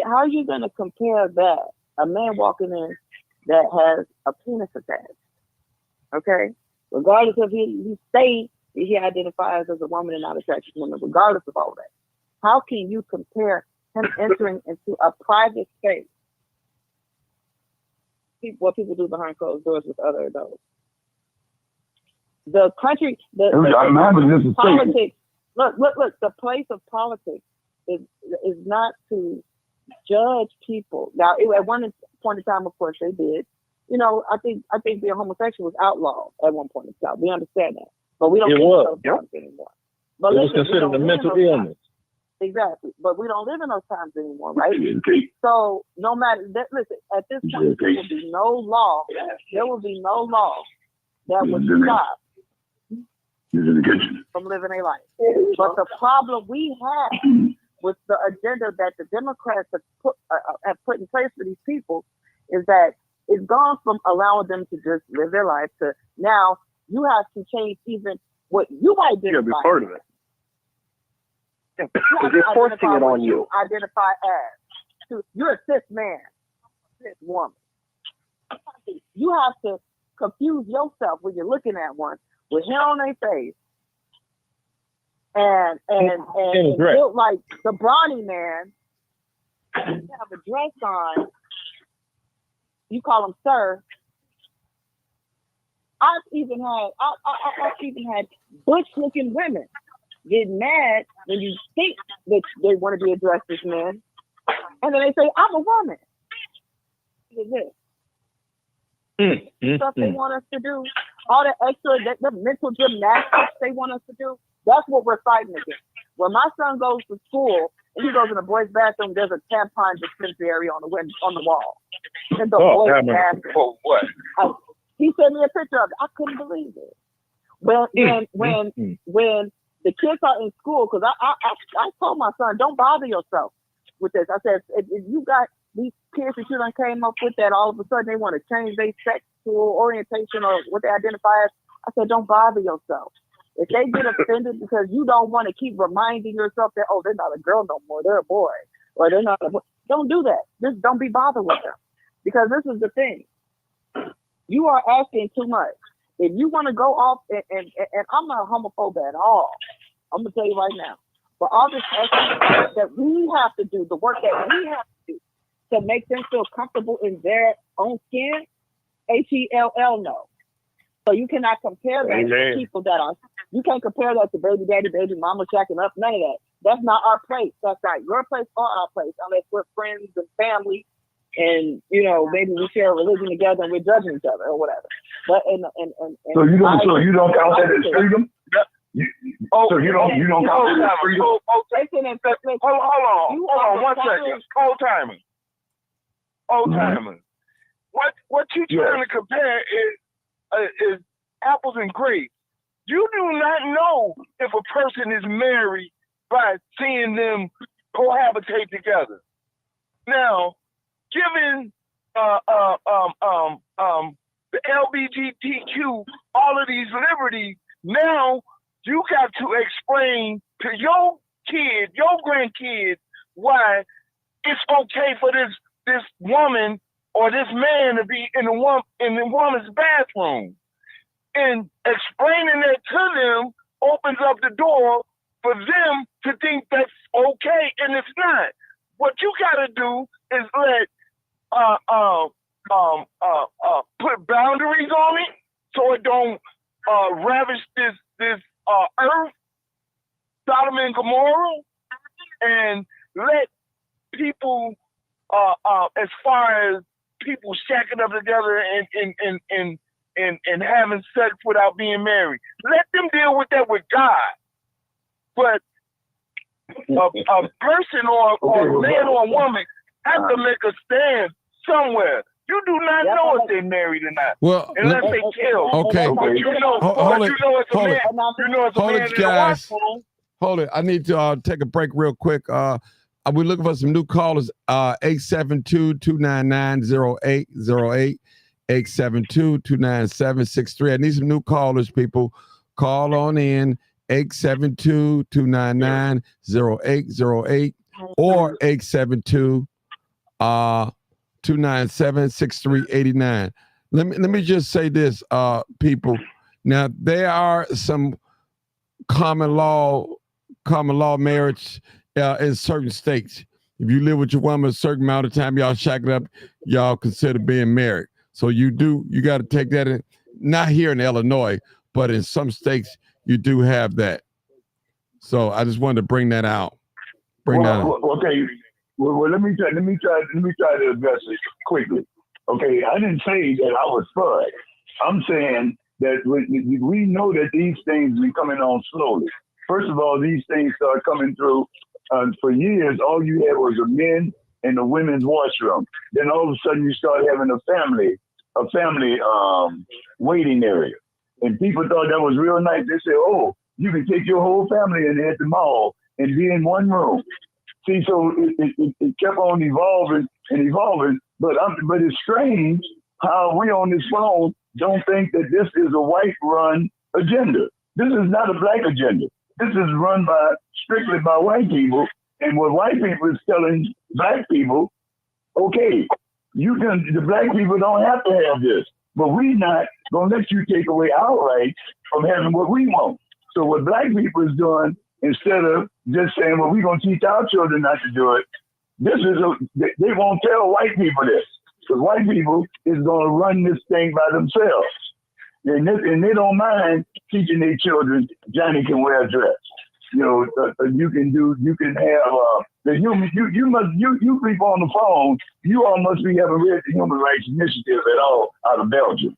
How are you going to compare that, a man walking in that has a penis attached? Okay? Regardless of he identifies as a woman and not attracted to women, regardless of all that. How can you compare him entering into a private space, what people do behind closed doors with other adults? The country, the politics. Look. The place of politics is not to judge people. Now, at one point in time, of course, they did. You know, I think being homosexual was outlawed at one point in time. We understand that, but we don't live in those times anymore. But it was considered a mental illness. Exactly, but we don't live in those times anymore, right? So no matter that, listen. At this point, there will be no law. There will be no law that would stop from living their life. But the problem we have with the agenda that the Democrats have put in place for these people is that it's gone from allowing them to just live their life to now you have to change even what you identify. Yeah, be part of it. They're forcing it on you. Identify as. You're a cis man, cis woman. You have to confuse yourself when you're looking at one with hair on their face and built like the brawny man. You have a dress on. You call him sir. I've even had butch-looking women get mad when you think that they want to be addressed as men, and then they say, "I'm a woman." Look at this. Stuff they want us to do, all the extra, the mental gymnastics they want us to do. That's what we're fighting against. When my son goes to school and he goes in the boys' bathroom, there's a tampon dispensary on the wall. In the boys' bathroom. For what? He sent me a picture of it. I couldn't believe it. When the kids are in school, because I told my son, don't bother yourself with this. I said, if you got these kids that you done came up with that all of a sudden they want to change their sexual orientation or what they identify as, I said, don't bother yourself. If they get offended because you don't want to keep reminding yourself that, oh, they're not a girl no more, they're a boy, or they're not a boy, don't do that. Just don't be bothered with them. Because this is the thing. You are asking too much. If you want to go off, and I'm not a homophobe at all, I'm going to tell you right now, but all this effort that we have to do, the work that we have to do to make them feel comfortable in their own skin, HELL no. So you cannot compare that to people that are, you can't compare that to baby daddy, baby mama shacking up, none of that. That's not our place. That's not your place or our place, unless we're friends and family and, you know, maybe we share a religion together and we're judging each other or whatever. But so you don't count that as freedom? So you don't count that as freedom? Hold on 1 second. Old timer. What you trying to compare is apples and grapes. You do not know if a person is married by seeing them cohabitate together. Now, given the LGBTQ, all of these liberties, now you got to explain to your kid, your grandkids, why it's okay for this woman or this man to be in the woman's bathroom. And explaining that to them opens up the door for them to think that's okay, and it's not. What you gotta do is let put boundaries on it so it don't ravish this earth, Sodom and Gomorrah, and let people as far as people shacking up together and having sex without being married. Let them deal with that with God. But a person or man or woman has to make a stand somewhere. You do not know if they're married or not. Well, unless they kill. Okay. Hold it. I need to take a break real quick. We're looking for some new callers. 872-299-0808. 872-297-63. I need some new callers, people. Call on in. 872-299-0808 or 872-297-6389. Let me just say this, people. Now, there are some common law marriage in certain states. If you live with your woman a certain amount of time, y'all shack it up, y'all consider being married. So you got to take that in, not here in Illinois, but in some states you do have that. So I just wanted to bring that out. Okay. Well, let me try to address it quickly. Okay, I didn't say that I was for it. I'm saying that we know that these things be coming on slowly. First of all, these things start coming through. For years, all you had was the men and the women's washroom. Then all of a sudden, you start having a family waiting area. And people thought that was real nice. They said, oh, you can take your whole family in there at the mall and be in one room. See, so it kept on evolving and evolving. But it's strange how we on this phone don't think that this is a white-run agenda. This is not a black agenda. This is run strictly by white people. And what white people is telling black people, okay, the black people don't have to have this, but we not gonna let you take away our rights from having what we want. So what black people is doing, instead of just saying, well, we're gonna teach our children not to do it, they won't tell white people this, because white people is gonna run this thing by themselves. And they don't mind teaching their children Johnny can wear a dress. You can have the human. You people on the phone. You all must be having read the Human Rights Initiative at all out of Belgium.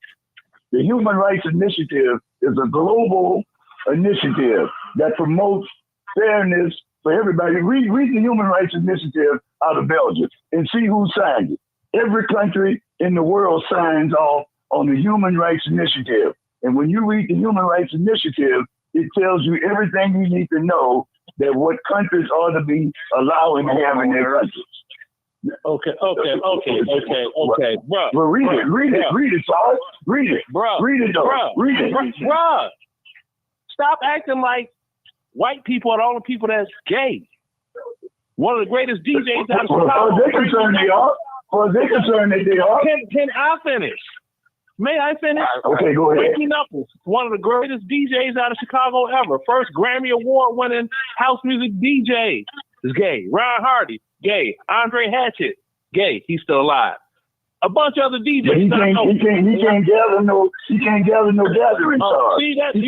The Human Rights Initiative is a global initiative that promotes fairness for everybody. Read the Human Rights Initiative out of Belgium and see who signed it. Every country in the world signs off on the Human Rights Initiative. And when you read the Human Rights Initiative, it tells you everything you need to know that what countries ought to be allowing to have in their countries. Okay, bro. Well, read it, Todd. Read it, bro. Read it, though. Read it, bro. Stop acting like white people are the only people that's gay. One of the greatest DJs out of Chicago. They're concerned they are. Well, they're concerned that they are. Can I finish? May I finish? Okay, go ahead. Ricky Knuckles, one of the greatest DJs out of Chicago ever. First Grammy Award winning house music DJ is gay. Ron Hardy, gay. Andre Hatchett, gay. He's still alive. A bunch of other DJs. But he can't gather no gatherings. He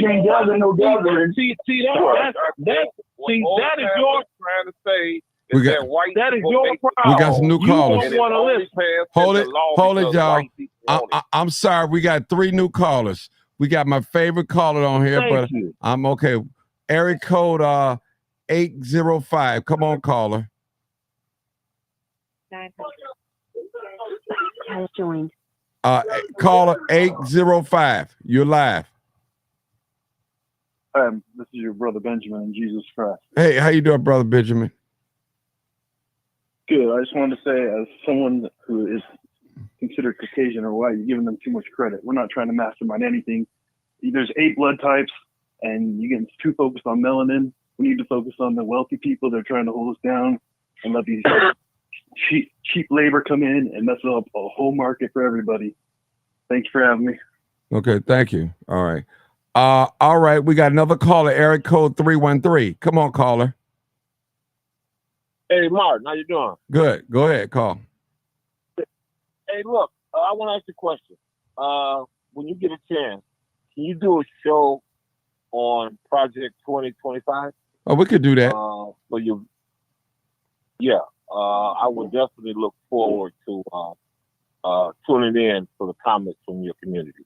can't gather no gatherings. See that is your trying to say. That is your problem. We got some new callers. Hold it, y'all. I'm sorry. We got 3 new callers. We got my favorite caller on here, but I'm okay. Area code 805. Come on, caller. Has joined. Caller 805. You're live. This is your brother Benjamin in Jesus Christ. Hey, how you doing, brother Benjamin? Good. I just wanted to say, as someone who is considered Caucasian or white, you're giving them too much credit. We're not trying to mastermind anything. There's 8 blood types, and you're getting too focused on melanin. We need to focus on the wealthy people that are trying to hold us down and let these cheap labor come in and mess up a whole market for everybody. Thanks for having me. Okay, thank you. All right. All right, we got another caller, area code 313. Come on, caller. Hey, Martin, how you doing? Good. Go ahead, call. Hey, look, I want to ask you a question. When you get a chance, can you do a show on Project 2025? Oh, we could do that. I would definitely look forward to tuning in for the comments from your community.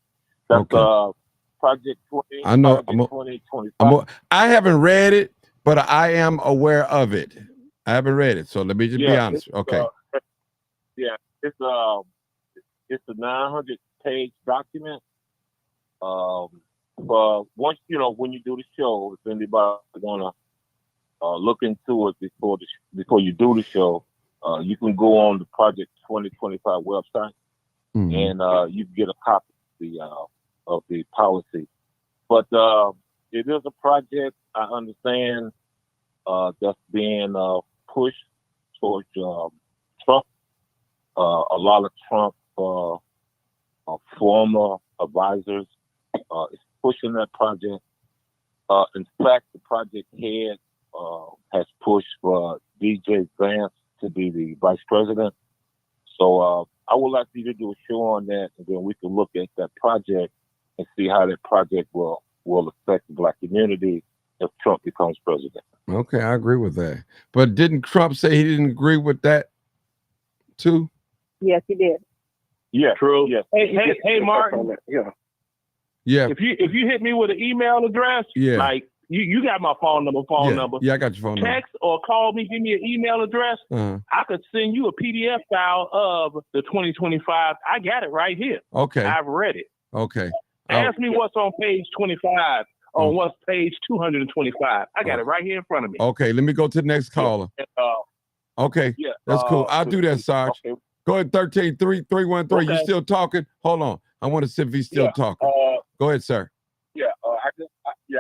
That's Project 20. I know. 2025. I haven't read it, but I am aware of it. I haven't read it, so let me just be honest. Okay. It's a 900-page document. But once when you do the show, if anybody wanna look into it before you do the show, you can go on the Project 2025 website, and you can get a copy of the policy. But it is a project, I understand, that's being pushed towards Trump. A lot of Trump former advisors is pushing that project. In fact, the project head has pushed for DJ Vance to be the vice president. So I would like you to do a show on that, and then we can look at that project and see how that project will affect the Black community if Trump becomes president. Okay, I agree with that. But didn't Trump say he didn't agree with that too? Yes, he did. Yeah, true. Yeah. Hey, Martin. Yeah. If you hit me with an email address, like you got my phone number. Yeah, I got your phone number. Text or call me, give me an email address. I could send you a PDF file of the 2025. I got it right here. Okay. I've read it. Okay. Ask me what's on page 25 or what's page 225. I got it right here in front of me. Okay, let me go to the next caller. Okay, yeah, that's cool. I'll do that, Sarge. Okay. Go ahead, 13-3-3-1-3. Okay. You still talking? Hold on. I want to see if he's still talking. Go ahead, sir. Yeah,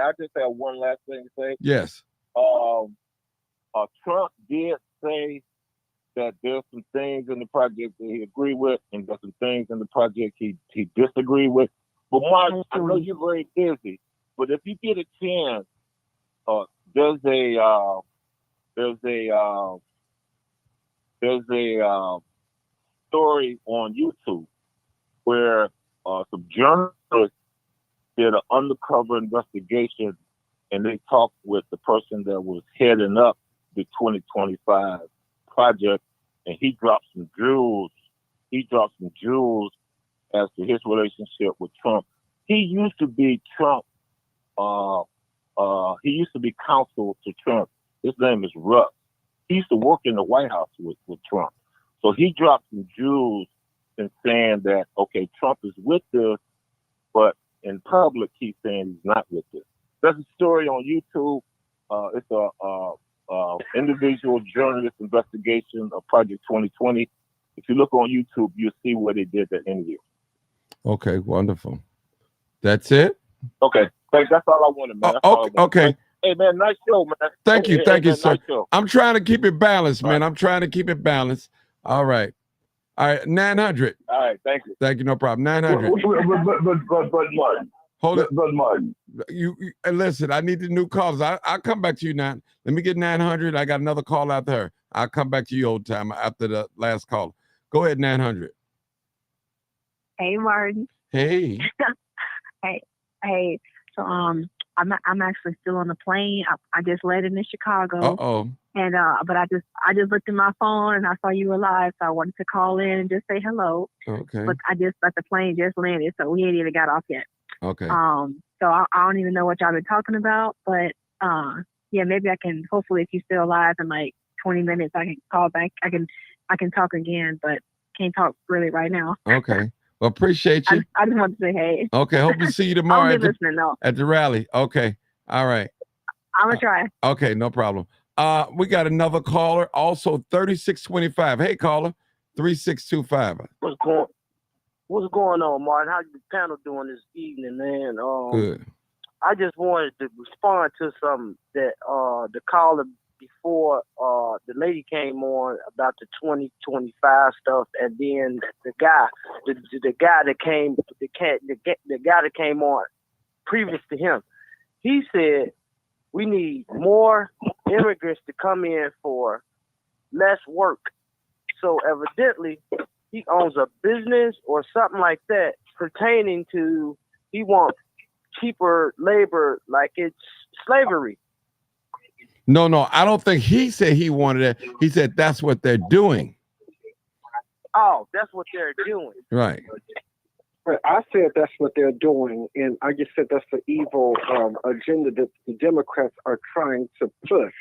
I just have one last thing to say. Yes. Trump did say that there's some things in the project that he agreed with, and there's some things in the project he disagreed with. But Mark, I know you're very busy, but if you get a chance, there's a story on YouTube where some journalists did an undercover investigation, and they talked with the person that was heading up the 2025 project, and he dropped some jewels. He dropped some jewels as to his relationship with Trump. He used to be Trump. He used to be counsel to Trump. His name is Russ. He used to work in the White House with Trump. So he dropped some jewels in saying that, okay, Trump is with this, but in public, he's saying he's not with this. There's a story on YouTube. It's a individual journalist investigation of Project 2020. If you look on YouTube, you'll see where they did that interview. Okay, wonderful. That's it? Okay, thanks. That's all I wanted, man. Okay. Hey, man, nice show, man. Thank you, man, sir. Nice I'm trying to keep it balanced, man. I'm trying to keep it balanced. All right, 900. All right, thank you. Thank you, no problem. 900. But Martin. Hold it. But Martin. You listen, I need the new callers. I'll come back to you now. Let me get 900. I got another call out there. I'll come back to you old time after the last call. Go ahead, 900. Hey, Martin. Hey. Hey. So I'm actually still on the plane. I just landed in Chicago. And but I just looked at my phone and I saw you were live, so I wanted to call in and just say hello. Okay. But the plane just landed, so we ain't even got off yet. Okay. So I don't even know what y'all been talking about, but yeah, maybe I can. Hopefully, if you're still alive in like 20 minutes, I can call back. I can talk again, but can't talk really right now. Okay. Well, appreciate you. I just want to say hey. Okay. Hope to see you tomorrow at the rally. Okay. All right. I'm gonna try. Okay, no problem. We got another caller, also 3625. Hey, caller, 3625. What's going on, Martin? How the panel doing this evening, man? Good. I just wanted to respond to something that the caller before the lady came on about the 2025 stuff, and then the guy that came on previous to him, he said we need more immigrants to come in for less work. So evidently, he owns a business or something like that pertaining to he wants cheaper labor, like it's slavery. No, I don't think he said he wanted it. He said that's what they're doing. Oh, that's what they're doing. Right. I said that's what they're doing, and I just said that's the evil agenda that the Democrats are trying to push,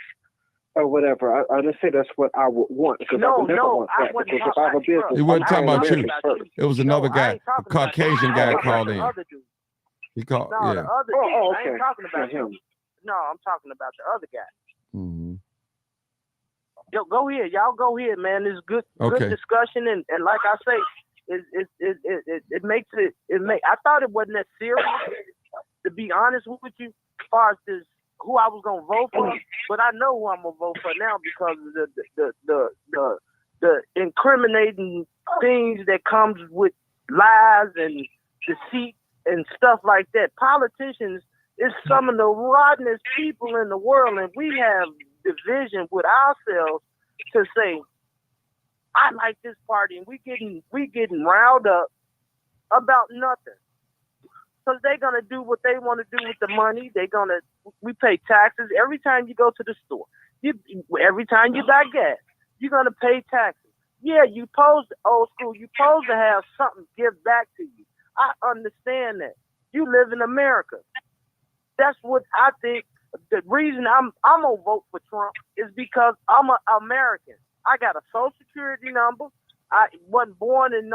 or whatever. I didn't say that's what I would want. No, I wasn't talking about He wasn't talking about you. It was another guy, a Caucasian guy called in. He called, no, yeah. the other dude. I ain't talking about him. No, I'm talking about the other guy. Mm-hmm. Yo, go ahead, y'all. Go ahead, man. This is good discussion, and like I say, it makes it. I thought it wasn't that serious, to be honest with you, as far as this who I was gonna vote for. But I know who I'm gonna vote for now because of the incriminating things that comes with lies and deceit and stuff like that. Politicians is some of the rottenest people in the world, and we have division with ourselves to say, I like this party, and we getting riled up about nothing. Because they're gonna do what they want to do with the money. We pay taxes every time you go to the store. Every time you buy gas, you're gonna pay taxes. Yeah, you old school. You supposed to have something give back to you. I understand that. You live in America. That's what I think. The reason I'm gonna vote for Trump is because I'm an American. I got a Social Security number. I wasn't born in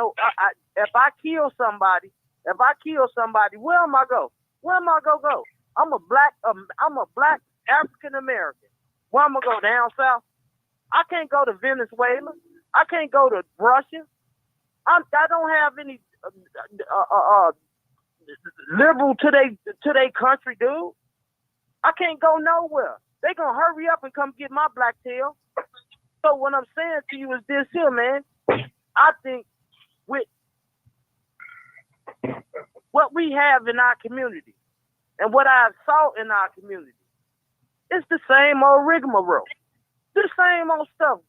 if I kill somebody, If I kill somebody, where am I go? Where am I go? I'm a black African American. Where am I go? Down south? I can't go to Venezuela. I can't go to Russia. I don't have any liberal to they country, dude. I can't go nowhere. They gonna hurry up and come get my black tail. So what I'm saying to you is this here, man. I think with what we have in our community and what I've saw in our community, it's the same old rigmarole. The same old stuff,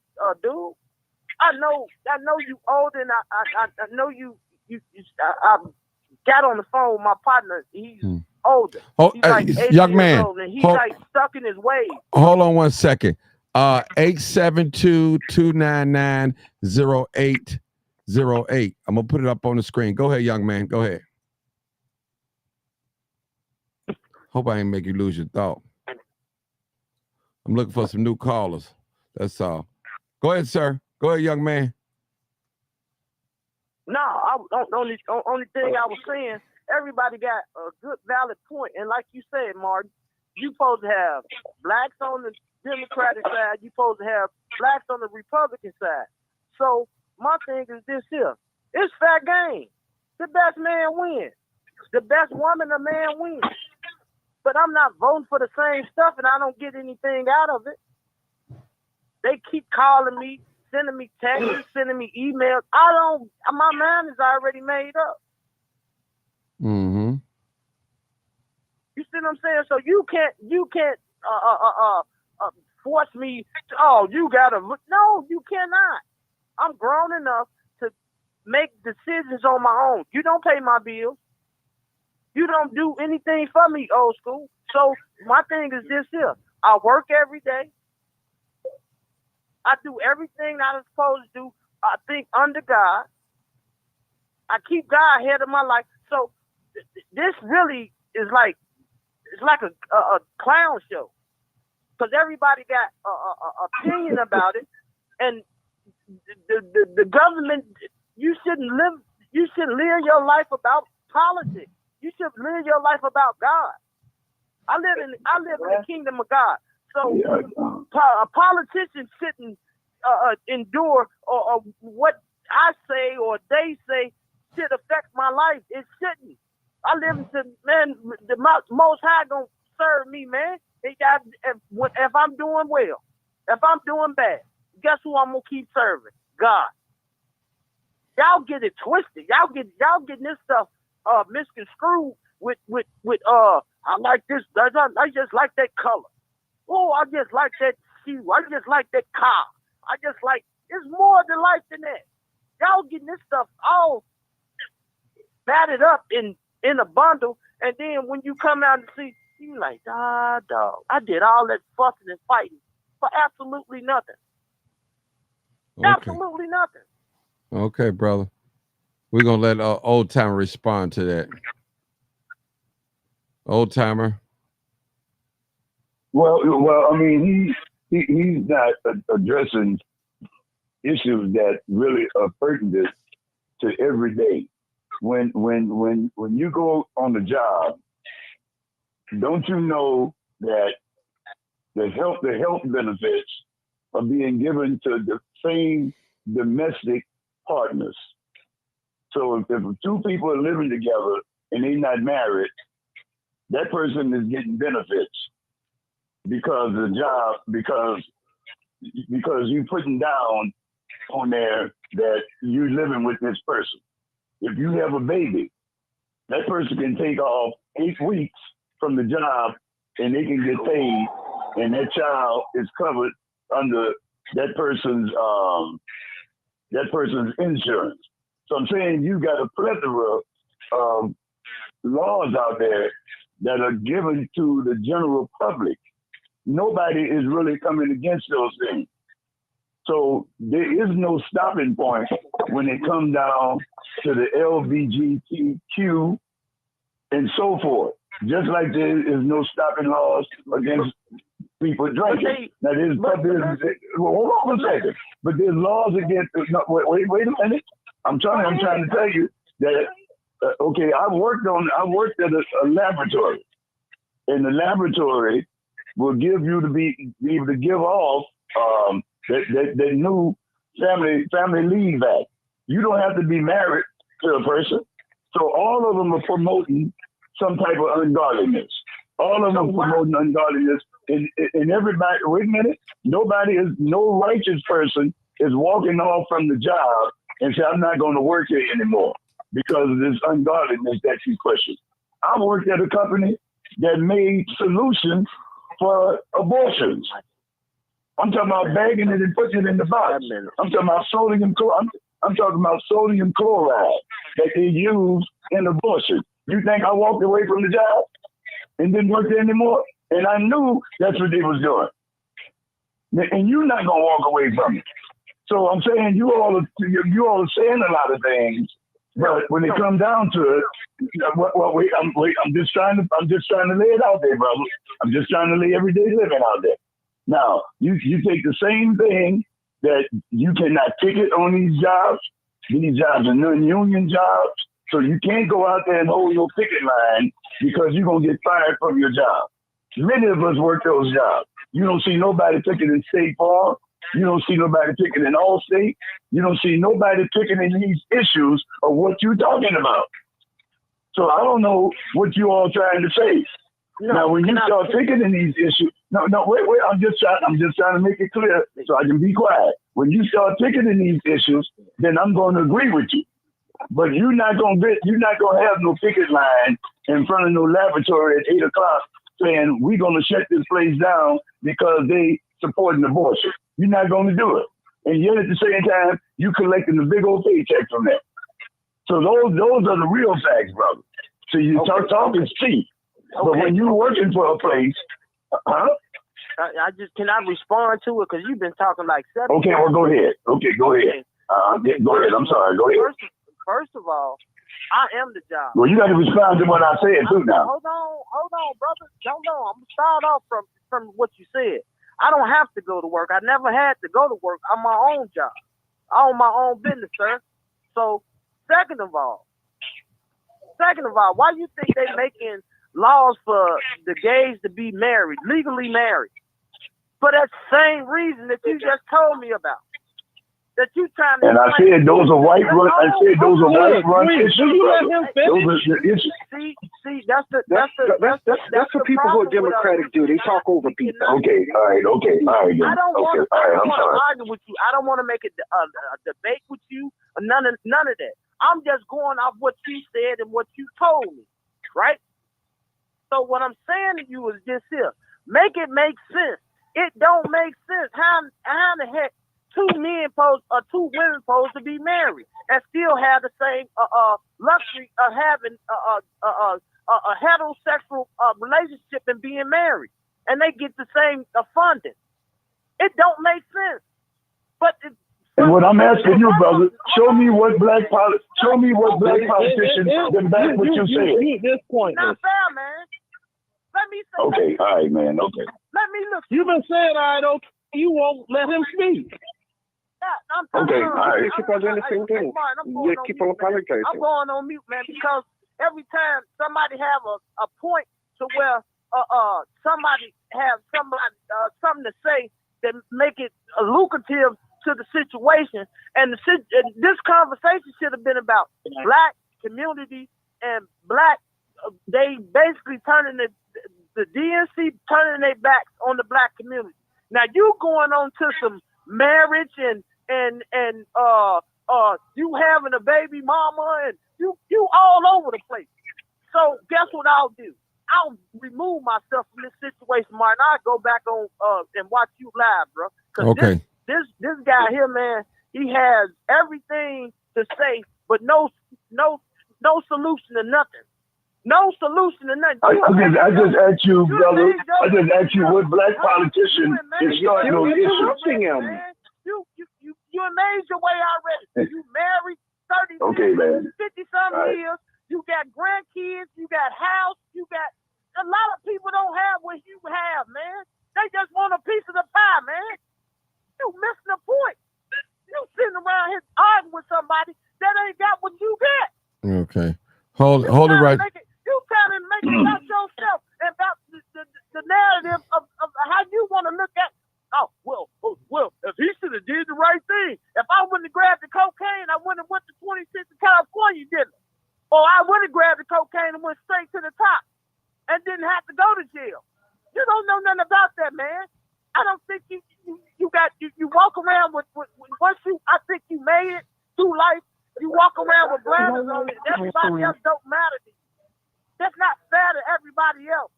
dude. I know you old, and I know you. I got on the phone with my partner. He's older. He's like 80 young years man, old, and he's like stuck in his ways. Hold on 1 second. 872-299-0808. I'm gonna put it up on the screen. Go ahead, young man. Go ahead. Hope I ain't make you lose your thought. I'm looking for some new callers. That's all. Go ahead, sir. Go ahead, young man. No, only thing I was saying, everybody got a good, valid point. And like you said, Martin, you supposed to have blacks on the Democratic side. You supposed to have blacks on the Republican side. So my thing is this here. It's fair game. The best man wins. The best woman or man wins. But I'm not voting for the same stuff and I don't get anything out of it. They keep calling me, sending me texts, sending me emails. My mind is already made up. Mm-hmm. You see what I'm saying? So you can't force me to, you gotta, no, you cannot. I'm grown enough to make decisions on my own. You don't pay my bills. You don't do anything for me, old school. So my thing is this here. I work every day. I do everything I'm supposed to do. I think under God. I keep God ahead of my life. So this really is like, it's like a clown show. Because everybody got an opinion about it. And the government, you shouldn't live your life about politics. You should live your life about God. I live in the kingdom of God. So a politician shouldn't endure or what I say or they say should affect my life. It shouldn't. I live into, man, the Most High gonna serve me, man. If I'm doing well, if I'm doing bad, guess who I'm gonna keep serving? God. Y'all get it twisted. Y'all getting this stuff misconstrued with I like this. I just like that color. Oh, I just like that shoe. I just like that car. I just like, it's more to life than that. Y'all getting this stuff all batted up in a bundle, and then when you come out and see, you like, dog, I did all that fussing and fighting for absolutely nothing. Okay. Absolutely nothing. Okay, brother. We're gonna let Old Timer respond to that. Old Timer. Well, I mean, he's not addressing issues that really are pertinent to every day. When you go on the job, don't you know that the health benefits are being given to the same domestic partners? So if two people are living together and they're not married, that person is getting benefits because of the job, because you're putting down on there that you're living with this person. If you have a baby, that person can take off 8 weeks from the job and they can get paid, and that child is covered under that person's insurance. So I'm saying you got a plethora of laws out there that are given to the general public. Nobody is really coming against those things. So there is no stopping point when it comes down to the LGBTQ and so forth. Just like there is no stopping laws against people drinking. Now hold on a second. But there's laws against. No, wait a minute. I'm trying to tell you that okay, I worked at a laboratory, and the laboratory will give you to be able to give off that new family leave act. You don't have to be married to a person. So all of them are promoting some type of ungodliness. All of them are promoting ungodliness. And everybody, wait a minute, no righteous person is walking off from the job and say, I'm not going to work here anymore because of this ungodliness that you question. I worked at a company that made solutions for abortions. I'm talking about bagging it and putting it in the box. I'm talking about sodium chloride. I'm talking about sodium chloride that they use in abortion. You think I walked away from the job and didn't work there anymore? And I knew that's what they was doing. And you're not gonna walk away from it. So I'm saying you all are saying a lot of things, but when it comes down to it, I'm just trying to lay it out there, brother. I'm just trying to lay everyday living out there. Now, you take the same thing that you cannot ticket on these jobs. These jobs are non-union jobs, so you can't go out there and hold your picket line because you're going to get fired from your job. Many of us work those jobs. You don't see nobody ticketing State Farm. You don't see nobody ticketing Allstate. You don't see nobody ticketing these issues of what you're talking about. So I don't know what you all trying to say. Now, when you start ticketing these issues, wait, I'm just trying to make it clear so I can be quiet. When you start ticketing these issues, then I'm going to agree with you. But you're not going to have no picket line in front of no laboratory at 8:00 saying we're going to shut this place down because they supporting abortion. You're not going to do it. And yet at the same time, you collecting a big old paycheck from that. So those are the real facts, brother. So you talk is cheap. But when you're working for a place, can I respond to it? Because you've been talking like 7 Okay, well, go ahead. Okay, go ahead. Go ahead. I'm sorry. Go ahead. First of all, I am the job. Well, you got to respond to what I said too now. Hold on, brother. Don't know. I'm gonna start off from what you said. I don't have to go to work. I never had to go to work. I'm my own job. I own my own business, sir. So, second of all, why you think they making laws for the gays to be married, legally married? For that same reason that you just told me about. That you trying to. And I said those are white run. I said those are white run issues. Those are the issues. See, that's the people who are Democratic do. They talk over people. Okay, all right. I don't want to argue with you. I don't want to make a debate with you. None of that. I'm just going off what you said and what you told me, right? So what I'm saying to you is this here. Make it make sense. It don't make sense. How the heck two women supposed to be married and still have the same luxury of having a heterosexual relationship and being married, and they get the same funding? It don't make sense. And what I'm asking you, brother, show me what black politicians then back what you said. This point. Not fair, man. Let me say. Okay, all right, man. Okay. Let me look. You've been saying, all right, okay, you won't let him speak. Okay, all right. You keep on doing the same thing. You keep on apologizing. I'm going on mute, man, because every time somebody have a point to where somebody have something to say that make it lucrative to the situation, and this conversation should have been about black community and black. They basically turning the DNC turning their backs on the black community. Now you going on to some marriage and you having a baby mama and you all over the place. So guess what I'll do? I'll remove myself from this situation, Martin. I'll go back on and watch you live, bro. Okay. This guy here, man, he has everything to say, but no solution to nothing. No solution to nothing. I just asked you, brother. I just asked you what black politician is starting those issues. You amazed your way already. You married 50 some years. You got grandkids. You got house. You got a lot of people don't have what you have, man. They just want a piece of the pie, man. You missing the point. You sitting around here arguing with somebody that ain't got what you got. Okay. Hold it right. You trying to make it about yourself and about the narrative of how you want to look at. Oh, well, if he should have did the right thing. If I wouldn't have grabbed the cocaine, I wouldn't have went to 26 in California, didn't I? Or I would have grabbed the cocaine and went straight to the top and didn't have to go to jail. You don't know nothing about that, man. I don't think you walk around with once I think you made it through life, you walk around with blinders on it. Everybody else don't matter to you. That's not fair to everybody else.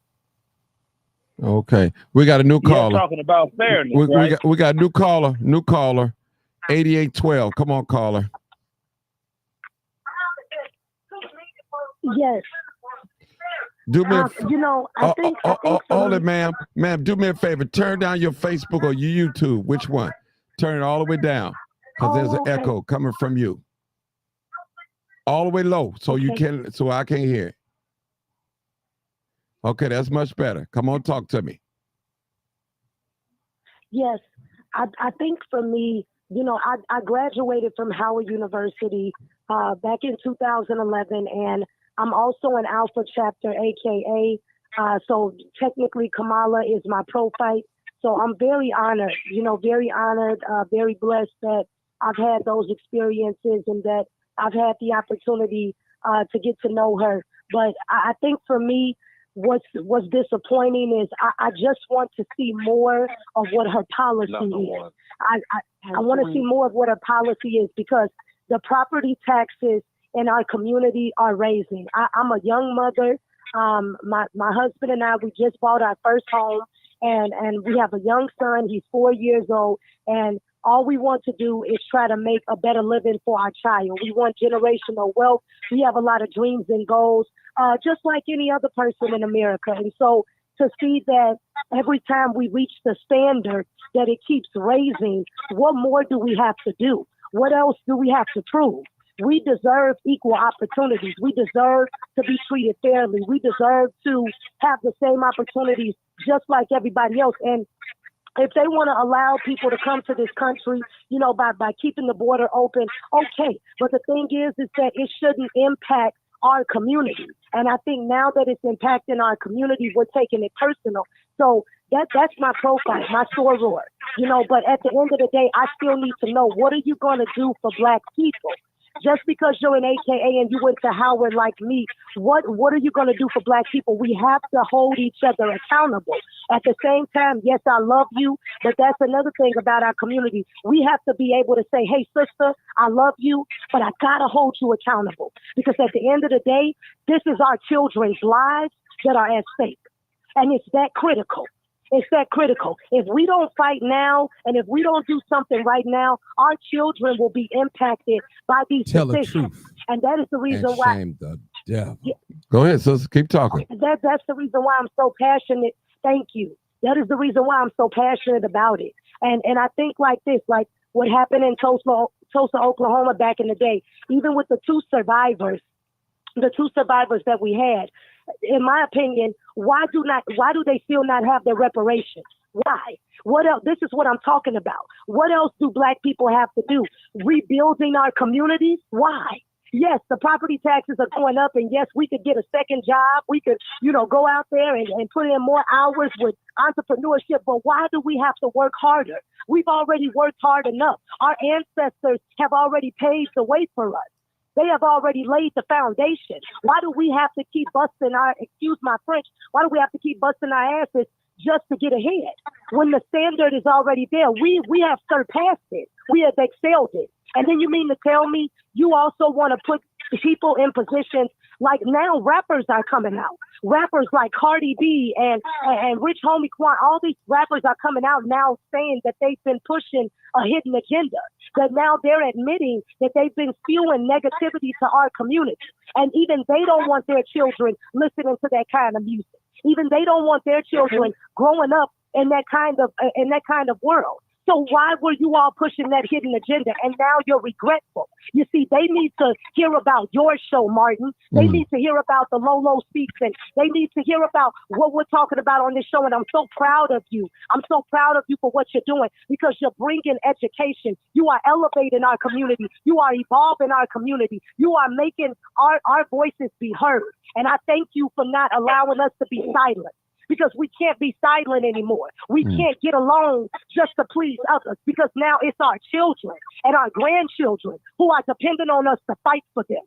Okay, we got a new caller. You're talking about fairness, right? We got a new caller. 8812. Come on, caller. Yes. Do me I think hold it, ma'am. Ma'am, do me a favor. Turn down your Facebook or your YouTube. Which one? Turn it all the way down, because there's an echo coming from you. All the way low, so I can't hear it. Okay, that's much better. Come on, talk to me. Yes, I think for me, I graduated from Howard University back in 2011, and I'm also an Alpha chapter, AKA. So technically, Kamala is my pro-fight. So I'm very honored, very blessed that I've had those experiences and that I've had the opportunity to get to know her. But I think for me, what's disappointing is I just want to see more of what her policy is. I want to see more of what her policy is, because the property taxes in our community are raising. I'm a young mother. My husband and I, we just bought our first home, and we have a young son. He's 4 years old, and all we want to do is try to make a better living for our child. We want generational wealth. We have a lot of dreams and goals, just like any other person in America. And so to see that every time we reach the standard, that it keeps raising, what more do we have to do? What else do we have to prove? We deserve equal opportunities. We deserve to be treated fairly. We deserve to have the same opportunities just like everybody else. And if they want to allow people to come to this country, by keeping the border open, okay. But the thing is that it shouldn't impact our community. And I think now that it's impacting our community, we're taking it personal. So that's my profile, my soror. But at the end of the day, I still need to know, what are you going to do for Black people? Just because you're an AKA and you went to Howard like me, what are you going to do for Black people? We have to hold each other accountable. At the same time, yes, I love you, but that's another thing about our community. We have to be able to say, hey, sister, I love you, but I got to hold you accountable. Because at the end of the day, this is our children's lives that are at stake. And it's that critical. It's that critical. If we don't fight now, and if we don't do something right now, our children will be impacted by these decisions. The truth. And that is the reason why. Shame the devil. Go ahead, sister. Keep talking. That's the reason why I'm so passionate. Thank you. That is the reason why I'm so passionate about it. And I think like this, like what happened in Tulsa, Oklahoma back in the day, even with the two survivors that we had, in my opinion, why do they still not have their reparations? Why? What else? This is what I'm talking about. What else do Black people have to do? Rebuilding our communities? Why? Yes, the property taxes are going up, and yes, we could get a second job. We could, go out there and put in more hours with entrepreneurship, but why do we have to work harder? We've already worked hard enough. Our ancestors have already paved the way for us. They have already laid the foundation. Why do we have to keep busting excuse my French, why do we have to keep busting our asses just to get ahead? When the standard is already there, we have surpassed it. We have excelled it. And then you mean to tell me you also want to put people in positions like now rappers are coming out. Rappers like Cardi B and Rich Homie Quan, all these rappers are coming out now saying that they've been pushing a hidden agenda, that now they're admitting that they've been spewing negativity to our community. And even they don't want their children listening to that kind of music. Even they don't want their children growing up in that kind of world. So why were you all pushing that hidden agenda? And now you're regretful. You see, they need to hear about your show, Martin. They need to hear about the Lolo Speaks, and they need to hear about what we're talking about on this show. And I'm so proud of you. I'm so proud of you for what you're doing, because you're bringing education. You are elevating our community. You are evolving our community. You are making our voices be heard. And I thank you for not allowing us to be silent, because we can't be silent anymore. We can't get along just to please others, because now it's our children and our grandchildren who are dependent on us to fight for them.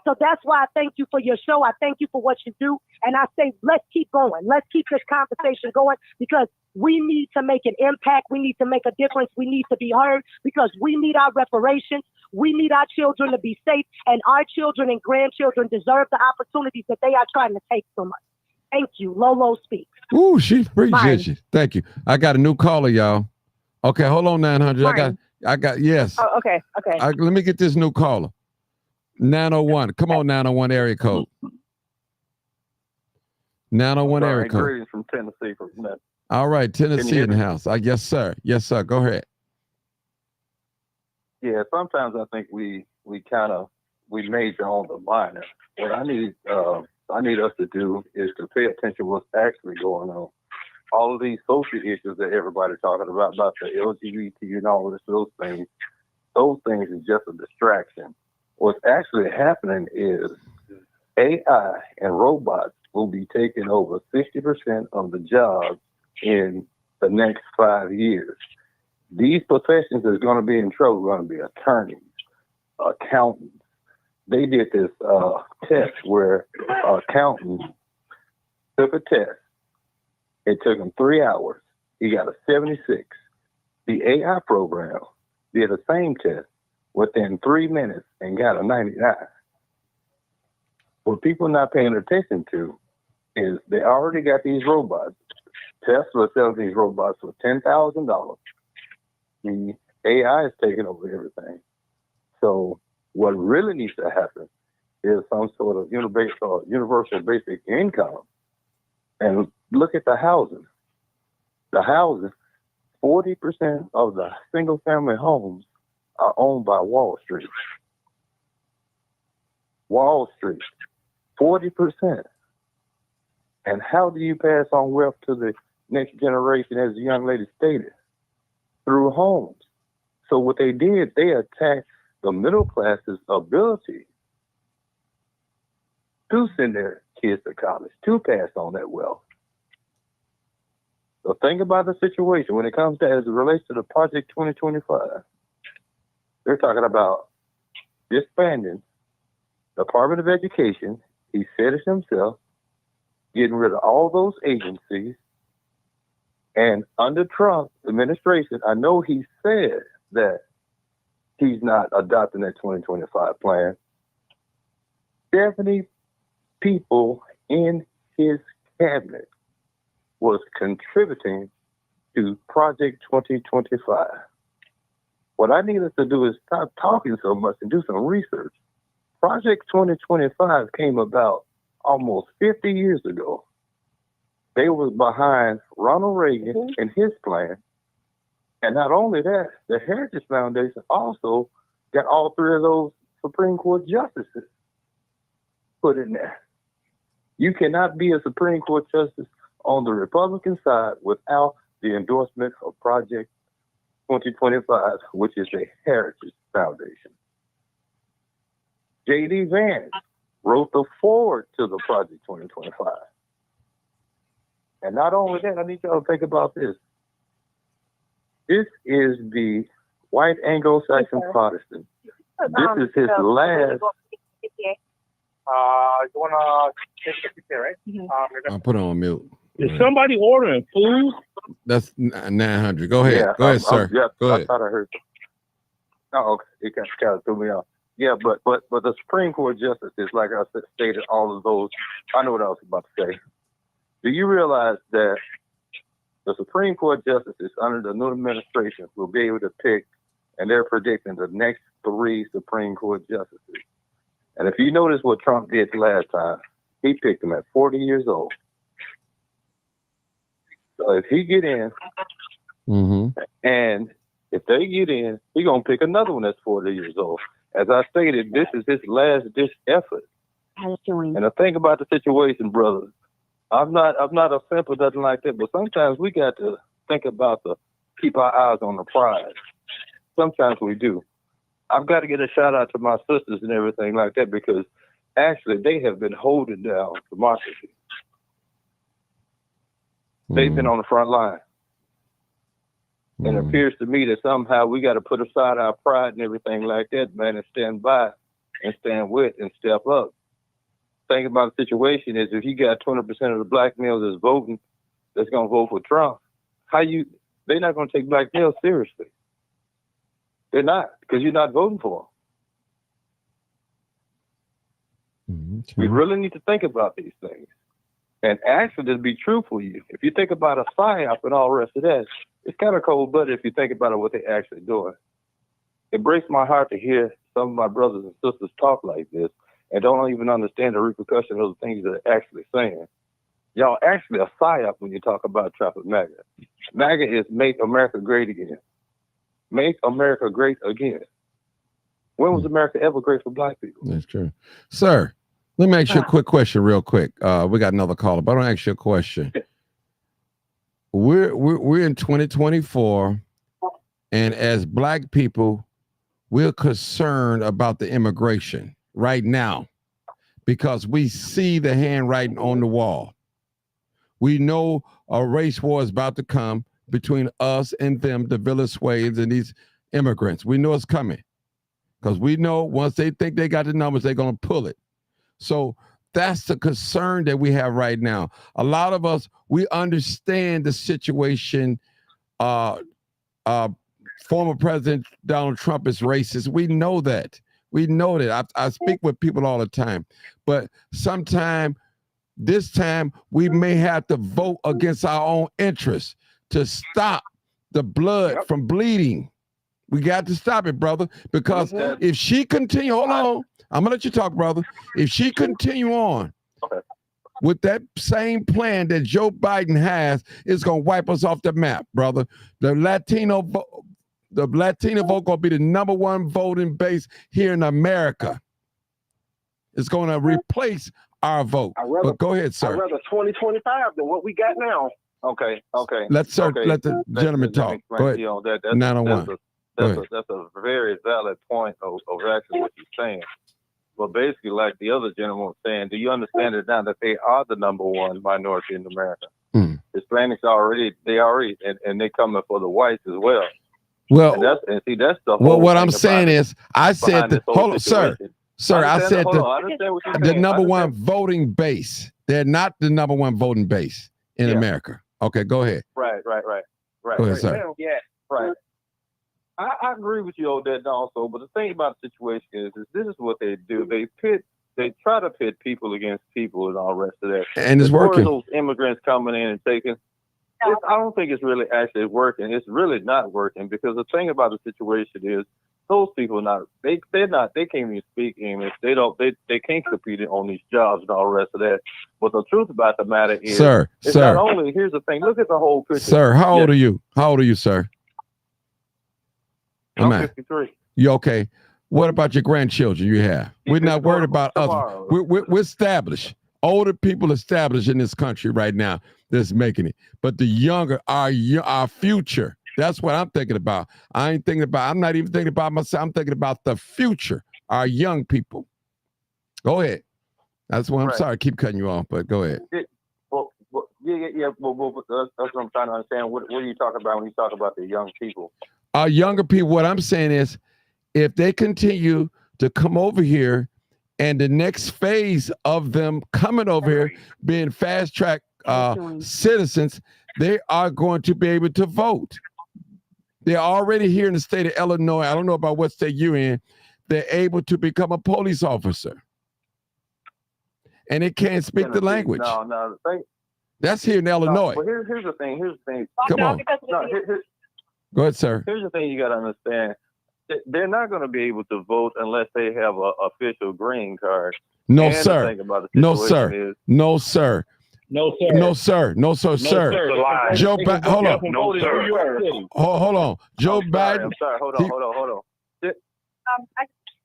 So that's why I thank you for your show. I thank you for what you do. And I say, let's keep going. Let's keep this conversation going, because we need to make an impact. We need to make a difference. We need to be heard, because we need our reparations. We need our children to be safe, and our children and grandchildren deserve the opportunities that they are trying to take from us. Thank you. Lolo Speaks. Ooh, she appreciates you. Thank you. I got a new caller, y'all. Okay, hold on, 900. Martin. I got, yes. Oh, okay. Let me get this new caller. 901. Come on, 901 area code. 901 area code. Greetings from Tennessee. All right, Tennessee in the house. Yes, sir. Yes, sir. Go ahead. Yeah, sometimes I think we major on the minor. What I need us to do is to pay attention to what's actually going on. All of these social issues that everybody's talking about the LGBT and all of those things is just a distraction. What's actually happening is AI and robots will be taking over 60% of the jobs in the next 5 years. These professions that are going to be in trouble are going to be attorneys, accountants. They did this test where accountants took a test. It took him 3 hours. He got a 76. The AI program did the same test within 3 minutes and got a 99. What people not paying attention to is they already got these robots. Tesla sells these robots for $10,000. The AI is taking over everything. So what really needs to happen is some sort of universal basic income. And look at the housing. The housing, 40% of the single family homes are owned by Wall Street. Wall Street, 40%. And how do you pass on wealth to the next generation, as the young lady stated? Through homes. So what they did, they attacked the middle class's ability to send their kids to college, to pass on that wealth. So think about the situation when it comes to, as it relates to the Project 2025. They're talking about disbanding the Department of Education. He said it himself, getting rid of all those agencies. And under Trump's administration, I know he said that he's not adopting that 2025 plan. 70 people in his cabinet was contributing to Project 2025. What I need us to do is stop talking so much and do some research. Project 2025 came about almost 50 years ago. They was behind Ronald Reagan and his plan. And not only that, the Heritage Foundation also got all three of those Supreme Court justices put in there. You cannot be a Supreme Court justice on the Republican side without the endorsement of Project 2025, which is the Heritage Foundation. J.D. Vance wrote the foreword to the Project 2025. And not only that, I need y'all to think about this. This is the white Anglo-Saxon Protestant. This is his last. You want to take the picture, right? I'll put it on mute. Is somebody ordering food? That's 900. Go ahead. Yeah, Go ahead, sir. Go ahead. I thought I heard. Oh, okay. It kind of threw me off. Yeah, but the Supreme Court justices, like I stated, all of those. I know what I was about to say. Do you realize that the Supreme Court justices under the new administration will be able to pick, and they're predicting the next 3 Supreme Court justices? And if you notice what Trump did last time, he picked them at 40 years old. So if he get in And if they get in, we're going to pick another one that's 40 years old. As I stated, this is his last ditch effort. And I think about the situation, brother. I'm not a simp or nothing like that, but sometimes we got to think about keep our eyes on the prize. Sometimes we do. I've got to get a shout out to my sisters and everything like that, because actually they have been holding down democracy. They've been on the front line. And it appears to me that somehow we got to put aside our pride and everything like that, man, and stand by and stand with and step up. Thing about the situation is, if you got 20% of the black males that's voting, that's going to vote for Trump, they're not going to take black males seriously. They're not, because you're not voting for them. We really need to think about these things. And actually, to be true for you, if you think about a psyop and all the rest of that, it's kind of cold-blooded if you think about it, what they're actually doing. It breaks my heart to hear some of my brothers and sisters talk like this and don't even understand the repercussions of the things that they're actually saying. Y'all actually a psyop when you talk about traffic MAGA. MAGA is make America great again. Make America great again. When was America ever great for black people? That's true. Sir, let me ask you a quick question real quick. We got another caller, but I want to ask you a question. We're in 2024, and as black people, we're concerned about the immigration right now because we see the handwriting on the wall. We know a race war is about to come between us and them, the Venezuelans and these immigrants. We know it's coming because we know once they think they got the numbers, they're going to pull it. So that's the concern that we have right now. A lot of us, we understand the situation. Former President Donald Trump is racist. We know that. We know that. I speak with people all the time. But this time, we may have to vote against our own interests to stop the blood from bleeding. We got to stop it, brother, because if she continue, hold on, I'm gonna let you talk, brother. If she continue on with that same plan that Joe Biden has, it's gonna wipe us off the map, brother. The Latino vote gonna be the #1 voting base here in America. It's gonna replace our vote. But go ahead, sir. I'd rather 2025 than what we got now. Okay. Let the gentleman talk. Go ahead. That's a very valid point of actually what you're saying. But basically, like the other gentleman was saying, do you understand it now that they are the #1 minority in America? Hispanics already, and they coming for the whites as well. Well, that's the whole. What I'm saying is, I said that. Hold on, sir. I said the #1 voting base. They're not the #1 voting base in America. Okay, go ahead. Right. Go ahead, sir. Yeah, right. I agree with you on that also, but the thing about the situation is this is what they do. They try to pit people against people and all the rest of that. And it's working. Those immigrants coming in and taking, I don't think it's really actually working. It's really not working because the thing about the situation is those people they can't even speak English. They can't compete on these jobs and all the rest of that. But the truth about the matter is, sir, not only, here's the thing, look at the whole picture. Sir, how old are you? How old are you, sir? I'm 53. You okay? What about your grandchildren you have? We're not worried about us. We're established. Older people established in this country right now that's making it. But the younger, our future, that's what I'm thinking about. I'm not even thinking about myself. I'm thinking about the future, our young people. Go ahead. That's what I'm sorry. I keep cutting you off, but go ahead. Well, that's what I'm trying to understand. What are you talking about when you talk about the young people? Our younger people, what I'm saying is, if they continue to come over here and the next phase of them coming over here, being fast track citizens, they are going to be able to vote. They're already here in the state of Illinois. I don't know about what state you're in. They're able to become a police officer. And they can't speak the language. No. That's here in Illinois. Well, here's the thing. Come on. Go ahead, sir. Here's the thing you got to understand. They're not going to be able to vote unless they have an official green card. No, sir. No, sir. No, sir. No, sir. No, sir. No, sir, sir. Joe Biden. Hold on. No, sir. Hold on. Joe Biden. I'm sorry. Hold on.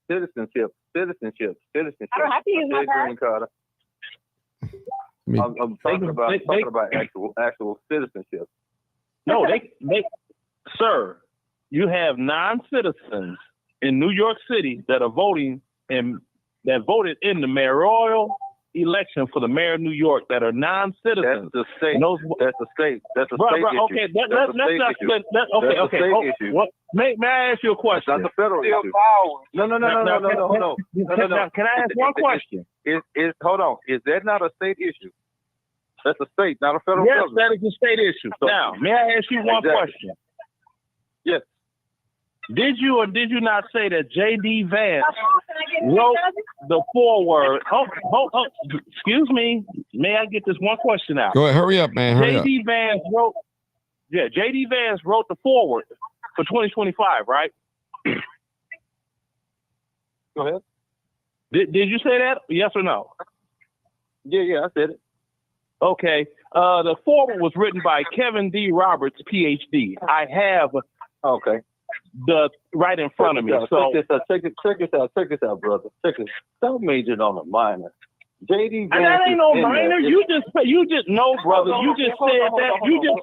Citizenship. I don't have to use my Green card. I'm talking about actual citizenship. No, sir, you have non-citizens in New York City that are voting and that voted in the mayoral election for the mayor of New York that are non-citizens. That's the state. That's a state. That's a state issue. Okay, let's not. Okay. May I ask you a question? That's not the federal issue. No. Can I ask one question? Hold on. Is that not a state issue? That's a state, not a federal government. Yes, that is a state issue. So, now, may I ask you one question? Yes. Did you or did you not say that J.D. Vance wrote the foreword? Excuse me. May I get this one question out? Go ahead. Hurry up, man. J.D. Vance wrote the foreword for 2025, right? Go ahead. Did you say that? Yes or no? Yeah, I said it. Okay. The foreword was written by Kevin D. Roberts, PhD. I have the right in front of me. So check this out, brother. Stop majoring on a minor. JD Vance. That ain't no minor. You just no, brother. You just said that. You just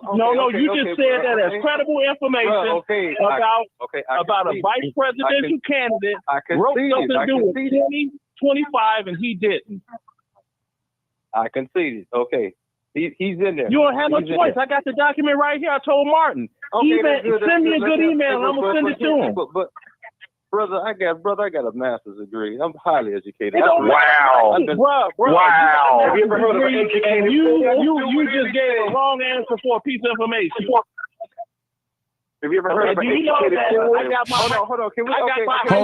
said that as credible information about a vice presidential candidate wrote something to do with 2025 and he didn't. I conceded. Okay. He's in there. You don't have no choice. I got the document right here. I told Martin. Send me a good email and I'm gonna send it to him. But brother, I got a master's degree. I'm highly educated. Wow. Wow. Have you ever heard of an educated? You just gave a wrong answer for a piece of information. Have you ever heard of an educated? Hold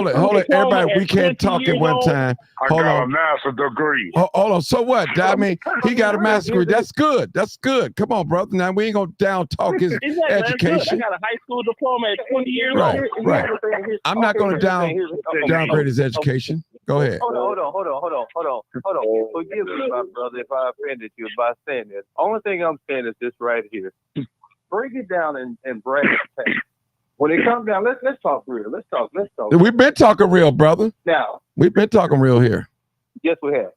on. Hold it. Everybody, we can't talk at one time. Hold got on. a master's degree. Hold on. So what? I mean, he got a master's degree. That's good. Come on, brother. Now we ain't gonna down talk his education. I got a high school diploma at 20 years old. Right. I'm not gonna downgrade his education. Go ahead. Hold on. Forgive me, my brother, if I offended you by saying this. Only thing I'm saying is this right here. Break it down and break it. When it comes down, let's talk real. Let's talk. We've been talking real, brother. Now, we've been talking real here. Yes, we have.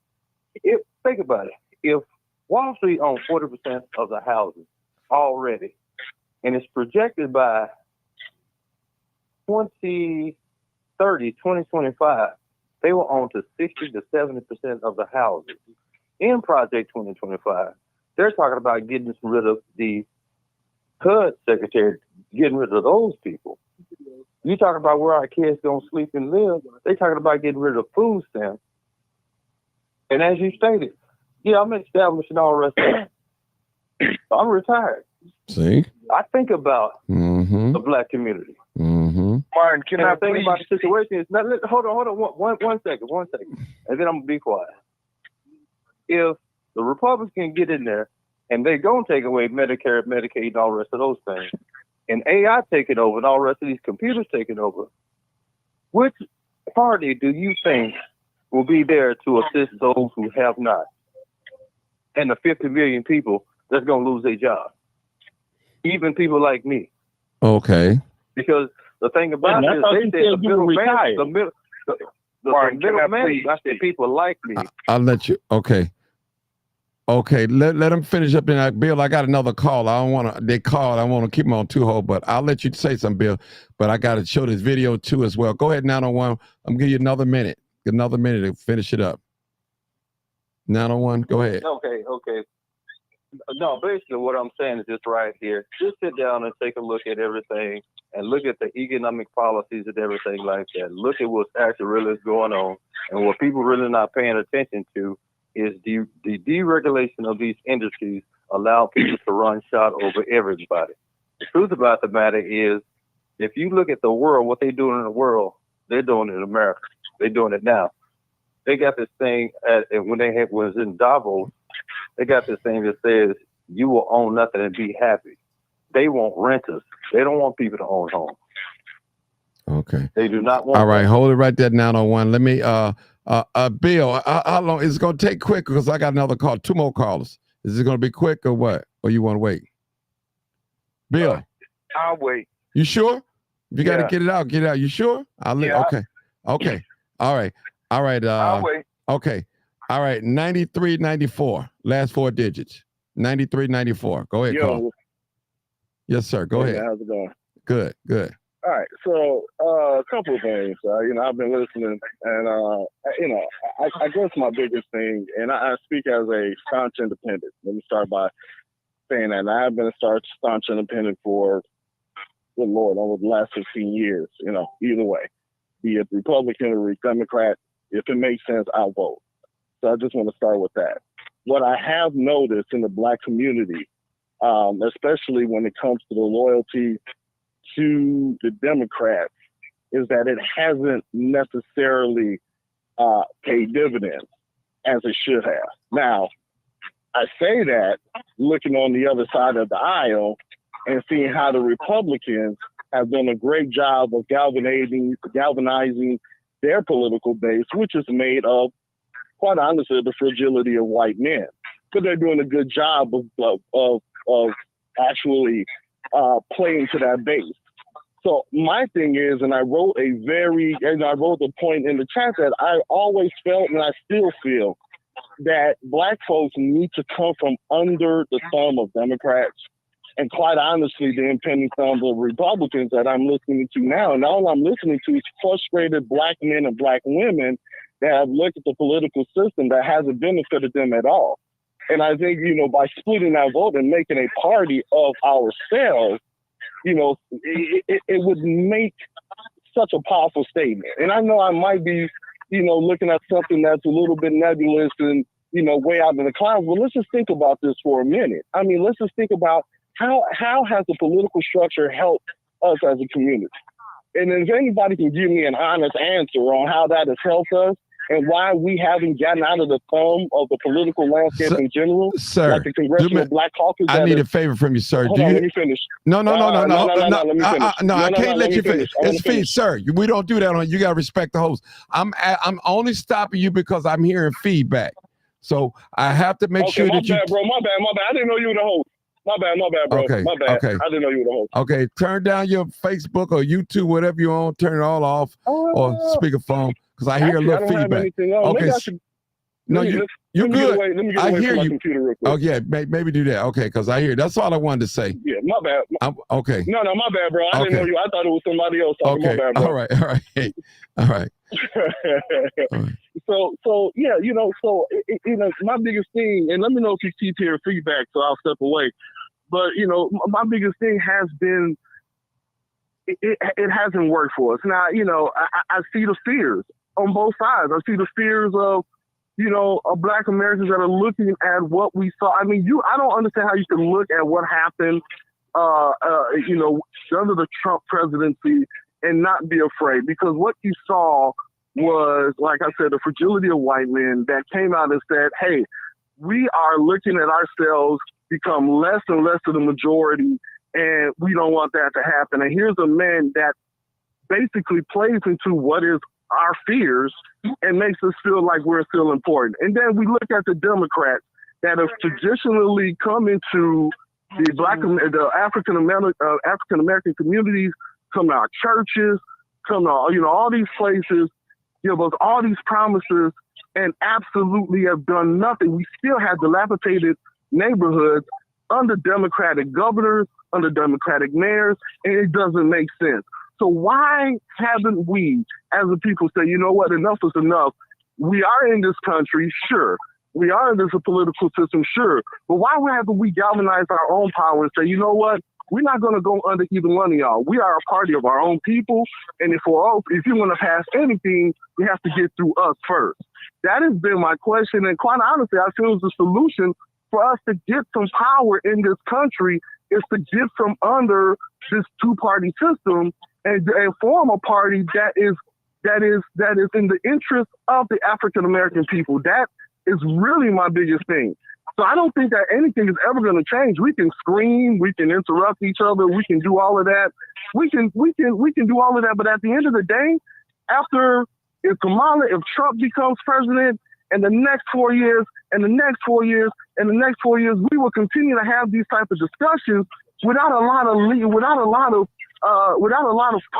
Think about it. If Wall Street owns 40% of the houses already, and it's projected by 2025, they will own to 60 to 70% of the houses. In Project 2025, they're talking about getting rid of the HUD secretary, getting rid of those people. You talking about where our kids gonna sleep and live? They talking about getting rid of food stamps. And as you stated, I'm established and all the rest of that. I'm retired. See? I think about the black community. Martin, can I think please? about the situation? Is not, hold on, one second, and then I'm gonna be quiet. If the Republicans get in there and they're gonna take away Medicare, Medicaid, and all the rest of those things, and AI taking over and all the rest of these computers taking over, which party do you think will be there to assist those who have not? And the 50 million people that's gonna lose their job. Even people like me. Okay. Because the thing about it is they said the middleman, I said people like me. I'll let you. Okay, let them finish up. In Bill, I got another call. I don't want to. They called. I want to keep them on two hold, but I'll let you say something, Bill. But I got to show this video too as well. Go ahead, 901. I'm gonna give you another minute. Another minute to finish it up. 901. Go ahead. Okay. No, basically what I'm saying is just right here. Just sit down and take a look at everything and look at the economic policies and everything like that. Look at what's actually really going on. And what people really not paying attention to is the deregulation of these industries allow people to run shot over everybody. The truth about the matter is, if you look at the world, what they're doing in the world, they're doing it in America. They're doing it now. They got this thing, when they was in Davos, they got this thing that says you will own nothing and be happy. They want renters. They don't want people to own homes. Okay. They do not want. All right, hold it right there, 901. Let me, Bill, how long? It's going to take quick because I got another call, two more callers. Is it going to be quick or what? Or you want to wait? Bill. I'll wait. You sure? If you got to Yeah. get it out, get it out. You sure? Okay. All right. I'll wait. Okay. All right. 9394. Last 4 digits. 9394. Go ahead, call. Yes, sir. Go ahead. How's it going? Good. All right. So a couple of things. I've been listening, and I guess my biggest thing, and I speak as a staunch independent. Let me start by saying that I've been a staunch independent for, good Lord, over the last 15 years. Either way, be it Republican or Democrat, if it makes sense, I'll vote. So I just want to start with that. What I have noticed in the Black community, especially when it comes to the loyalty to the Democrats, is that it hasn't necessarily paid dividends as it should have. Now, I say that looking on the other side of the aisle and seeing how the Republicans have done a great job of galvanizing their political base, which is made of, quite honestly, the fragility of white men. But they're doing a good job of actually playing to that base. So my thing is, and I wrote the point in the chat that I always felt, and I still feel, that Black folks need to come from under the thumb of Democrats, and quite honestly, the impending thumb of Republicans that I'm listening to now. And all I'm listening to is frustrated Black men and Black women that have looked at the political system that hasn't benefited them at all. And I think, by splitting that vote and making a party of ourselves, it would make such a powerful statement. And I know I might be, looking at something that's a little bit nebulous and, way out in the clouds. But let's just think about this for a minute. I mean, let's just think about how has the political structure helped us as a community? And if anybody can give me an honest answer on how that has helped us and why we haven't gotten out of the thumb of the political landscape in general, sir, like the Congressional Black Caucus. I need a favor from you, sir. Hold on, let me finish. No. Let me finish. I can't let you finish. It's finish. sir. We don't do that. You got to respect the host. I'm only stopping you because I'm hearing feedback. So I have to make sure that you. My bad, bro. My bad. I didn't know you were the host. My bad, bro. Okay. My bad. Okay. I didn't know you were the host. Okay. Turn down your Facebook or YouTube, whatever you're on. Turn it all off or speakerphone. Because I hear a little feedback. Okay. No, you're good. I hear you. Oh yeah, maybe do that. Okay, because I hear. That's all I wanted to say. Yeah, my bad. Okay. No, my bad, bro. I didn't know you. I thought it was somebody else. Okay. My bad, bro. All right. So yeah, my biggest thing, and let me know if you keep hearing feedback, so I'll step away. But my biggest thing has been it hasn't worked for us. Now, I see the fears on both sides. I see the fears of Black Americans that are looking at what we saw. I mean, I don't understand how you can look at what happened, under the Trump presidency and not be afraid, because what you saw was, like I said, the fragility of white men that came out and said, hey, we are looking at ourselves become less and less of the majority, and we don't want that to happen. And here's a man that basically plays into what is our fears and makes us feel like we're still important. And then we look at the Democrats that have traditionally come into the African American communities, come to our churches, come to all these places, give us all these promises, and absolutely have done nothing. We still have dilapidated neighborhoods under Democratic governors, under Democratic mayors, and it doesn't make sense. So why haven't we, as a people, say, you know what, enough is enough? We are in this country, sure. We are in this political system, sure. But why haven't we galvanized our own power and say, you know what, we're not going to go under either one of y'all. We are a party of our own people, and if you want to pass anything, you have to get through us first. That has been my question, and quite honestly, I feel the solution for us to get some power in this country is to get from under this two-party system and form a party that is in the interest of the African American people. That is really my biggest thing. So I don't think that anything is ever going to change. We can scream, we can interrupt each other, we can do all of that. We can do all of that. But at the end of the day, if Trump becomes president in the next 4 years, and the next 4 years, we will continue to have these type of discussions without a lot of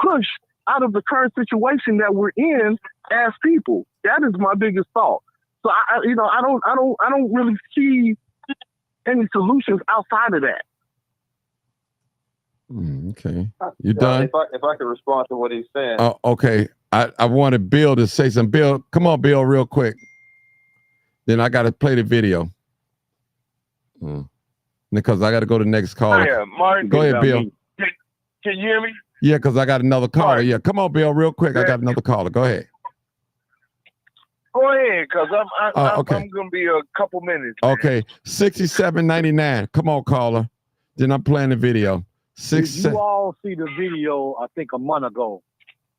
push out of the current situation that we're in as people. That is my biggest thought. So I don't really see any solutions outside of that. Okay, you done? If I could respond to what he's saying. Oh, okay. I wanted Bill to say something. Bill, come on, Bill, real quick. Then I got to play the video. Because I got to go to the next caller. Yeah, Martin. Go ahead, Bill. Can you hear me? Yeah, because I got another caller. Yeah, come on, Bill, real quick. I got another caller. Go ahead. Go ahead, because I'm okay. going to be a couple minutes. Man. Okay, $67.99. Come on, caller. Then I'm playing the video. Did you all see the video, I think, a month ago,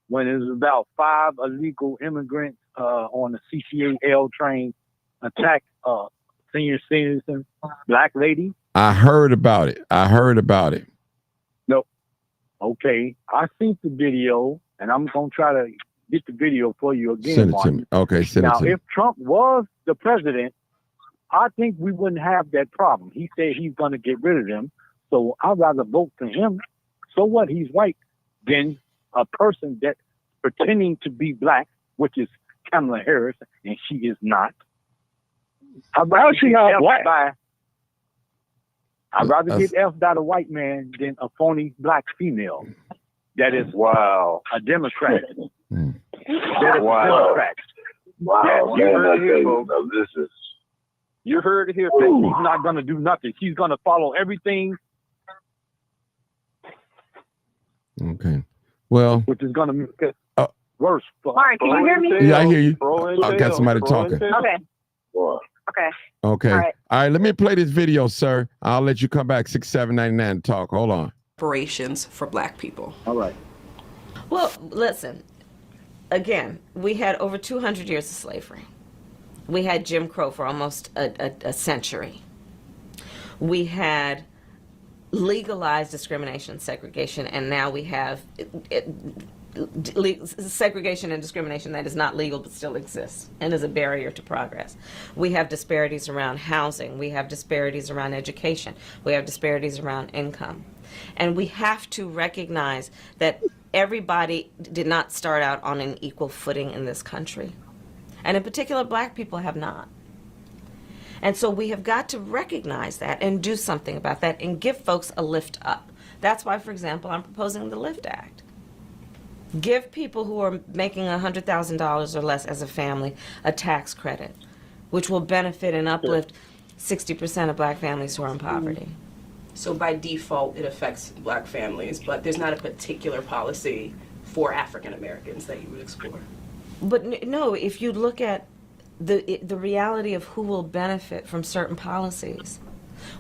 when it was about 5 illegal immigrants on the CCAL train attacked senior citizen, black lady? I heard about it. Nope. Okay. I seen the video, and I'm going to try to get the video for you again, Send it Martin. to me. Okay, send it to me. Now, if Trump was the president, I think we wouldn't have that problem. He said he's going to get rid of them, so I'd rather vote for him. So what? He's white. Than a person that's pretending to be black, which is Kamala Harris, and she is not. I'd rather get F by the white man than a phony black female that is a Democrat. That is Democrat. Wow. You heard it here, folks. This is. You heard it here. She's not going to do nothing. She's going to follow everything. Okay. Well, which is going to make it worse. Mark, can you hear me? Yeah, I hear you. I got somebody talking. Okay. Okay. Okay. All right. Let me play this video, sir. I'll let you come back $67.99 to talk. Hold on. Reparations for black people. All right. Well, listen. Again, we had over 200 years of slavery. We had Jim Crow for almost a century. We had legalized discrimination and segregation, and now we have segregation and discrimination that is not legal but still exists and is a barrier to progress. We have disparities around housing. We have disparities around education. We have disparities around income. And we have to recognize that everybody did not start out on an equal footing in this country. And in particular, black people have not. And so we have got to recognize that and do something about that and give folks a lift up. That's why, for example, I'm proposing the LIFT Act. Give people who are making $100,000 or less as a family a tax credit, which will benefit and uplift 60% of black families who are in poverty. So by default, it affects black families, but there's not a particular policy for African Americans that you would explore. But no, if you look at the reality of who will benefit from certain policies,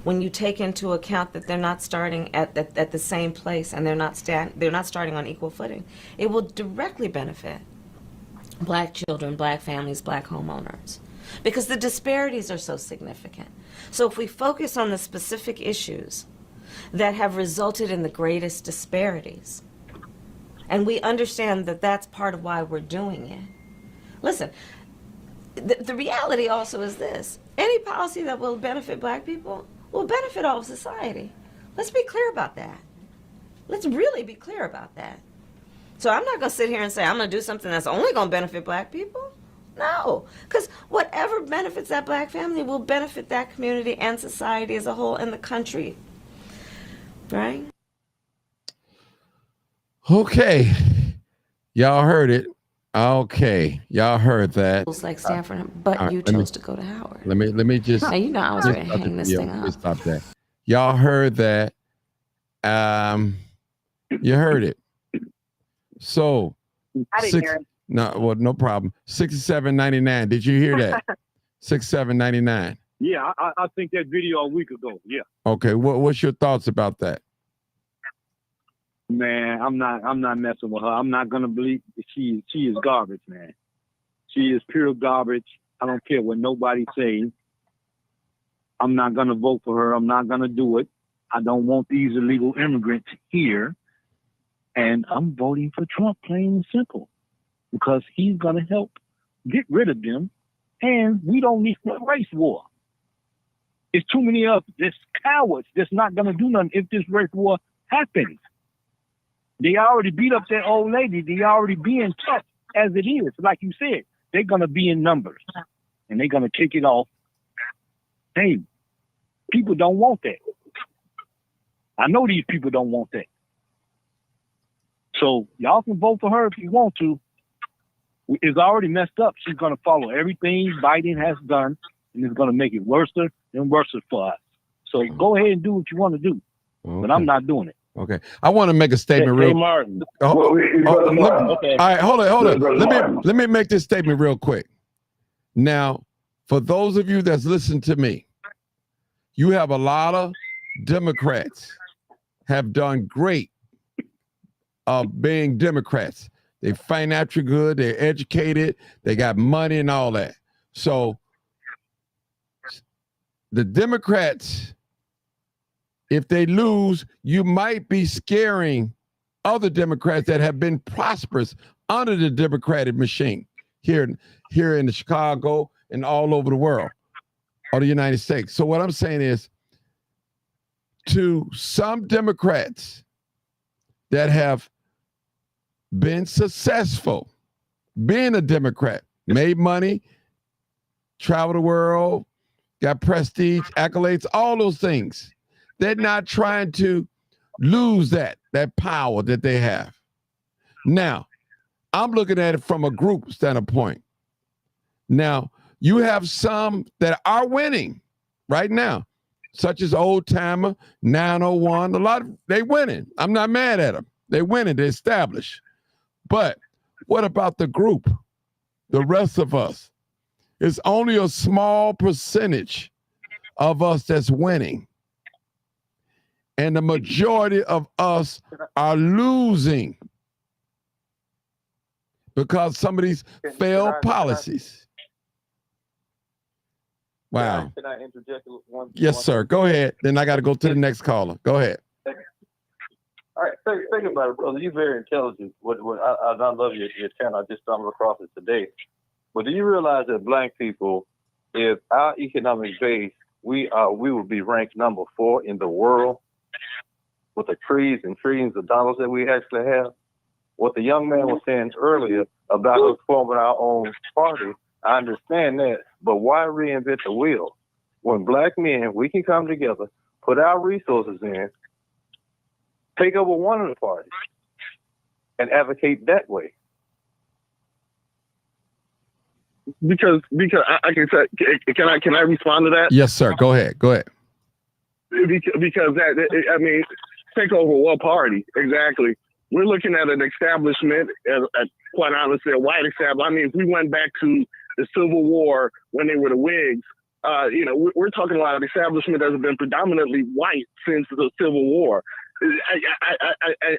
when you take into account that they're not starting at the same place and they're not starting on equal footing, it will directly benefit black children, black families, black homeowners, because the disparities are so significant. So if we focus on the specific issues that have resulted in the greatest disparities, and we understand that that's part of why we're doing it. Listen, the reality also is this: any policy that will benefit black people will benefit all of society. Let's be clear about that. Let's really be clear about that. So I'm not going to sit here and say I'm going to do something that's only going to benefit black people. No, because whatever benefits that black family will benefit that community and society as a whole and the country. Right? Okay. Y'all heard it. Okay. Y'all heard that. It's like Stanford, but right, you chose to go to Howard. Let me just. Now, you know I was ready to hang this thing up. Stop that. Y'all heard that. You heard it. So. I didn't hear it. No, well, no problem. $67.99. Did you hear that? $67.99. Yeah, I think that video a week ago. Yeah. Okay. What's your thoughts about that? Man, I'm not messing with her. I'm not gonna believe she is garbage, man. She is pure garbage. I don't care what nobody says. I'm not gonna vote for her. I'm not gonna do it. I don't want these illegal immigrants here. And I'm voting for Trump, plain and simple, because he's gonna help get rid of them And we don't need a race war. It's too many of this cowards that's not going to do nothing if this race war happens. They already beat up that old lady. They already being tough as it is. Like you said, they're going to be in numbers. And they're going to kick it off. Hey, people don't want that. I know these people don't want that. So y'all can vote for her if you want to. It's already messed up. She's going to follow everything Biden has done, and it's going to make it worse and worse for us. So go ahead and do what you want to do. Okay. But I'm not doing it. Okay. I want to make a statement Hey, real Martin. okay. Okay. All right, hold on. Let me make this statement real quick. Now, for those of you that's listening to me, you have a lot of Democrats have done great of being Democrats. They financially good, they're educated, they got money and all that. So the Democrats, if they lose, you might be scaring other Democrats that have been prosperous under the Democratic machine here in Chicago and all over the world or the United States. So what I'm saying is, to some Democrats that have been successful being a Democrat, made money, traveled the world, got prestige, accolades, all those things. They're not trying to lose that power that they have. Now, I'm looking at it from a group standpoint. Now, you have some that are winning right now, such as Old Timer, 901, a lot of, they winning. I'm not mad at them. They winning, they established. But what about the group, the rest of us? It's only a small percentage of us that's winning. And the majority of us are losing because some of these failed policies. Wow. Can I interject one? Yes, sir. Go ahead. Then I got to go to the next caller. Go ahead. All right, think about it, brother. You're very intelligent. I love your channel. I just stumbled across it today. But do you realize that Black people, if our economic base, we would be ranked number 4 in the world with the trillions and trillions of dollars that we actually have? What the young man was saying earlier about us forming our own party, I understand that. But why reinvent the wheel? When Black men, we can come together, put our resources in, take over one of the parties and advocate that way. Because I can say, can I respond to that? Yes, sir. Go ahead. Because I mean, take over one party. Exactly. We're looking at an establishment, quite honestly, a white establishment. I mean, if we went back to the Civil War when they were the Whigs, we're talking about an establishment that has been predominantly white since the Civil War.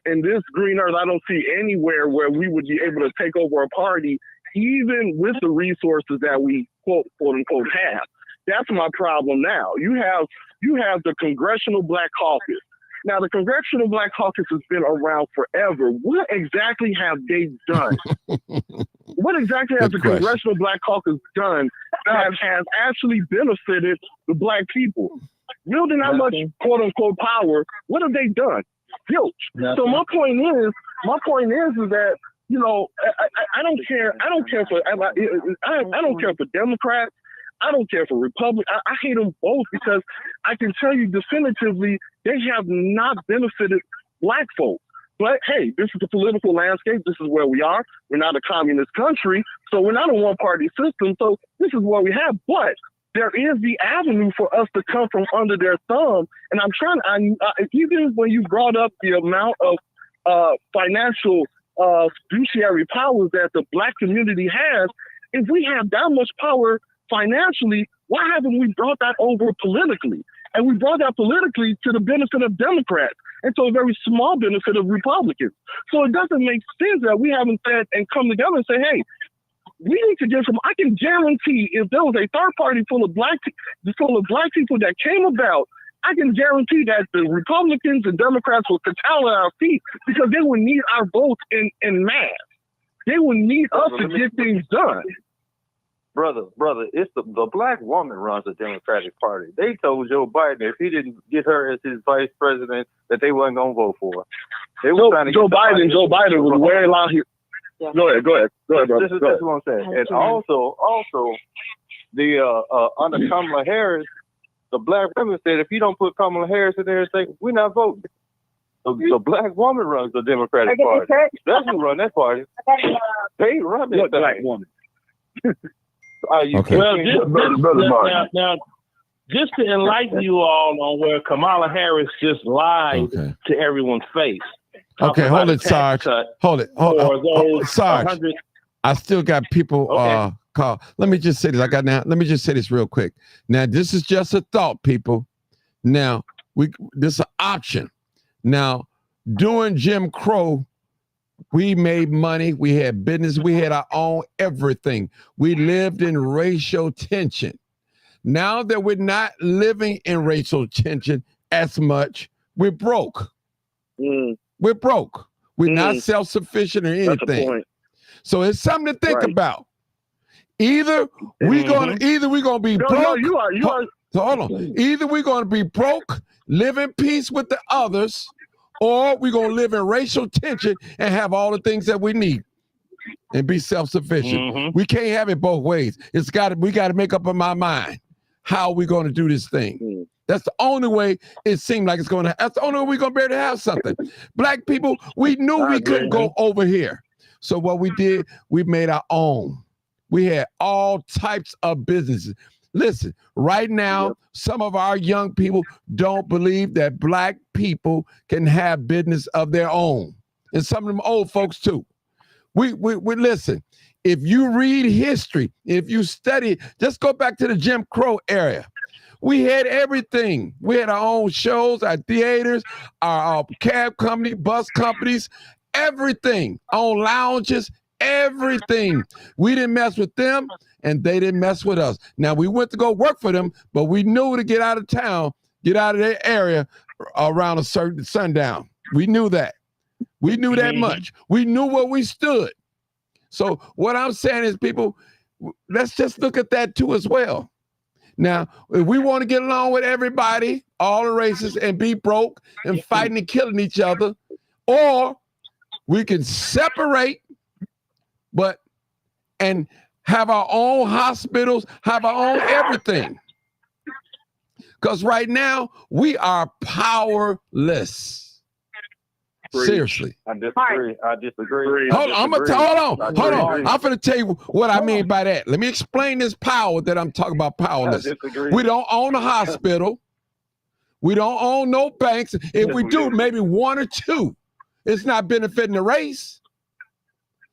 In this green earth, I don't see anywhere where we would be able to take over a party, even with the resources that we quote unquote have. That's my problem now. You have the Congressional Black Caucus. Now, the Congressional Black Caucus has been around forever. What exactly have they done? What exactly has the Congressional Black Caucus done that has actually benefited the Black people? Wielding that much quote unquote power, what have they done? Zilch. So my point is that, you know, I don't care for Democrats. I don't care for Republicans. I hate them both because I can tell you definitively they have not benefited Black folks. But hey, this is the political landscape. This is where we are. We're not a communist country, so we're not a one-party system. So this is what we have. But there is the avenue for us to come from under their thumb. And I'm trying. Even when you brought up the amount of financial fiduciary powers that the Black community has, if we have that much power financially, why haven't we brought that over politically? And we brought that politically to the benefit of Democrats and to a very small benefit of Republicans. So it doesn't make sense that we haven't said and come together and say, hey, we need to get some. I can guarantee if there was a third party full of black people that came about, I can guarantee that the Republicans and Democrats will cattle at our feet because they would need our votes in mass. They would need us to get things done. brother, it's the black woman runs the Democratic Party. They told Joe Biden if he didn't get her as his vice president that they wasn't gonna vote for her. They were trying to Joe Biden was very loud here. Go ahead, brother. This is what I'm saying. And also, the under Kamala Harris, the black women said if you don't put Kamala Harris in there, we're not voting. The black woman runs the Democratic Party. That's who run that party. They run that black woman. Okay. Well, now, just to enlighten you all on where Kamala Harris just lied to everyone's face. Okay, hold it, Sarge. Hold it, Sarge. I still got people call. Let me just say this. Let me just say this real quick. Now, this is just a thought, people. Now, this is an option. Now, during Jim Crow, we made money. We had business. We had our own everything. We lived in racial tension. Now that we're not living in racial tension as much, we're broke. We're broke. We're not self-sufficient or anything. So it's something to think about. Either we're gonna be broke. No, you are. So hold on. Either we're gonna be broke, live in peace with the others, or we're gonna live in racial tension and have all the things that we need and be self-sufficient. We can't have it both ways. We gotta make up in my mind how we're gonna do this thing. That's the only way it seemed like it's gonna. That's the only way we're gonna be able to have something. Black people, we knew we couldn't go over here. So what we did, we made our own. We had all types of businesses. Listen, right now, some of our young people don't believe that black people can have business of their own. And some of them old folks too. We listen, if you read history, if you study, just go back to the Jim Crow era. We had everything. We had our own shows, our theaters, our cab company, bus companies, everything, our own lounges, everything. We didn't mess with them and they didn't mess with us. Now we went to go work for them, but we knew to get out of town, get out of their area around a certain sundown. We knew that. We knew that much. We knew where we stood. So what I'm saying is, people, let's just look at that too as well. Now, if we want to get along with everybody, all the races, and be broke and fighting and killing each other, or we can separate, and have our own hospitals, have our own everything. Because right now, we are powerless. Seriously. I disagree. Hold on. I'm going to tell you what I mean by that. Let me explain this power that I'm talking about, powerless. We don't own a hospital. We don't own no banks. If we do, maybe one or two. It's not benefiting the race.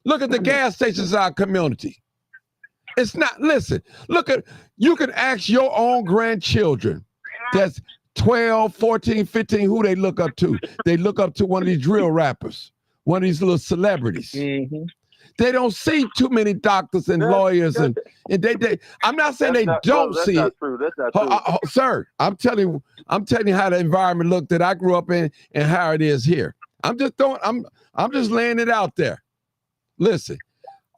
Look at the gas stations in our community. It's not, listen, you can ask your own grandchildren that's 12, 14, 15, who they look up to. They look up to one of these drill rappers, one of these little celebrities. They don't see too many doctors and lawyers, and they. I'm not saying they don't see it. That's not true. Sir, I'm telling you how the environment looked that I grew up in and how it is here. I'm just laying it out there. Listen,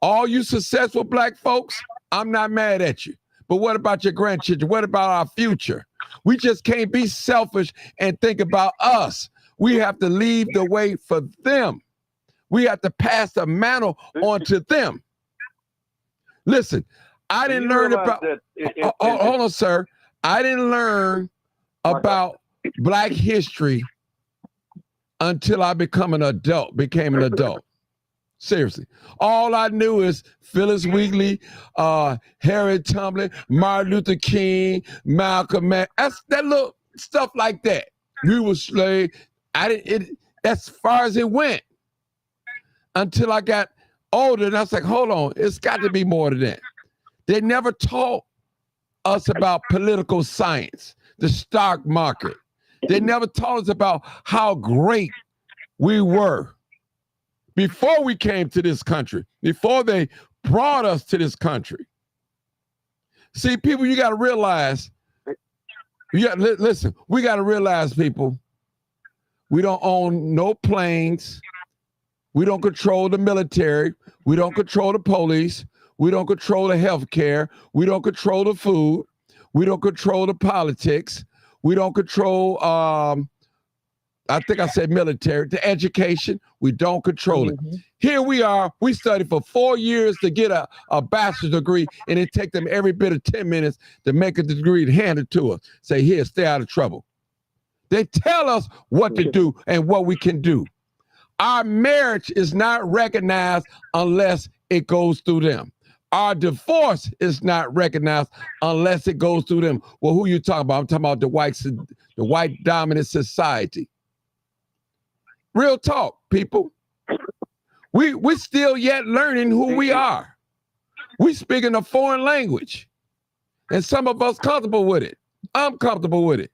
all you successful black folks, I'm not mad at you. But what about your grandchildren? What about our future? We just can't be selfish and think about us. We have to leave the way for them. We have to pass the mantle on to them. Listen, I didn't learn about, hold on, sir. I didn't learn about Black history until I became an adult. Seriously. All I knew is Phyllis Wheatley, Harriet Tubman, Martin Luther King, Malcolm X. That's that little stuff like that. We were slaves. As far as it went. Until I got older, and I was like, hold on, it's got to be more than that. They never taught us about political science, the stock market. They never taught us about how great we were before we came to this country, before they brought us to this country. See, people, you got to realize, listen, we got to realize, people, we don't own no planes. We don't control the military. We don't control the police. We don't control the health care. We don't control the food. We don't control the politics. We don't control, I think I said military, the education. We don't control it. Here we are. We studied for 4 years to get a bachelor's degree, and it take them every bit of 10 minutes to make a degree and hand it to us. Say, here, stay out of trouble. They tell us what to do and what we can do. Our marriage is not recognized unless it goes through them. Our divorce is not recognized unless it goes through them. Well, who you talking about? I'm talking about the white dominant society. Real talk, people. We still yet learning who we are. We speaking a foreign language. And some of us comfortable with it. I'm comfortable with it.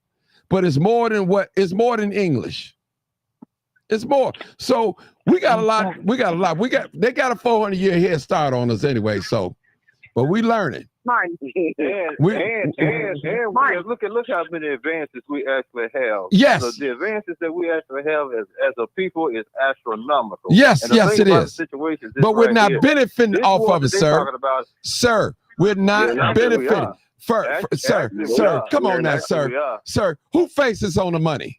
But it's more than English. It's more. So we got a lot. They got a 400-year head start on us anyway. So, but we learning. Martin. And look how many advances we actually have. Yes. So the advances that we actually have as a people is astronomical. Yes, yes, it is. But we're right not here, benefiting this off war of it, that they sir. talking about- Sir, we're not Yeah, benefiting. we are. Sir, come on now, sir. Sir, who faces on the money?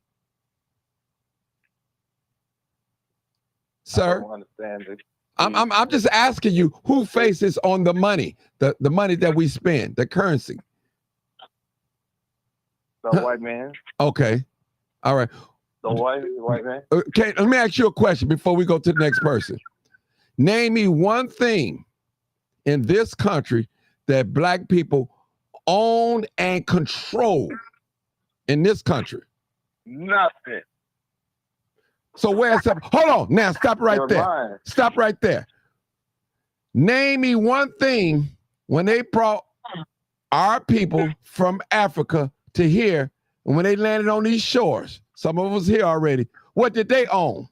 Sir, I don't understand it. I'm just asking you, who faces on the money, the money that we spend, the currency? The white man. Okay, all right. The white man. Okay, let me ask you a question before we go to the next person. Name me one thing in this country that black people own and control in this country. Nothing. So where's that? Hold on. Now stop right Never there. mind. Stop right there. Name me one thing when they brought our people from Africa to here, and when they landed on these shores, some of us here already, what did they own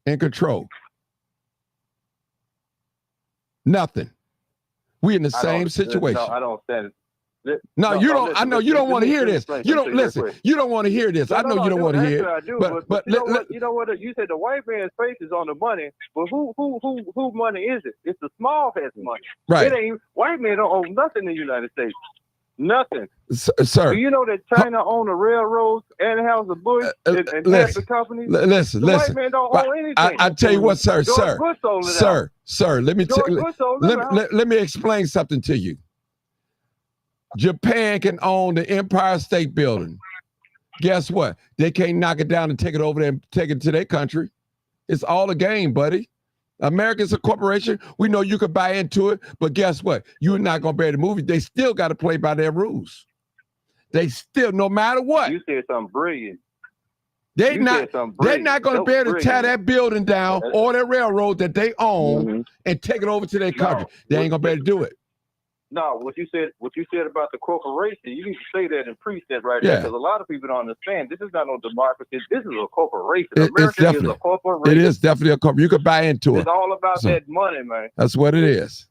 and control? Nothing. We in the same situation. No, I don't stand it. No, you don't. I know you don't want to hear this. You don't listen. You don't want to hear this. I know you don't want to hear it. But you know what? You said the white man's face is on the money, but who money is it? It's the small heads money. Right. It ain't white men don't own nothing in the United States. Nothing. Sir. Do you know that China own the railroads, Anheuser-Busch, and half the companies? Listen. White men don't own anything. I tell you what, sir. Let me explain something to you. Japan can own the Empire State Building. Guess what? They can't knock it down and take it over there and take it to their country. It's all a game, buddy. America's a corporation. We know you could buy into it, but guess what? You're not going to be able to move it. They still got to play by their rules. They still, no matter what. You said something brilliant. They're not going to be able to tear that building down or that railroad that they own and take it over to their country. They ain't going to be able to do it. No, what you said about the corporation, you need to say that and preach that right there, because a lot of people don't understand. This is not no democracy. This is a corporation. America is a corporation. It is definitely a corporation. You could buy into it. It's all about that money, man. That's what it is.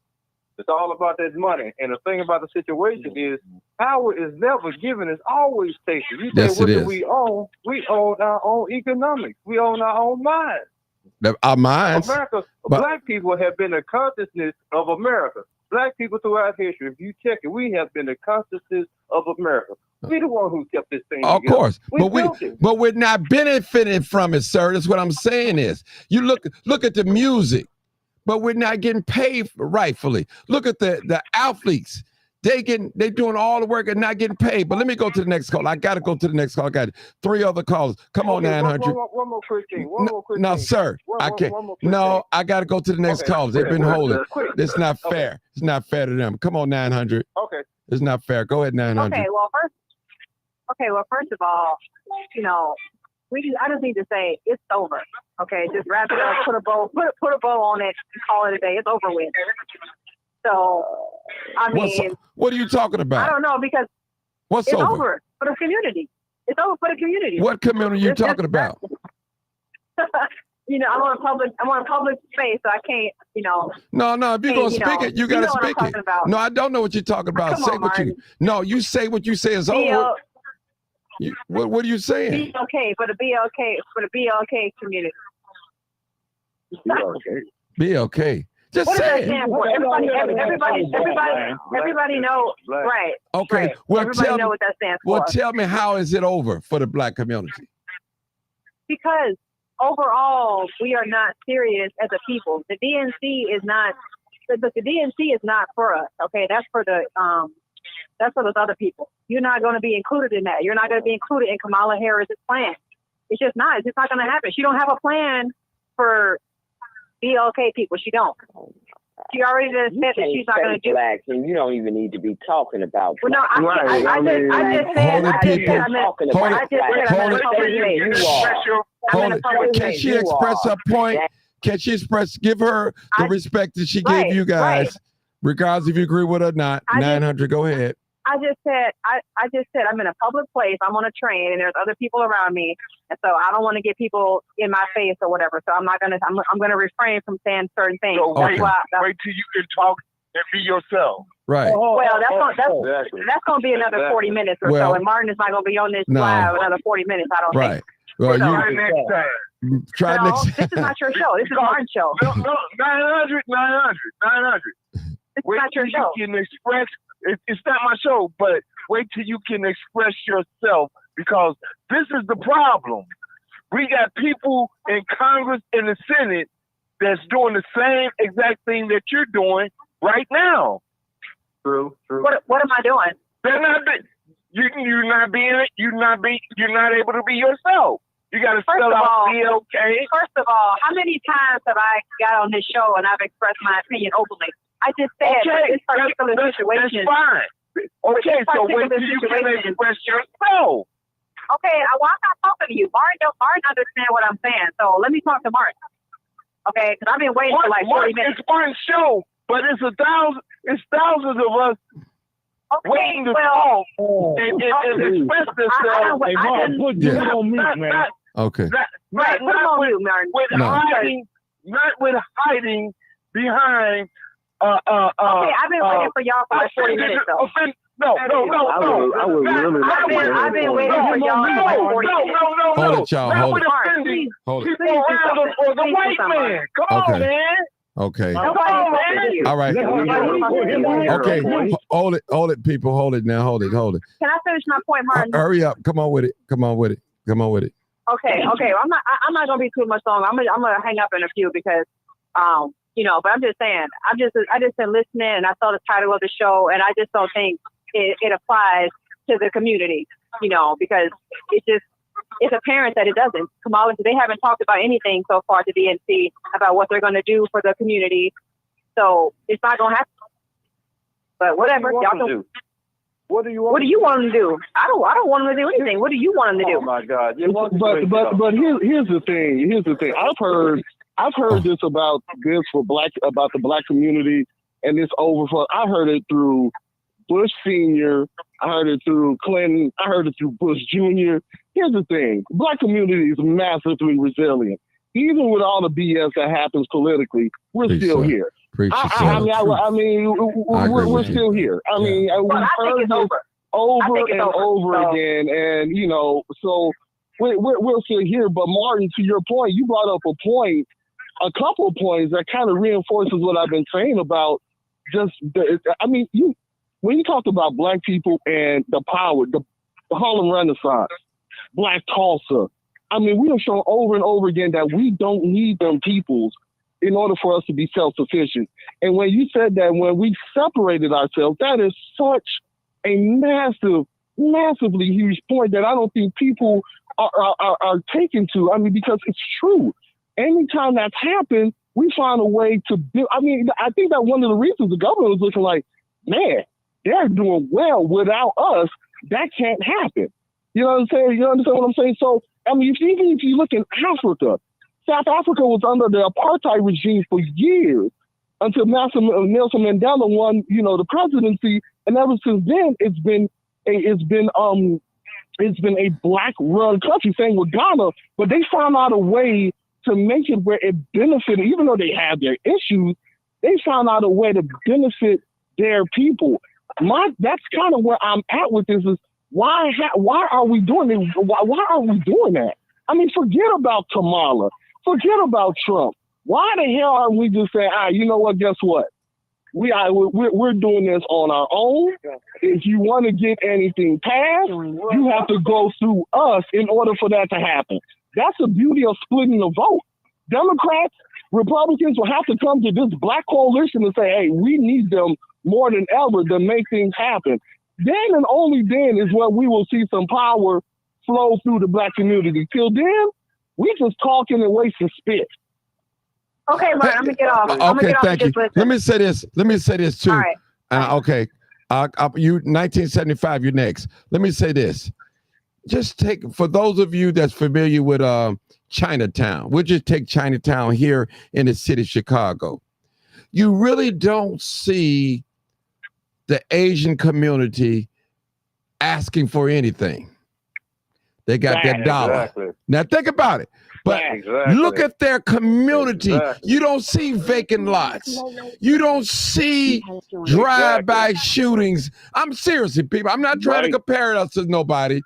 It's all about that money. And the thing about the situation is, power is never given. It's always taken. You say, what do we own? We own our own economics. We own our own minds. Our minds. Black people have been the consciousness of America. Black people throughout history, if you check it, we have been the consciousness of America. We the one who kept this thing Of together. course, but we're not benefiting from it, sir. That's what I'm saying is, you look at the music, but we're not getting paid rightfully. Look at the athletes. They doing all the work and not getting paid. But let me go to the next call. I got to go to the next call. I got 3 other calls. Come on, 900. One more quick thing. No, sir. I can't. No, I got to go to the next calls. They've been holding. It's not fair. It's not fair to them. Come on, 900. Okay. It's not fair. Go ahead, 900. Okay, well, first of all, I just need to say it's over. Okay, just wrap it up, put a bow on it, and call it a day. It's over with. So, I mean, what are you talking about? I don't know, because it's over for the community. It's over for the community. What community are you talking about? I'm on a public space, so I can't, No, if you're going to speak it, you got to speak it. No, I don't know what you're talking about. You say what you say is over. What are you saying? BLK, for the BLK community. BLK. Just what does say that it. stand for? Everybody knows, right? Okay. Right. Well, everybody know what that stands for. Well, tell me, how is it over for the Black community? Because overall, we are not serious as a people. The DNC is not. The DNC is not for us. Okay, that's for the that's for those other people. You're not going to be included in that. You're not going to be included in Kamala Harris's plan. It's just not. It's just not going to happen. She don't have a plan for BLK people. She don't. She already just said that she's not going to do. Blacks, and you don't even need to be talking about. Well, no, I just said. Can she express her point? Can she give her the respect that she gave you guys, regardless if you agree with her or not? 900, go ahead. I just said I'm in a public place. I'm on a train, and there's other people around me, and so I don't want to get people in my face or whatever. So I'm not gonna. I'm gonna refrain from saying certain things. So wait till you can talk and be yourself. Right. Well, that's gonna be another 40 minutes or so, and Martin is not gonna be on this live another 40 minutes. I don't think. Well, so, try next time. This is not your show. This is Martin's show. No, 900. It's not your show. You can express. It's not my show, but wait till you can express yourself, because this is the problem. We got people in Congress and the Senate that's doing the same exact thing that you're doing right now. True. What am I doing? They're not. You're not able to be yourself. You got to sell out BLK. First of all, how many times have I got on this show and I've expressed my opinion openly? I just said this particular situation. That's fine. Okay, so wait till you can express yourself. Okay, well, I'm not talking to you. Martin understand what I'm saying, so let me talk to Martin. Okay, because I've been waiting for like 40 minutes. It's Martin's show, but it's thousands of us waiting to talk and express themselves. Hey, Martin, put you on mute, man. Okay. Right, put him on mute, Martin. Not with hiding behind. Okay, I've been waiting for y'all for like 40 minutes, though. No. I've been waiting for y'all for like 40 minutes. Hold it, y'all. Hold it. Hold it. People around or the white man. Come on, man. Okay. All right. Okay. Hold it, people. Hold it now. Hold it. Can I finish my point, Martin? Hurry up. Come on with it. Okay. I'm not gonna be too much long. I'm gonna hang up in a few because but I'm just saying, I just been listening and I saw the title of the show and I just don't think it applies to the community, because it's apparent that it doesn't. Kamala, they haven't talked about anything so far to DNC about what they're going to do for the community. So it's not going to happen. But whatever. What do you want? What do you want them to do? I don't want them to do anything. What do you want them to do? Oh my God! But here's the thing. I've heard this about the Black community, and it's over for. I heard it through Bush Sr. I heard it through Clinton. I heard it through Bush Jr. Here's the thing: Black community is massively resilient. Even with all the BS that happens politically, we're still here. I mean, we're still here. I mean, we've heard this over and over again, and so we're still here. But Martin, to your point, you brought up a couple of points that kind of reinforces what I've been saying about when you talk about Black people and the power, the Harlem Renaissance, Black Tulsa, I mean, we have shown over and over again that we don't need them peoples in order for us to be self-sufficient. And when you said that when we separated ourselves, that is such a massively huge point that I don't think people are taken to. I mean, because it's true. Anytime that's happened, we find a way to build. I mean, I think that one of the reasons the government was looking like, man, they're doing well without us. That can't happen. You know what I'm saying? You understand what I'm saying? So, I mean, even if you look in Africa, South Africa was under the apartheid regime for years until Nelson Mandela won, the presidency, and ever since then, it's been a Black-run country. Same with Ghana, but they found out a way to make it where it benefited, even though they have their issues, they found out a way to benefit their people. That's kind of where I'm at with this is why are we doing it? Why are we doing that? I mean, forget about Kamala. Forget about Trump. Why the hell aren't we just saying, you know what, guess what? We're doing this on our own. If you want to get anything passed, you have to go through us in order for that to happen. That's the beauty of splitting the vote. Democrats, Republicans will have to come to this black coalition and say, hey, we need them more than ever to make things happen. Then and only then is where we will see some power flow through the black community. Till then, we just talking and wasting spit. Okay, Mark, I'm gonna get off. Okay, thank you. Let me say this too. All right. Okay, you 1975. You're next. Let me say this. Just take, for those of you that's familiar with Chinatown. We'll just take Chinatown here in the city of Chicago. You really don't see the Asian community asking for anything. They got their dollar. Exactly. Now think about it. But look at their community. Exactly. You don't see vacant lots. You don't see drive-by shootings. I'm seriously, people. I'm not trying to compare us to nobody.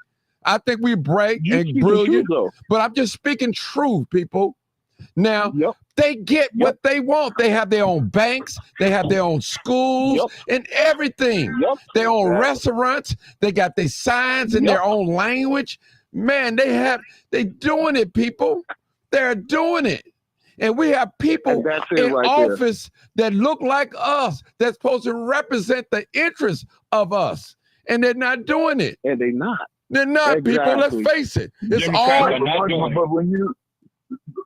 I think we break and brilliant, but I'm just speaking truth, people. Now, they get what they want. They have their own banks. They have their own schools and everything. Their own restaurants. They got their signs in their own language. Man, they doing it, people. They're doing it. And we have people in office that look like us, that's supposed to represent the interests of us. And they're not doing it. And they're not. They're not, people. Let's face it. It's all. But when you,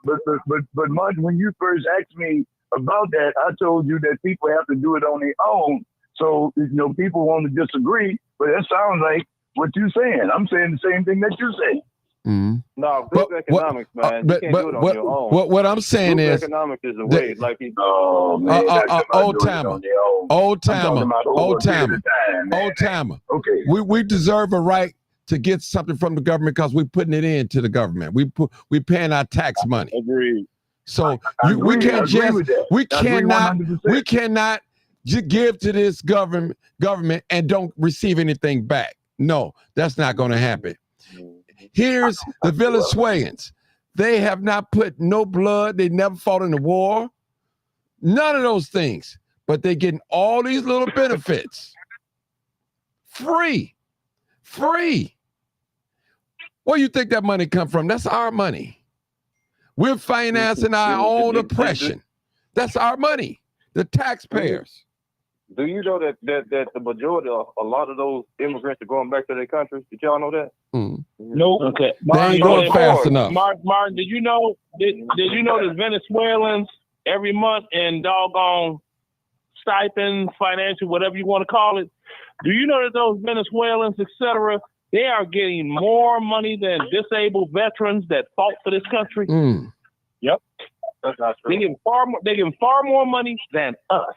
but Martin, when you first asked me about that, I told you that people have to do it on their own. So, people want to disagree, but that sounds like what you're saying. I'm saying the same thing that you're saying. Mm-hmm. No, group economics, man. You can't do it on your own. What I'm saying group is, economics is the way. Like old timer. Okay. We deserve a right to get something from the government because we're putting it into the government. We paying our tax money. Agreed. So we cannot give to this government and don't receive anything back. No, that's not going to happen. Here's the Venezuelans. They have not put no blood. They never fought in the war. None of those things. But they're getting all these little benefits. Free. Where do you think that money come from? That's our money. We're financing our own oppression. That's our money. The taxpayers. Do you know that the majority of a lot of those immigrants are going back to their countries? Did y'all know that? Nope. Okay. They ain't going fast enough. Martin, did you know the Venezuelans every month in doggone stipend, financial, whatever you want to call it? Do you know that those Venezuelans, etc., they are getting more money than disabled veterans that fought for this country? Yep. That's not true. They're getting far more money than us.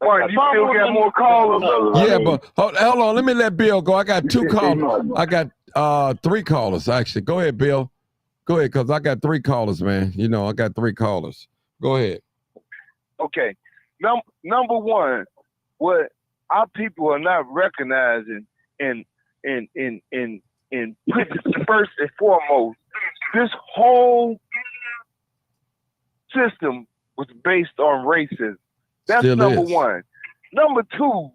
Martin, you still got more callers. Yeah, but hold on. Let me let Bill go. I got 2 callers. I got 3 callers, actually. Go ahead, Bill. Go ahead, because I got 3 callers, man. I got 3 callers. Go ahead. Okay. Number one, what our people are not recognizing and first and foremost, this whole system was based on racism. That's Still number is. one. Number two,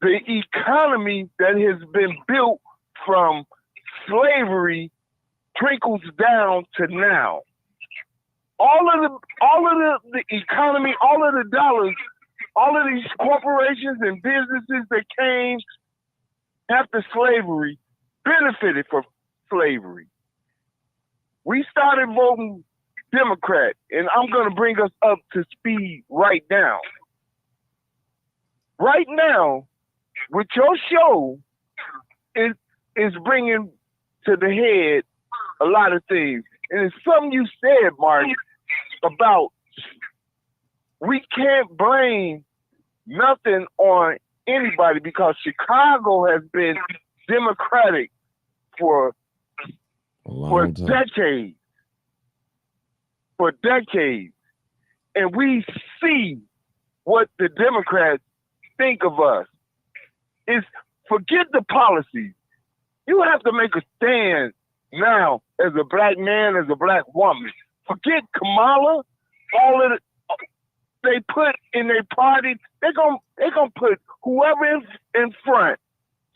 the economy that has been built from slavery trickles down to now. All of the economy, all of the dollars, all of these corporations and businesses that came after slavery benefited from slavery. We started voting Democrat, and I'm going to bring us up to speed right now. Right now, with your show, is bringing to the head a lot of things. And it's something you said, Martin, about we can't blame nothing on anybody because Chicago has been Democratic for decades. For decades. And we see what the Democrats think of us. Forget the policies. You have to make a stand now as a black man, as a black woman. Forget Kamala, all of the, they put in their party, they're gonna put whoever is in front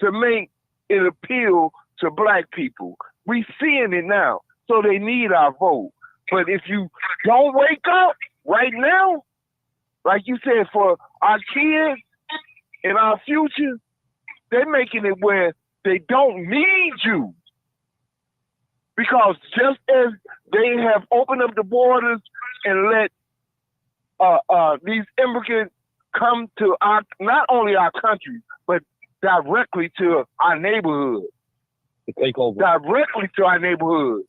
to make it appeal to black people. We seeing it now, so they need our vote. But if you don't wake up right now, like you said, for our kids and our future, they're making it where they don't need you. Because just as they have opened up the borders and let these immigrants come to our, not only our country, but directly to our neighborhood. To take over. Directly to our neighborhood.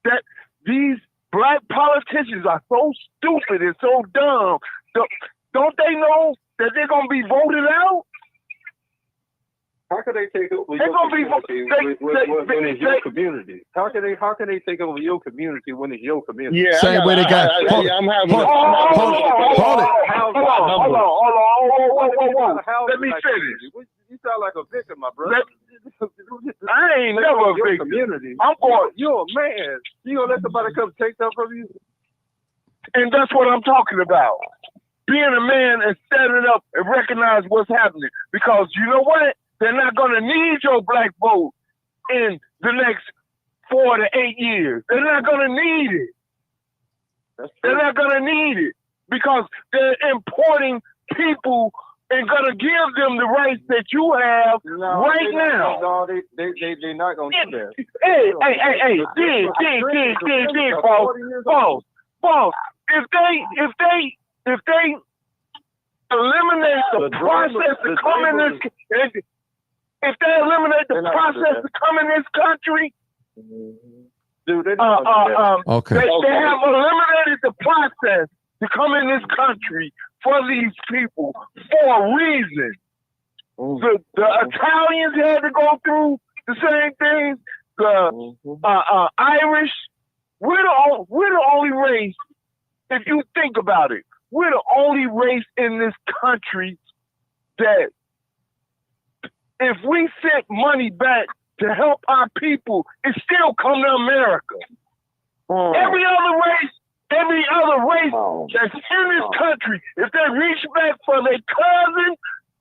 That these black politicians are so stupid and so dumb. Don't they know that they're gonna be voted out? How can they take over They're gonna be when it's your community? How can they take over your community when it's your community? Yeah, Same way they got. Hold on. Let me finish. You sound like a victim, my brother. I ain't never a victim. Community. I'm going. You're a man. You gonna let somebody come take stuff from you? And that's what I'm talking about. Being a man and standing up and recognize what's happening. Because you know what? They're not going to need your black vote in the next 4 to 8 years. They're not going to need it. They're not going to need it because they're importing people and going to give them the rights that you have right now. No, they're not going to do that. Hey, boss. If they eliminate the process to come in this, if they eliminate the process to come in this country, dude, they have eliminated the process to come in this country for these people for a reason. The Italians had to go through the same thing. The Irish, we're the only race. If you think about it, we're the only race in this country that, if we sent money back to help our people, it still come to America. Every other race that's in this country, if they reach back for their cousin,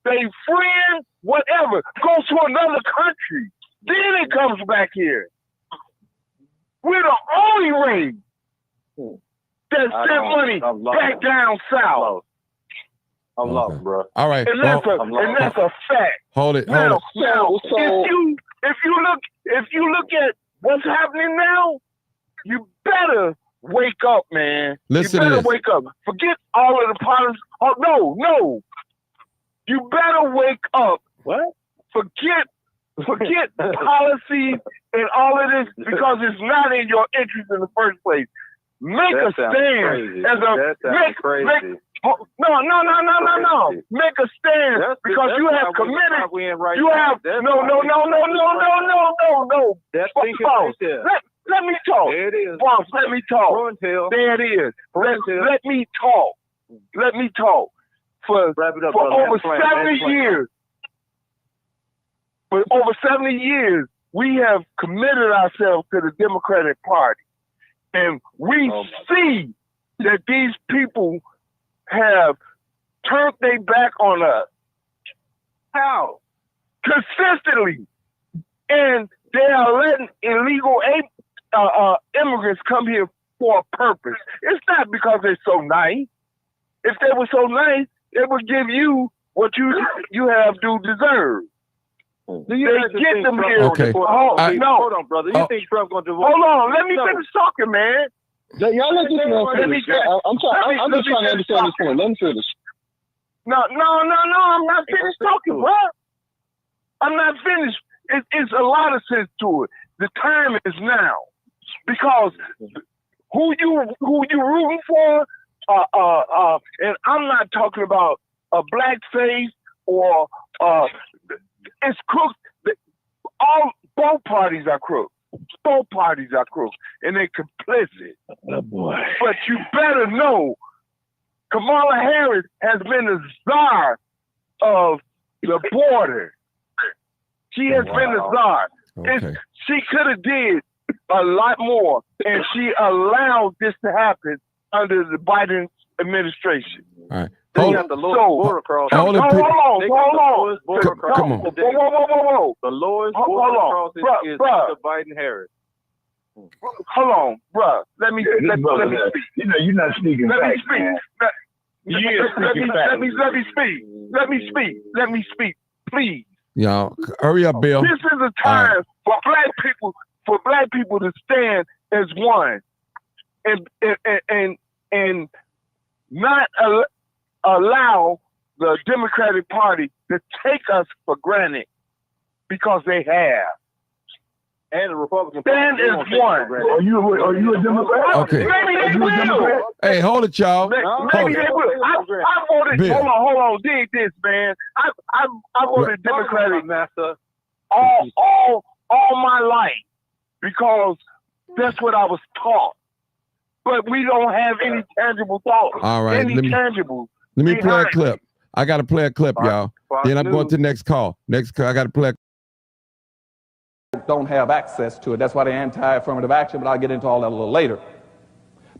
their friend, whatever, goes to another country, then it comes back here. We're the only race that sent money back down south. I'm lost, bro. All right. And that's a fact. Hold it. Now, if you look at what's happening now, you better wake up, man. Listen you better to this. wake up. Forget all of the politics. Oh no. You better wake up. What? Forget policy and all of this because it's not in your interest in the first place. Make a stand as a crazy. No. Make a stand because you have committed. You have no. Let me talk. There it is. Boss, let me talk. There it is. Let me talk. Let me talk. For over 70 years. For over 70 years, we have committed ourselves to the Democratic Party. And we see that these people have turned their back on us. How? Consistently. And they are letting illegal immigrants come here for a purpose. It's not because they're so nice. If they were so nice, they would give you what you have to deserve. Do you get them here? Okay. Hold on, brother. You think Trump gonna do? Hold on. Let me finish talking, man. Y'all let this man finish. I'm just trying to understand this point. Let me finish. No. I'm not finished talking, bro. I'm not finished. It's a lot of sense to it. The time is now because who you rooting for? And I'm not talking about a black face or it's crooks. Both parties are crooks. Both parties are crooks, and they're complicit. Oh boy! But you better know, Kamala Harris has been the czar of the border. She has been the czar. Okay. She could have did a lot more, and she allowed this to happen under the Biden administration. All right. They got the lowest border crossing. Hold on. Whoa. The lowest border crossing is the Biden-Harris. Hold on, bruh. Let me speak. You know, you're not speaking Let me facts, speak. man. Let me speak, please. Y'all, hurry up, Bill. This is a time for black people to stand as one, and not allow the Democratic Party to take us for granted because they have. And the Republican Party. Stand as one. Are you a Democrat? Okay. Maybe they will. Hey, hold it, y'all. Maybe they will. I voted. Bill. Hold on. Dig this, man. I voted Democratic all my life because that's what I was taught. But we don't have any tangible thoughts. All right. Let me play a clip. I got to play a clip, y'all. Then I'm going to the next call. I got to play a don't have access to it. That's why they're anti-affirmative action, but I'll get into all that a little later.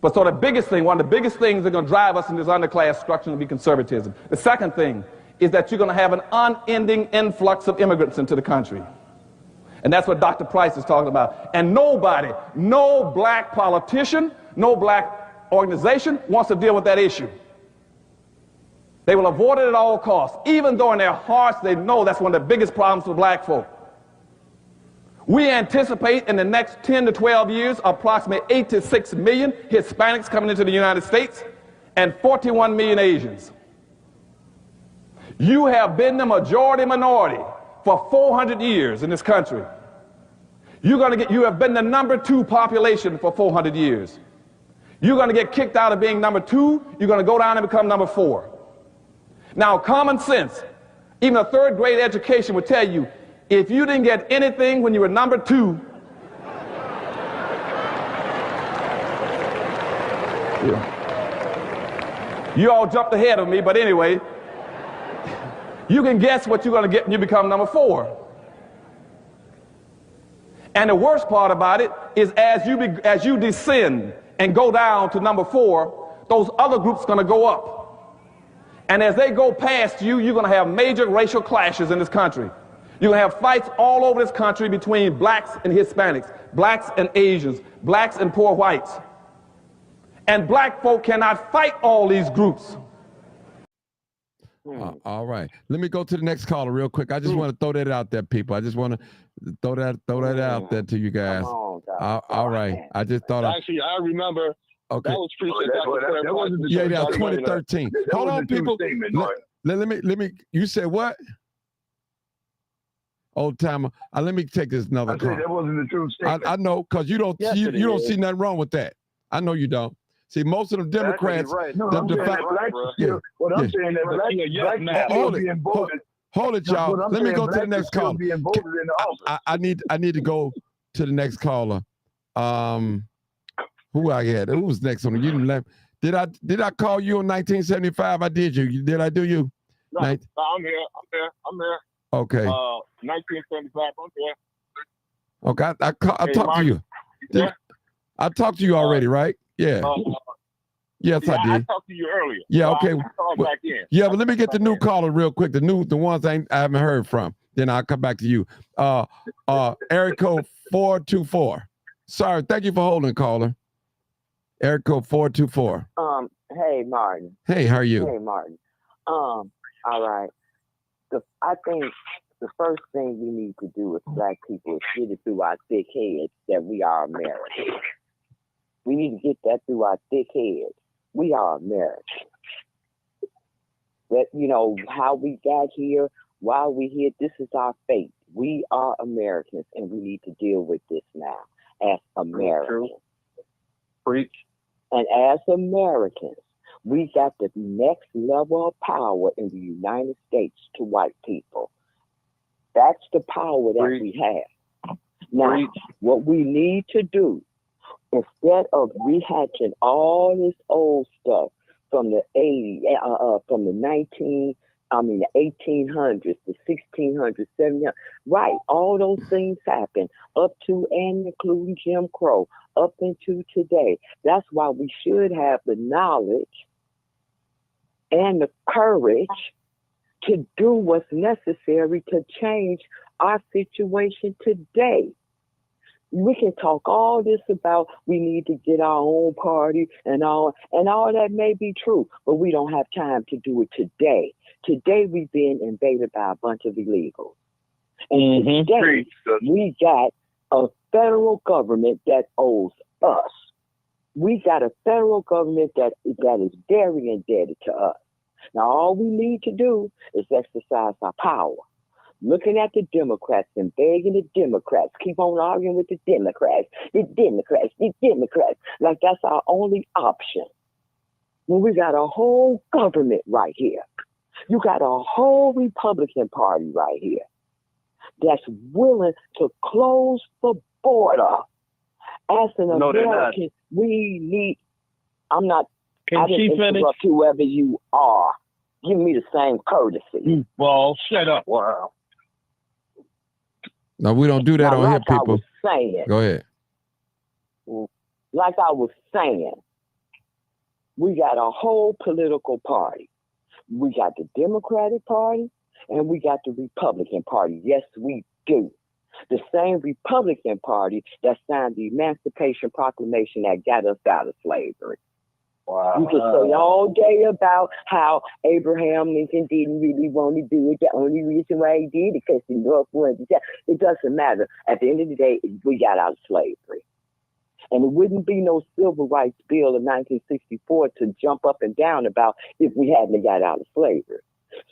But so the biggest thing, one of the biggest things that are going to drive us in this underclass structure will be conservatism. The second thing is that you're going to have an unending influx of immigrants into the country. And that's what Dr. Price is talking about. And nobody, no black politician, no black organization wants to deal with that issue. They will avoid it at all costs, even though in their hearts they know that's one of the biggest problems for black folk. We anticipate in the next 10 to 12 years approximately 8 to 6 million Hispanics coming into the United States and 41 million Asians. You have been the majority minority for 400 years in this country. You have been the number 2 population for 400 years. You're going to get kicked out of being number 2. You're going to go down and become number 4. Now, common sense, even a 3rd grade education would tell you, if you didn't get anything when you were number 2, you all jumped ahead of me, but anyway, you can guess what you're going to get when you become number 4. And the worst part about it is as you descend and go down to number 4, those other groups are going to go up. And as they go past you, you're going to have major racial clashes in this country. You're going to have fights all over this country between blacks and Hispanics, blacks and Asians, blacks and poor whites. And black folk cannot fight all these groups. All right. Let me go to the next caller real quick. I just want to throw that out there, people. I just want to throw that out there to you guys. All right. I just thought Actually, I remember. Okay. That was that wasn't the 2013. Hold on, people. Let me. You said what? Old timer. Let me take this another call. That wasn't the true statement. I know, because you don't you don't see nothing wrong with that. I know you don't. See, most of them Democrats. Right. No, I'm saying that blacks still being voted. Hold it, y'all. Let me go to the next caller. I need to go to the next caller. Who I had? Who was next on the? You didn't let. Did I call you in 1975? I did you. Did I do you? No, I'm here. Okay. 1975. I'm here. Okay. I talked to you. Yeah. I talked to you already, right? Yeah. Yes, I did. I talked to you earlier. Yeah. Okay. Back in. Yeah, but let me get the new caller real quick. The ones I haven't heard from. Then I'll come back to you. Area code 424. Sorry. Thank you for holding, caller. Area code 424. Hey, Martin. Hey, how are you? Hey, Martin. All right. I think the first thing we need to do as black people is get it through our thick heads that we are Americans. We need to get that through our thick heads. We are Americans. That, how we got here, why we here, this is our fate. We are Americans, and we need to deal with this now as Americans. Preach. And as Americans, we got the next level of power in the United States to white people. That's the power that we have. Now, what we need to do, instead of rehashing all this old stuff from the 80s, from the the 1800s, the 1600s, 1700s. Right, all those things happened up to and including Jim Crow, up into today. That's why we should have the knowledge and the courage to do what's necessary to change our situation today. We can talk all this about we need to get our own party and all that may be true, but we don't have time to do it today. Today we've been invaded by a bunch of illegals. And today we got a federal government that owes us. We got a federal government that is very indebted to us. Now all we need to do is exercise our power. Looking at the Democrats and begging the Democrats, keep on arguing with the Democrats, like that's our only option. When we got a whole government right here. You got a whole Republican Party right here that's willing to close the border. As an American, we need, I didn't interrupt whoever you are. Give me the same courtesy. Well, shut up. Wow. No, we don't do that on here, people. I was saying, go ahead. Like I was saying, we got a whole political party. We got the Democratic Party and we got the Republican Party. Yes, we do. The same Republican Party that signed the Emancipation Proclamation that got us out of slavery. Wow. You can say all day about how Abraham Lincoln didn't really want to do it. The only reason why he did it because the North wanted to. It doesn't matter. At the end of the day, we got out of slavery. And it wouldn't be no Civil Rights Bill of 1964 to jump up and down about if we hadn't got out of slavery.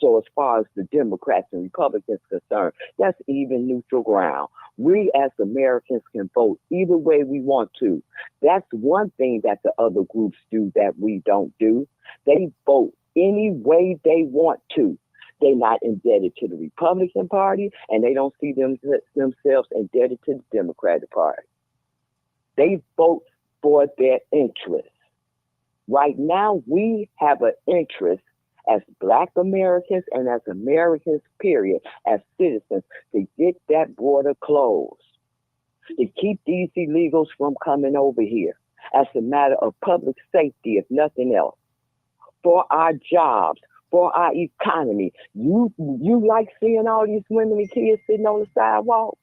So as far as the Democrats and Republicans concerned, that's even neutral ground. We as Americans can vote either way we want to. That's one thing that the other groups do that we don't do. They vote any way they want to. They're not indebted to the Republican Party, and they don't see themselves indebted to the Democratic Party. They vote for their interests. Right now, we have an interest as Black Americans and as Americans, period, as citizens, to get that border closed, to keep these illegals from coming over here as a matter of public safety, if nothing else, for our jobs, for our economy. You like seeing all these women and kids sitting on the sidewalk?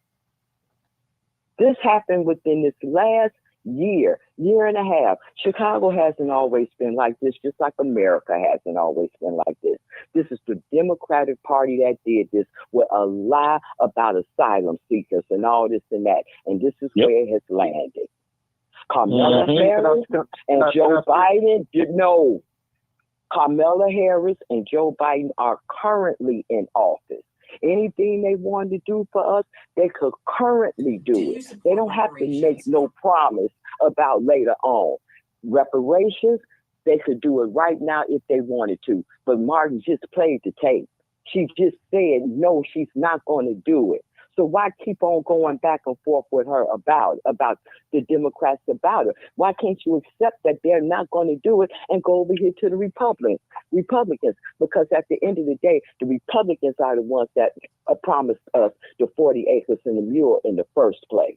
This happened within this last year and a half. Chicago hasn't always been like this, just like America hasn't always been like this. This is the Democratic Party that did this with a lie about asylum seekers and all this and that. And this is where it has landed. Kamala Harris and Joe Biden, Kamala Harris and Joe Biden are currently in office. Anything they wanted to do for us, they could currently do it. They don't have to make no promise about later on. Reparations, they could do it right now if they wanted to. But Martin just played the tape. She just said, no, she's not going to do it. So why keep on going back and forth with her about the Democrats about her? Why can't you accept that they're not going to do it and go over here to the Republicans? Because at the end of the day, the Republicans are the ones that promised us the 40 acres and the mule in the first place.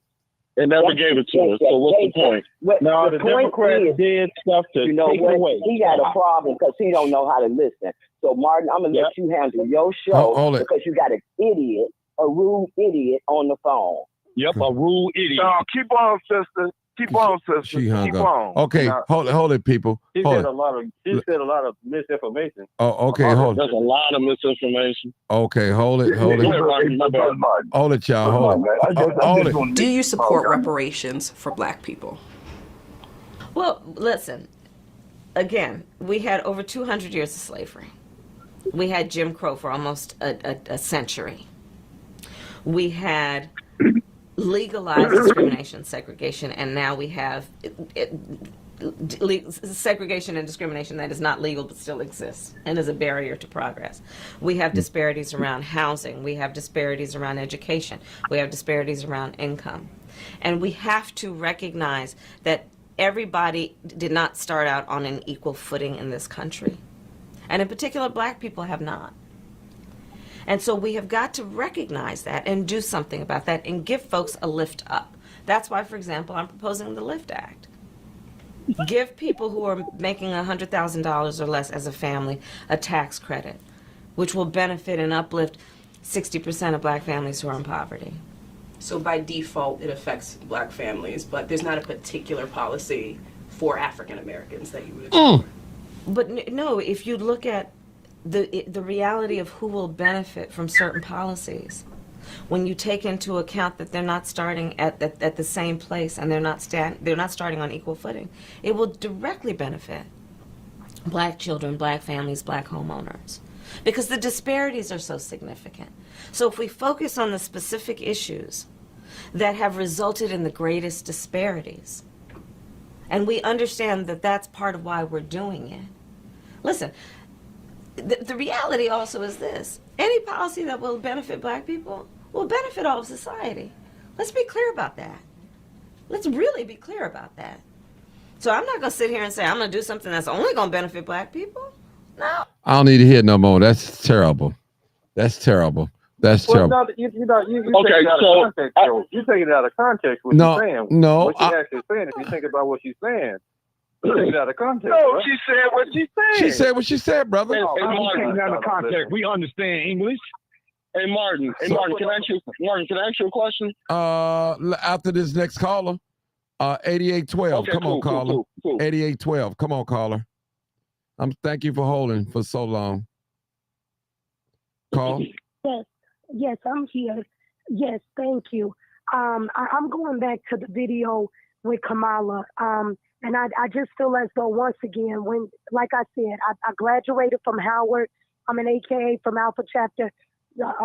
They never gave it to us. So what's the point? No, the Democrats did stuff to take it away. He got a problem because he don't know how to listen. So Martin, I'm gonna let you handle your show because you got a rude idiot on the phone. Yep, a rude idiot. No, keep on, sister. Keep on, sister. She hung keep up. on. Okay, hold it, people. He said a lot of misinformation. Oh, okay, hold it. There's a lot of misinformation. Okay, hold it. Hold it, y'all. Hold it. Do you support reparations for Black people? Well, listen. Again, we had over 200 years of slavery. We had Jim Crow for almost a century. We had legalized discrimination, segregation, and now we have segregation and discrimination that is not legal but still exists and is a barrier to progress. We have disparities around housing. We have disparities around education. We have disparities around income. And we have to recognize that everybody did not start out on an equal footing in this country. And in particular, Black people have not. And so we have got to recognize that and do something about that and give folks a lift up. That's why, for example, I'm proposing the Lift Act. Give people who are making $100,000 or less as a family a tax credit, which will benefit and uplift 60% of black families who are in poverty. So by default, it affects black families, but there's not a particular policy for African Americans that you would explore. But no, if you look at the reality of who will benefit from certain policies, when you take into account that they're not starting at the same place and they're not starting on equal footing, it will directly benefit black children, black families, black homeowners, because the disparities are so significant. So if we focus on the specific issues that have resulted in the greatest disparities, and we understand that that's part of why we're doing it. Listen, the reality also is this: any policy that will benefit black people will benefit all of society. Let's be clear about that. Let's really be clear about that. So I'm not going to sit here and say I'm going to do something that's only going to benefit black people. No. I don't need to hear no more. That's terrible. That's terrible. That's terrible. No, you take it out of context. You take it out of context. What No, she's saying. no, What she's actually saying. If you think about what she's saying, you take it out of context. No, bro. she said what she said. She said what she said, brother. Hey, Take it out of context. We understand English. Hey Martin, can I ask you a question? After this next caller, 8812. Okay, Come on, caller. cool. 8812. Come on, caller. Thank you for holding for so long. Call. Yes, I'm here. Yes, thank you. I'm going back to the video with Kamala. And I just feel as though, once again, when, like I said, I graduated from Howard. I'm an AKA from Alpha Chapter.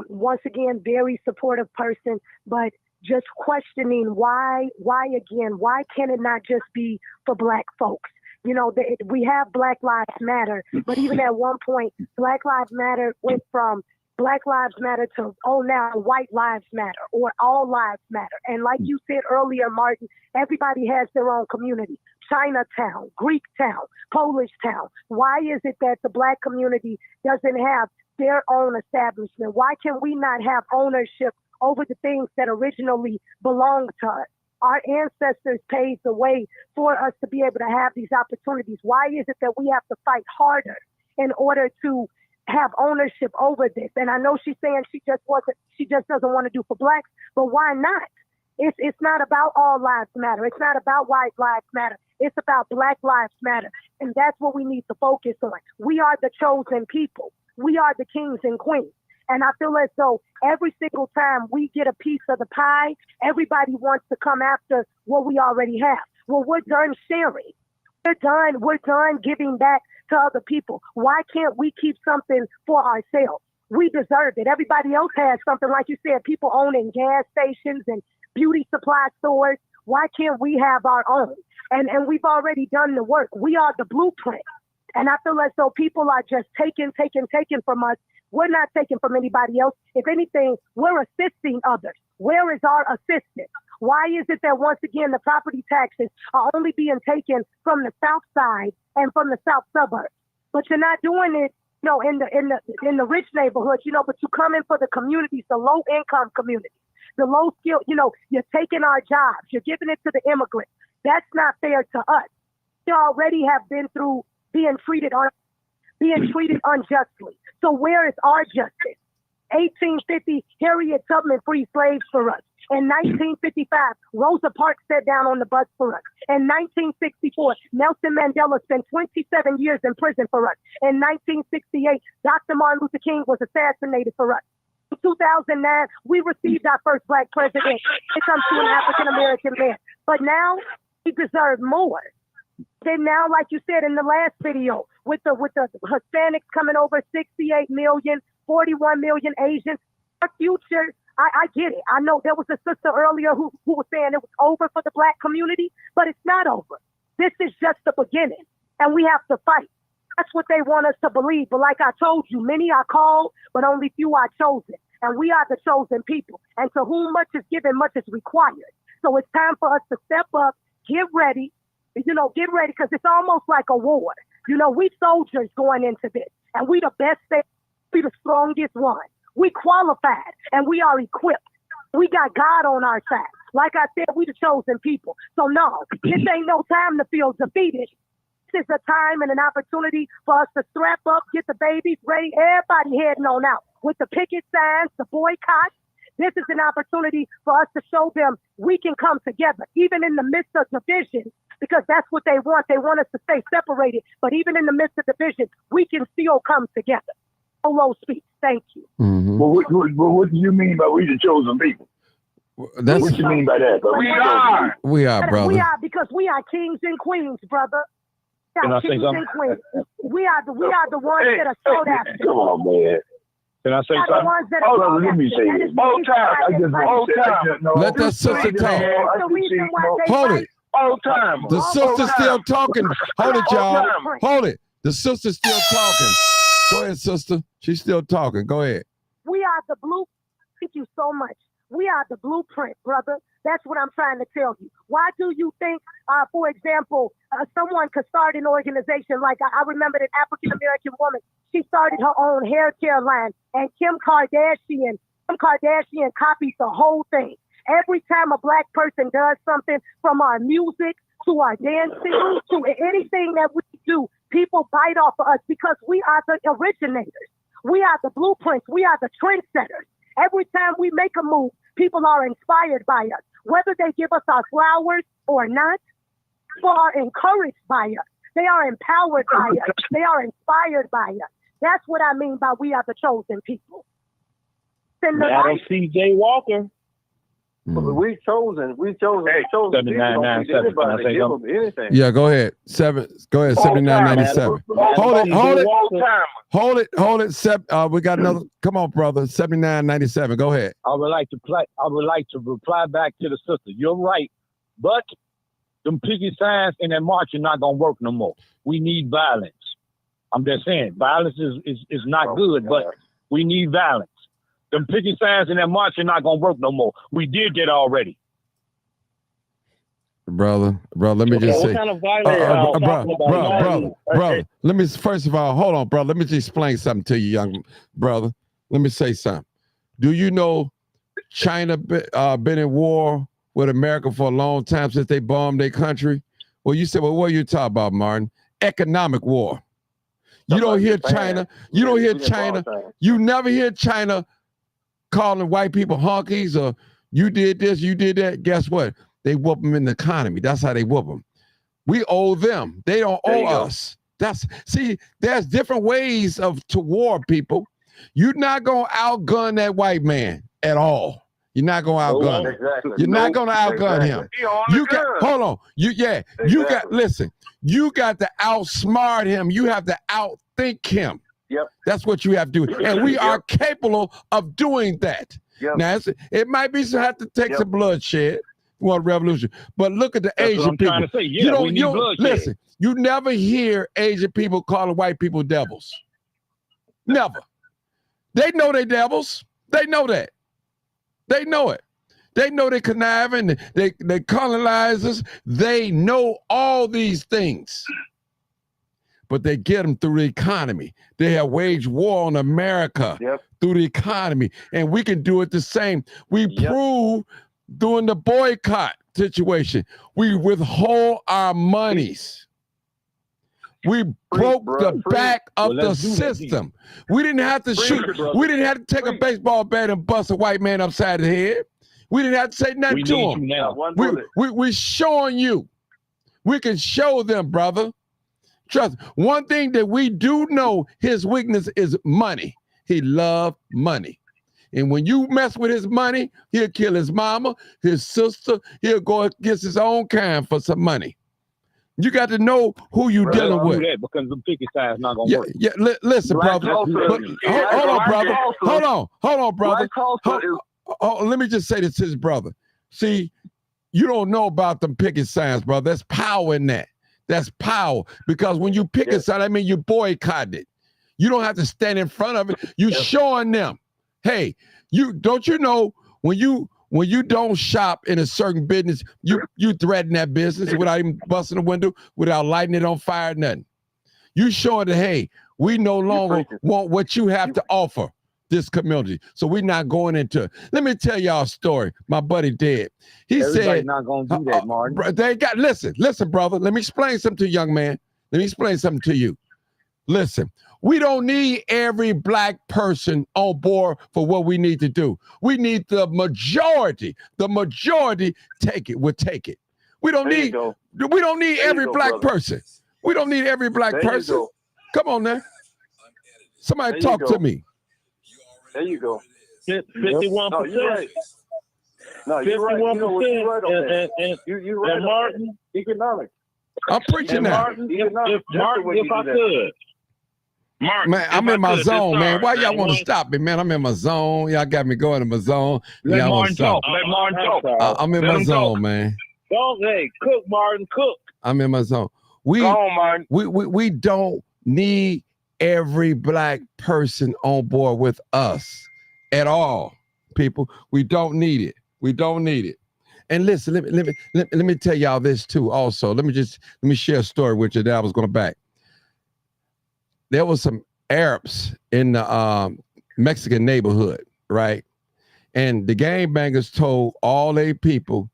Once again, very supportive person, but just questioning why can it not just be for black folks? You know, we have Black Lives Matter, but even at one point, Black Lives Matter went from Black Lives Matter to, now White Lives Matter or All Lives Matter. And like you said earlier, Martin, everybody has their own community. Chinatown, Greek town, Polish town. Why is it that the black community doesn't have their own establishment? Why can we not have ownership over the things that originally belonged to us? Our ancestors paved the way for us to be able to have these opportunities. Why is it that we have to fight harder in order to have ownership over this? And I know she's saying she just doesn't want to do for blacks, but why not? It's not about all lives matter. It's not about white lives matter. It's about Black Lives Matter. And that's what we need to focus on. We are the chosen people. We are the kings and queens. And I feel as though every single time we get a piece of the pie, everybody wants to come after what we already have. Well, we're done sharing. We're done giving back to other people. Why can't we keep something for ourselves? We deserve it. Everybody else has something, like you said, people owning gas stations and beauty supply stores. Why can't we have our own? And we've already done the work. We are the blueprint. And I feel as though people are just taking from us. We're not taking from anybody else. If anything, we're assisting others. Where is our assistance? Why is it that, once again, the property taxes are only being taken from the south side and from the south suburbs? But you're not doing it, in the rich neighborhoods, but you come in for the communities, the low income communities, the low skill, you're taking our jobs, you're giving it to the immigrants. That's not fair to us. We already have been through being treated unjustly. So where is our justice? 1850, Harriet Tubman freed slaves for us. In 1955, Rosa Parks sat down on the bus for us. In 1964, Nelson Mandela spent 27 years in prison for us. In 1968, Dr. Martin Luther King was assassinated for us. In 2009, we received our first black president. It comes to an African-American man. But now, we deserve more. Then now, like you said in the last video, with the Hispanics coming over 68 million, 41 million Asians, our future, I get it. I know there was a sister earlier who was saying it was over for the black community, but it's not over. This is just the beginning, and we have to fight. That's what they want us to believe. But like I told you, many are called, but only few are chosen. And we are the chosen people. And to whom much is given, much is required. So it's time for us to step up, get ready, because it's almost like a war. We soldiers going into this, and we the best, we the strongest one. We qualified and we are equipped. We got God on our side. Like I said, we the chosen people. So no, this ain't no time to feel defeated. This is a time and an opportunity for us to strap up, get the babies ready, everybody heading on out with the picket signs, the boycott. This is an opportunity for us to show them we can come together, even in the midst of division, because that's what they want. They want us to stay separated. But even in the midst of division, we can still come together. Solo speak. Thank you. Mm-hmm. Well, what do you mean by we the chosen people? That's what you mean by that? We are, brother. We are, because we are kings and queens, brother. Can I say kings something? and queens. We are the ones that are sought after. Come on, man. Can I say something? Brother, let me say this. Old time. Let that sister talk. Hold it. Old time. The sister's still talking. Hold it, y'all. Hold it. The sister's still talking. Go ahead, sister. She's still talking. Go ahead. We are the blue. Thank you so much. We are the blueprint, brother. That's what I'm trying to tell you. Why do you think, for example, someone could start an organization like I remember an African-American woman. She started her own hair care line, and Kim Kardashian copied the whole thing. Every time a black person does something, from our music to our dancing to anything that we do, people bite off of us because we are the originators. We are the blueprints. We are the trendsetters. Every time we make a move, people are inspired by us. Whether they give us our flowers or not, people are encouraged by us. They are empowered by us. They are inspired by us. That's what I mean by we are the chosen people. Adam C.J. Walker. We chosen. Hey, 7997. Can I say something? Anything. Yeah, go ahead. Go ahead. 7997. Hold it. We got another. Come on, brother. 7997. Go ahead. I would like to reply back to the sister. You're right, but them picket signs and that march are not gonna work no more. We need violence. I'm just saying, violence is not good, but we need violence. Them picket signs and that march are not gonna work no more. We did that already. Brother, let me just say, what kind of violence? brother, let me, first of all, hold on, brother. Let me just explain something to you, young brother. Let me say something. Do you know China been in war with America for a long time since they bombed their country? Well, you said, well, what are you talking about, Martin? Economic war. You don't hear China. You don't hear China. You never hear China calling white people honkies or you did this, you did that. Guess what? They whoop them in the economy. That's how they whoop them. We owe them. They don't owe us. There's different ways to war, people. You're not going to outgun that white man at all. You're not going to outgun him. Exactly. You're not going to outgun him. Hold on. You got to outsmart him. You have to outthink him. Yep. That's what you have to do. And we are capable of doing that. Yep. Now, it might be have to take some bloodshed. We want revolution. But look at the Asian people. You don't listen, you never hear Asian people calling white people devils. Never. They know they devils. They know that. They know it. They know they conniving, they colonizers. They know all these things. But they get them through the economy. They have waged war on America through the economy. And we can do it the same. We prove during the boycott situation, we withhold our monies. We broke the back of the system. We didn't have to shoot. We didn't have to take a baseball bat and bust a white man upside the head. We didn't have to say nothing to him. We're showing you. We can show them, brother. Trust. One thing that we do know, his weakness is money. He loved money. And when you mess with his money, he'll kill his mama, his sister. He'll go against his own kind for some money. You got to know who you're dealing with. Because the picket sign is not going to work. Yeah, listen, brother. Hold on, brother. Hold on, brother. Let me just say this to his brother. See, you don't know about them picket signs, brother. There's power in that. That's power. Because when you pick a sign, I mean, you boycott it. You don't have to stand in front of it. You're showing them, hey, you know when you don't shop in a certain business, you threaten that business without even busting the window, without lighting it on fire, nothing. You showing that, hey, we no longer want what you have to offer. this community. So we're not going into it. Let me tell y'all a story. My buddy did. He Everybody's said, not going to do that, Martin. They got, listen, brother. Let me explain something to you, young man. Let me explain something to you. Listen, we don't need every black person on board for what we need to do. We need the majority. The majority will take it. We don't need every black person. We don't need every black person. Come on now. Somebody talk to me. There you go. 51%. No, you're right. No, you're right. 51%. And Martin, economics. I'm preaching now. Martin, if I could. Martin, man, I'm in my zone, man. Why y'all want to stop me, man? I'm in my zone. Y'all got me going in my zone. Let Martin talk. Let Martin talk. I'm in my zone, man. Hey, cook, Martin, cook. I'm in my zone. We don't need every black person on board with us at all, people. We don't need it. We don't need it. And listen, let me tell y'all this too. Also, let me share a story with you that I was going back. There was some Arabs in the Mexican neighborhood, right? And the gangbangers told all their people,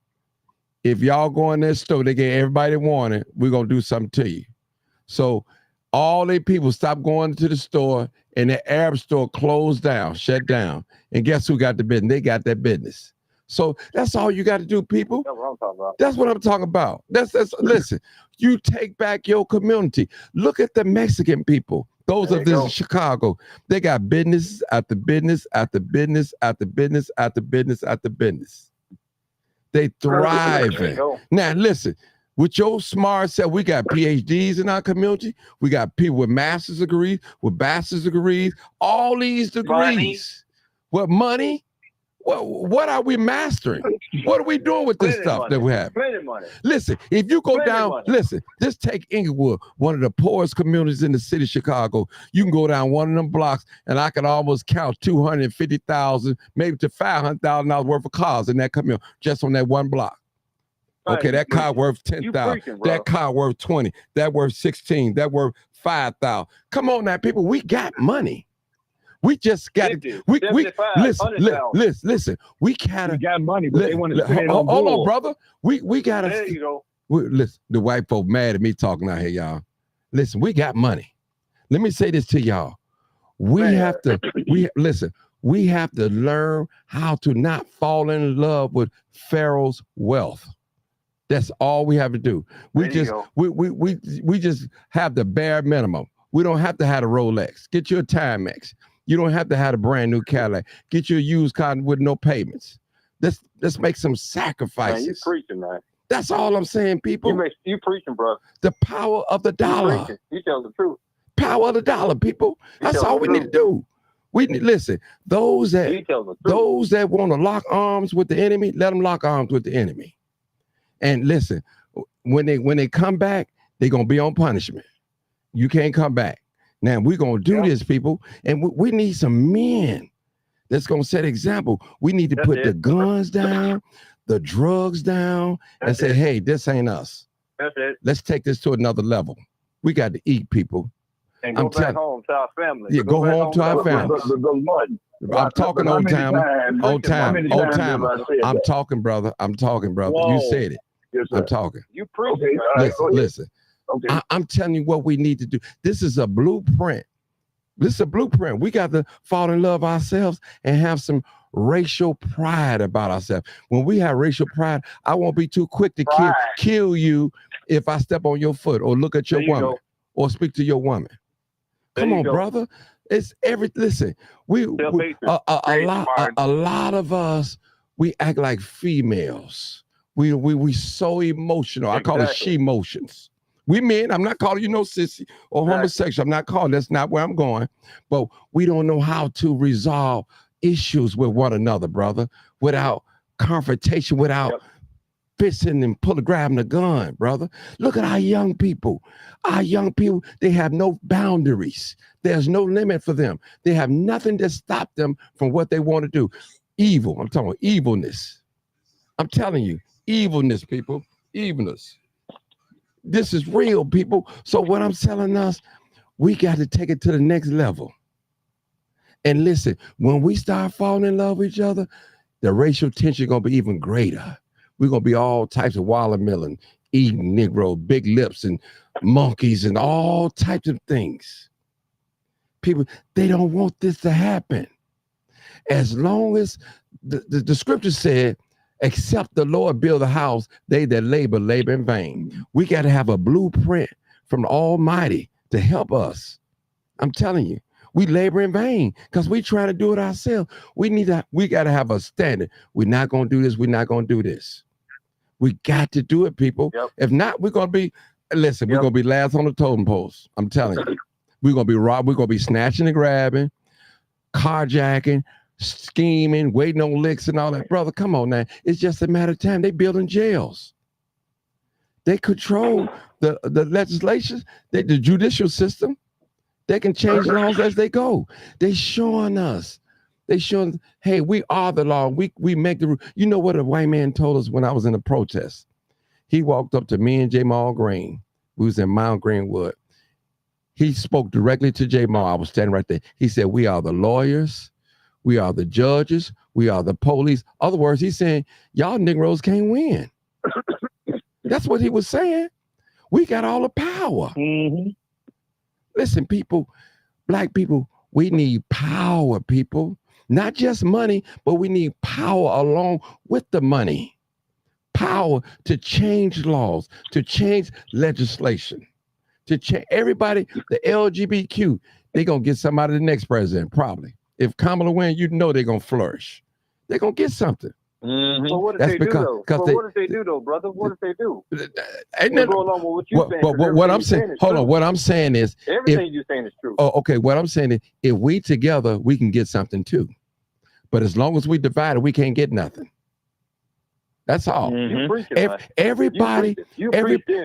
if y'all go in that store, they get everybody wanted, we're going to do something to you. So all their people stopped going to the store, and the Arab store closed down, shut down. And guess who got the business? They got that business. So that's all you got to do, people. That's what I'm talking about. That's what I'm talking about. Listen, you take back your community. Look at the Mexican people. Those of this in Chicago, they got business after business after business after business after business after business. They thriving. Now listen, with your smart self, we got PhDs in our community. We got people with master's degrees, with bachelor's degrees, all these degrees. What money? What are we mastering? What are we doing with this stuff that we have? Listen, if you go down, listen, just take Inglewood, one of the poorest communities in the city of Chicago. You can go down one of them blocks, and I can almost count $250,000, maybe to $500,000 worth of cars in that community, just on that one block. Okay, that car worth $10,000. That car worth $20,000. That worth $16,000. That worth $5,000. Come on now, people, we got money. We just got it. We listen. We got money, but they want to spend it on hold on, brother. We got to. There you go. Listen, the white folk mad at me talking out here, y'all. Listen, we got money. Let me say this to y'all. We have to learn how to not fall in love with Pharaoh's wealth. That's all we have to do. We just have the bare minimum. We don't have to have a Rolex. Get you a Timex. You don't have to have a brand new Cadillac. Get you a used car with no payments. Let's make some sacrifices. Man, you preaching, man. That's all I'm saying, people. You preaching, bro. The power of the dollar. You tell the truth. Power of the dollar, people. That's all we need to do. We need, listen, those that want to lock arms with the enemy, let them lock arms with the enemy. And listen, when they come back, they're gonna be on punishment. You can't come back. Now we're gonna do this, people, and we need some men that's gonna set example. We need to put the guns down, the drugs down, and say, hey, this ain't us. That's it. Let's take this to another level. We got to eat, people. And go back home to our family. Yeah, go home to our families. I'm talking old timer. I'm talking, brother. Whoa. You said it. Yes, I'm talking. You preach. Listen. Okay. I'm telling you what we need to do. This is a blueprint. We got to fall in love ourselves and have some racial pride about ourselves. When we have racial pride, I won't be too quick to kill you if I step on your foot or look at your woman or speak to your woman. Come on, brother. It's listen, a lot of us, we act like females. We so emotional. I call it she-motions. We men, I'm not calling you no sissy or homosexual. I'm not calling, that's not where I'm going. But we don't know how to resolve issues with one another, brother, without confrontation, without fisting and grabbing a gun, brother. Look at our young people. Our young people, they have no boundaries. There's no limit for them. They have nothing to stop them from what they want to do. Evil, I'm talking about evilness. I'm telling you, evilness, people, evilness. This is real, people. So what I'm telling us, we got to take it to the next level. And listen, when we start falling in love with each other, the racial tension gonna be even greater. We're gonna be all types of watermelon, eating Negro, big lips and monkeys and all types of things. People, they don't want this to happen. As long as the scripture said, except the Lord build a house, they that labor in vain. We got to have a blueprint from the Almighty to help us. I'm telling you, we labor in vain because we try to do it ourselves. We got to have a standard. We're not going to do this. We're not going to do this. We got to do it, people. Yep. If not, we're going to be, listen, we're going to be last on the totem post. I'm telling you. We're going to be robbed. We're going to be snatching and grabbing, carjacking, scheming, waiting on licks and all that. Brother, come on now. It's just a matter of time. They building jails. They control the legislation, the judicial system. They can change laws as they go. They showing us. They showing, hey, we are the law. We make the rule. You know what a white man told us when I was in a protest? He walked up to me and Jamal Green. We was in Mount Greenwood. He spoke directly to Jamal. I was standing right there. He said, we are the lawyers. We are the judges. We are the police. Other words, he's saying, y'all Negroes can't win. That's what he was saying. We got all the power. Mm-hmm. Listen, people, black people, we need power, people. Not just money, but we need power along with the money. Power to change laws, to change legislation, to change everybody, the LGBTQ, they're going to get somebody the next president, probably. If Kamala wins, you know they're going to flourish. They're going to get something. Mm-hmm. But what if they do, though? What if they do, though, brother? What if they do? Go along with what you're saying. But what I'm saying, hold on, what I'm saying is, everything you're saying is true. Oh, okay. What I'm saying is, if we together, we can get something too. But as long as we divide it, we can't get nothing. That's all. Mm-hmm. Everybody,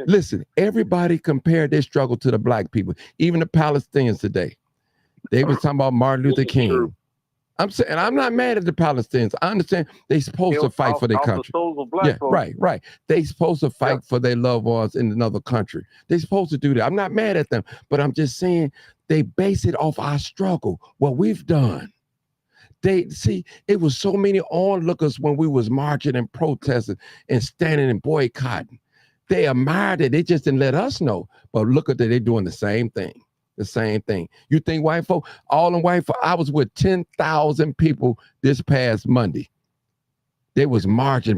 listen, everybody compared their struggle to the black people, even the Palestinians today. They was talking about Martin Luther King. I'm saying, and I'm not mad at the Palestinians. I understand they're supposed to fight for their country. Yeah, right. They're supposed to fight for their loved ones in another country. They're supposed to do that. I'm not mad at them, but I'm just saying they base it off our struggle, what we've done. They see it was so many onlookers when we was marching and protesting and standing and boycotting. They admired it. They just didn't let us know. But look at that, they're doing the same thing. The same thing. You think white folk, all in white folk, I was with 10,000 people this past Monday. They was marching,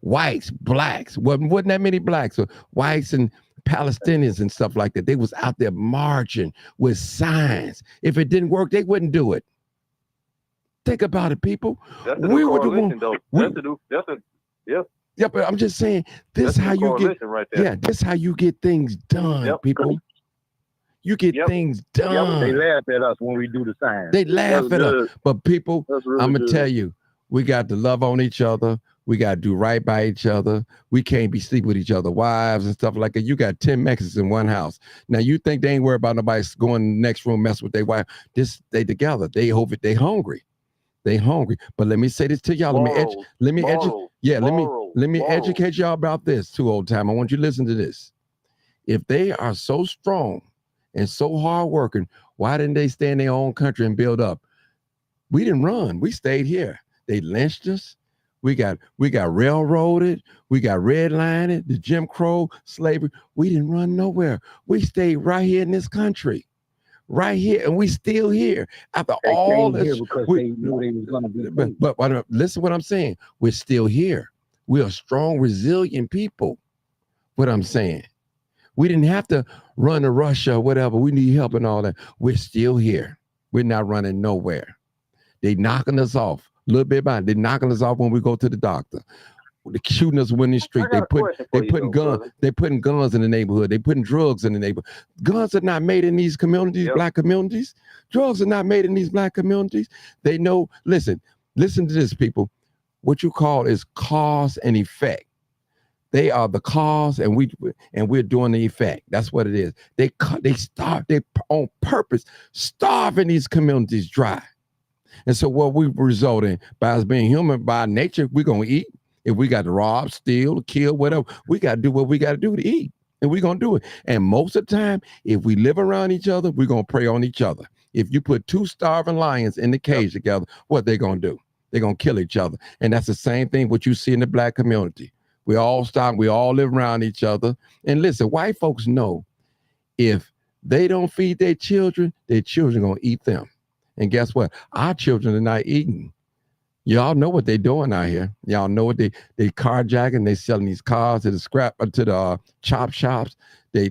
whites, blacks, wasn't that many blacks, so whites and Palestinians and stuff like that. They was out there marching with signs. If it didn't work, they wouldn't do it. Think about it, people. We were the one. Yeah, but I'm just saying, this is how you get. Right there. Yeah, this is how you get things done, people. You get things done. They laugh at us when we do the signs. They laugh at us. But people, I'm going to tell you, we got to love on each other. We got to do right by each other. We can't be sleeping with each other's wives and stuff like that. You got 10 Mexicans in one house. Now, you think they ain't worried about nobody going in the next room, mess with their wife. They together. They hungry. They hungry. But let me say this to y'all. Let me educate y'all about this too, old time. I want you to listen to this. If they are so strong and so hardworking, why didn't they stay in their own country and build up? We didn't run. We stayed here. They lynched us. We got railroaded. We got redlined, the Jim Crow, slavery. We didn't run nowhere. We stayed right here in this country. Right here, and we still here after all this. Because they knew they was going to be. But listen to what I'm saying. We're still here. We are strong, resilient people. What I'm saying. We didn't have to run to Russia or whatever. We need help and all that. We're still here. We're not running nowhere. They knocking us off a little bit by. They're knocking us off when we go to the doctor. They're shooting us in the street. They putting guns in the neighborhood. They putting drugs in the neighborhood. Guns are not made in these communities, black communities. Drugs are not made in these black communities. They know. Listen to this, people. What you call is cause and effect. They are the cause, and we're doing the effect. That's what it is. They on purpose starving these communities dry. And so what we result in, by us being human by nature, we're gonna eat. If we got to rob, steal, kill, whatever, we got to do what we got to do to eat. And we're going to do it. And most of the time, if we live around each other, we're going to pray on each other. If you put two starving lions in the cage together, what they're going to do? They're going to kill each other. And that's the same thing what you see in the black community. We all live around each other. And listen, white folks know if they don't feed their children going to eat them. And guess what? Our children are not eating. Y'all know what they're doing out here. Y'all know what they carjacking. They selling these cars to the chop shops. They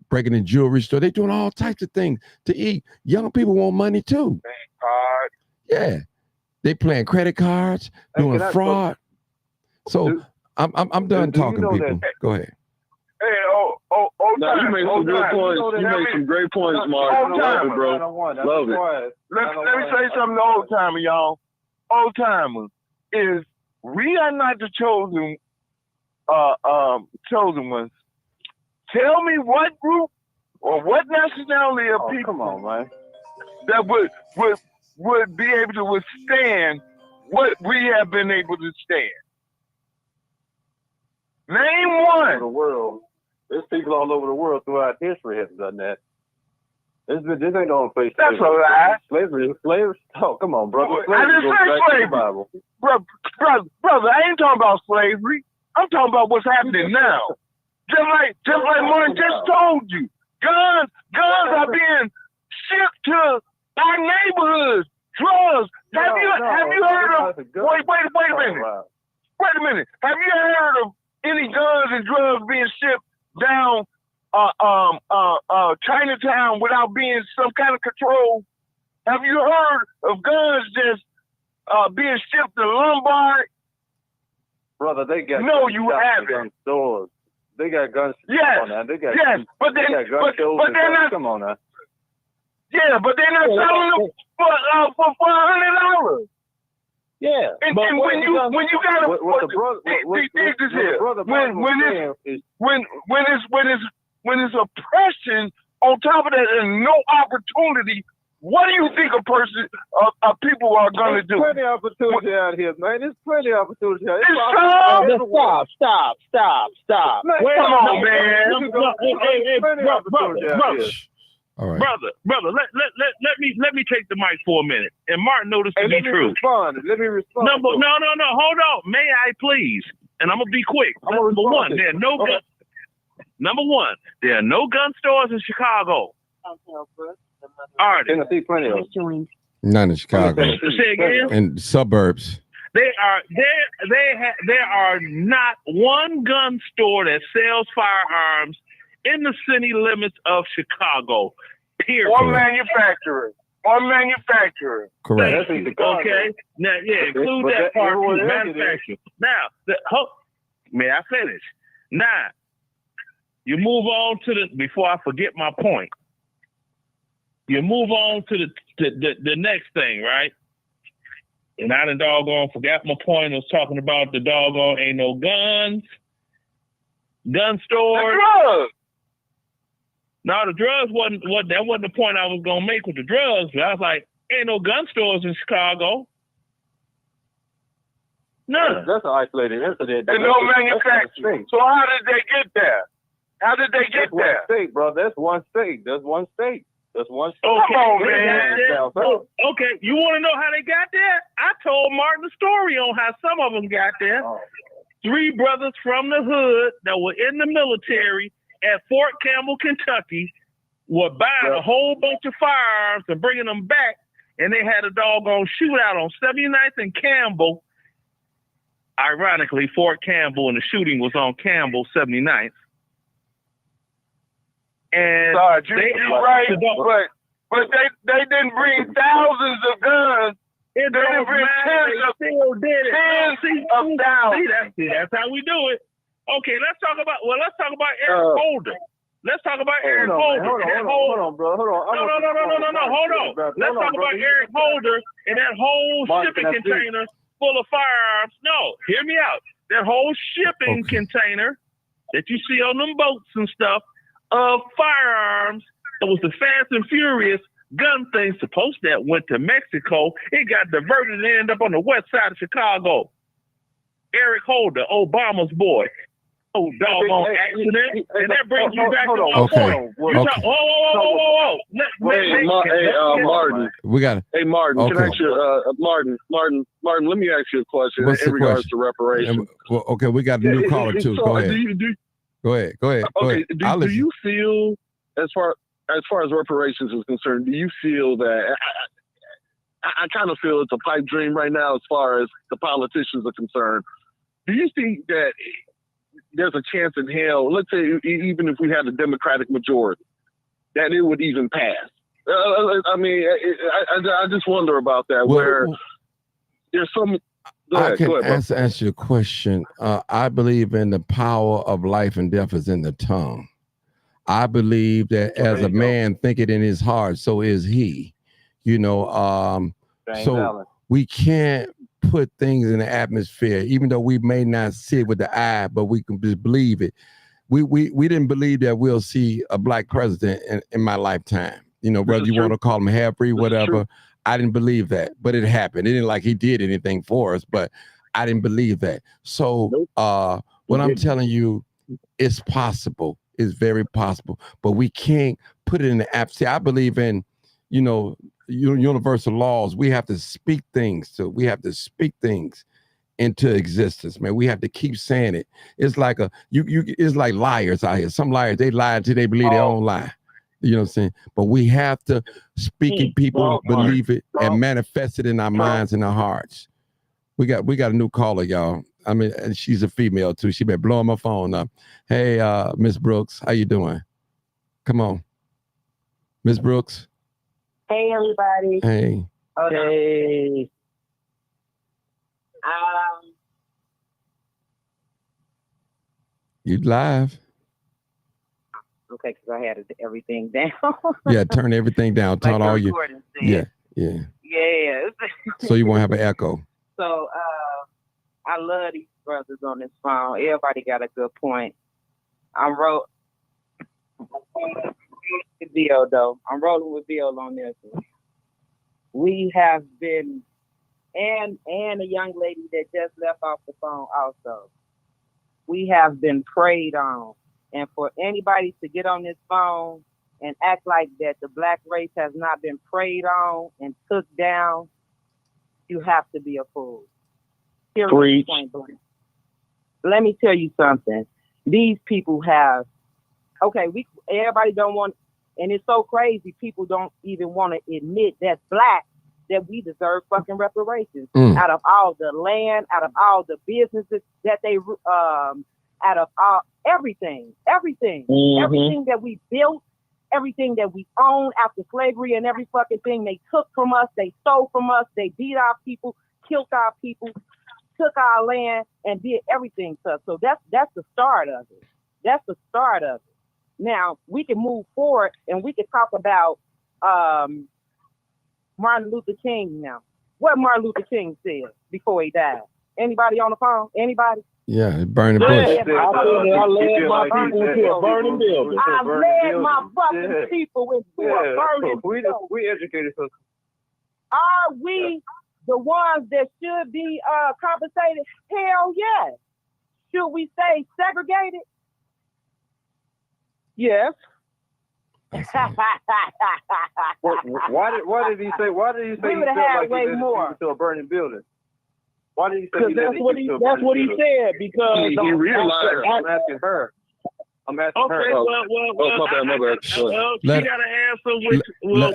breaking the jewelry store. They doing all types of things to eat. Young people want money too. Yeah, they playing credit cards, doing fraud. So I'm done talking, people. Go ahead. Hey, you made some good points. You made some great points, Mark. Love it, bro. Love it. Let me say something to old timer, y'all. Old timers is we are not the chosen ones. Tell me what group or what nationality of people come on, man, that would be able to withstand what we have been able to stand. Name one. The world. There's people all over the world throughout history have done that. This ain't the only place. That's a lie. Slavery. Oh, come on, brother. I didn't say slavery. Brother, I ain't talking about slavery. I'm talking about what's happening now. Just like Martin just told you. Guns are being shipped to our neighborhoods. Drugs. Have you heard of wait a minute. Have you heard of any guns and drugs being shipped down Chinatown without being some kind of control? Have you heard of guns just being shipped to Lombard? Brother, they got no, you haven't. Stores. They got guns. Yes, on now. They got but they're not. Come on now. Yeah, but they're not selling them for $400. Yeah, and when you got when it's oppression on top of that and no opportunity, what do you think people are going to do? There's plenty of opportunity out here, man. There's plenty of opportunity out here. Stop. Man, come on, man. Brother. All right. Brother, let me take the mic for a minute. And Martin know this to be true. Let me respond. No, hold on. May I please? And I'm gonna be quick. Number one, there are no gun stores in Chicago. Are there? Tennessee, plenty of them. None in Chicago. Say again? In suburbs. There are not one gun store that sells firearms in the city limits of Chicago, period. Or manufacturer. Correct. Okay. Now, yeah, include that part too, manufacturer. Now, may I finish? Now, you move on to before I forget my point. You move on to the next thing, right? And I done doggone forgot my point. I was talking about the doggone ain't no guns, gun stores. The drugs. No, the drugs wasn't the point I was gonna make with the drugs. I was like, ain't no gun stores in Chicago. None. That's an isolated incident. And no manufacturing. So how did they get there? That's one state, bro. That's one state. Okay. Come on, man. Okay, you want to know how they got there? I told Martin the story on how some of them got there. Oh. 3 brothers from the hood that were in the military at Fort Campbell, Kentucky, were buying a whole bunch of firearms and bringing them back, and they had a doggone shootout on 79th and Campbell. Ironically, Fort Campbell, and the shooting was on Campbell, 79th. And you're right, but they didn't bring thousands of guns. It didn't bring tens of thousands. See, that's how we do it. Okay, let's talk about Eric Holder. Let's talk about Eric Holder. Hold on, bro. Hold on. No. Hold on. Let's talk about Eric Holder and that whole shipping container full of firearms. No, hear me out. That whole shipping container that you see on them boats and stuff of firearms, it was the Fast and Furious gun thing supposed that went to Mexico. It got diverted and ended up on the west side of Chicago. Eric Holder, Obama's boy. Oh, doggone accident. And that brings you back to okay. Whoa. Martin. We got it. Hey, Martin. Okay. Can I ask you, Martin. Let me ask you a question What's in the regards question? to reparations. Well, okay, we got a new caller too. Go ahead. Go ahead. Okay. Do you feel, as far as reparations is concerned, do you feel that I kind of feel it's a pipe dream right now as far as the politicians are concerned? Do you think that there's a chance in hell, let's say even if we had a Democratic majority, that it would even pass? I mean, I just wonder about that, where there's some... I can answer your question. I believe in the power of life and death is in the tongue. I believe that as a man thinketh in his heart, so is he. You know, so we can't put things in the atmosphere, even though we may not see it with the eye, but we can just believe it. We didn't believe that we'll see a black president in my lifetime. You know, whether you want to call him half-breed, whatever. I didn't believe that, but it happened. It didn't like he did anything for us, but I didn't believe that. So what I'm telling you, it's possible. It's very possible, but we can't put it in the atmosphere. I believe in, you know, universal laws. We have to speak things into existence, man. We have to keep saying it. It's like it's like liars out here. Some liars, they lie until they believe their own lie. You know what I'm saying? But we have to speak in people, believe it, and manifest it in our minds and our hearts. We got a new caller, y'all. I mean, and she's a female too. She been blowing my phone up. Hey, Miss Brooks, how you doing? Come on, Miss Brooks. Hey, everybody. Hey. Okay. You live? Okay, because I had everything down. Yeah, turn everything down. Turn all your. Yeah. Yeah. So you won't have an echo. So I love these brothers on this phone. Everybody got a good point. I'm rolling with Bill on this one. We have been, and a young lady that just left off the phone also. We have been preyed on. And for anybody to get on this phone and act like that the black race has not been preyed on and took down, you have to be a fool. Period, point blank. Let me tell you something. These people have, everybody don't want, and it's so crazy, people don't even want to admit that's black, that we deserve fucking reparations. Out of all the land, out of all the businesses that they, out of all, everything that we built, everything that we own after slavery and every fucking thing they took from us, they stole from us, they beat our people, killed our people, took our land, and did everything to us. So that's the start of it. That's the start of it. Now we can move forward and we can talk about Martin Luther King now. What Martin Luther King said before he died. Anybody on the phone? Anybody? Yeah, burning bush. I led my people into a burning building. I led my fucking people into a burning building. We educated us. Are we the ones that should be compensated? Hell yes. Should we say segregated? Yes. Why did he say? We would have had way more to a burning building? Why did he say? Because that's what he said. Because he realized. I'm asking her. Okay, my bad. She got an answer which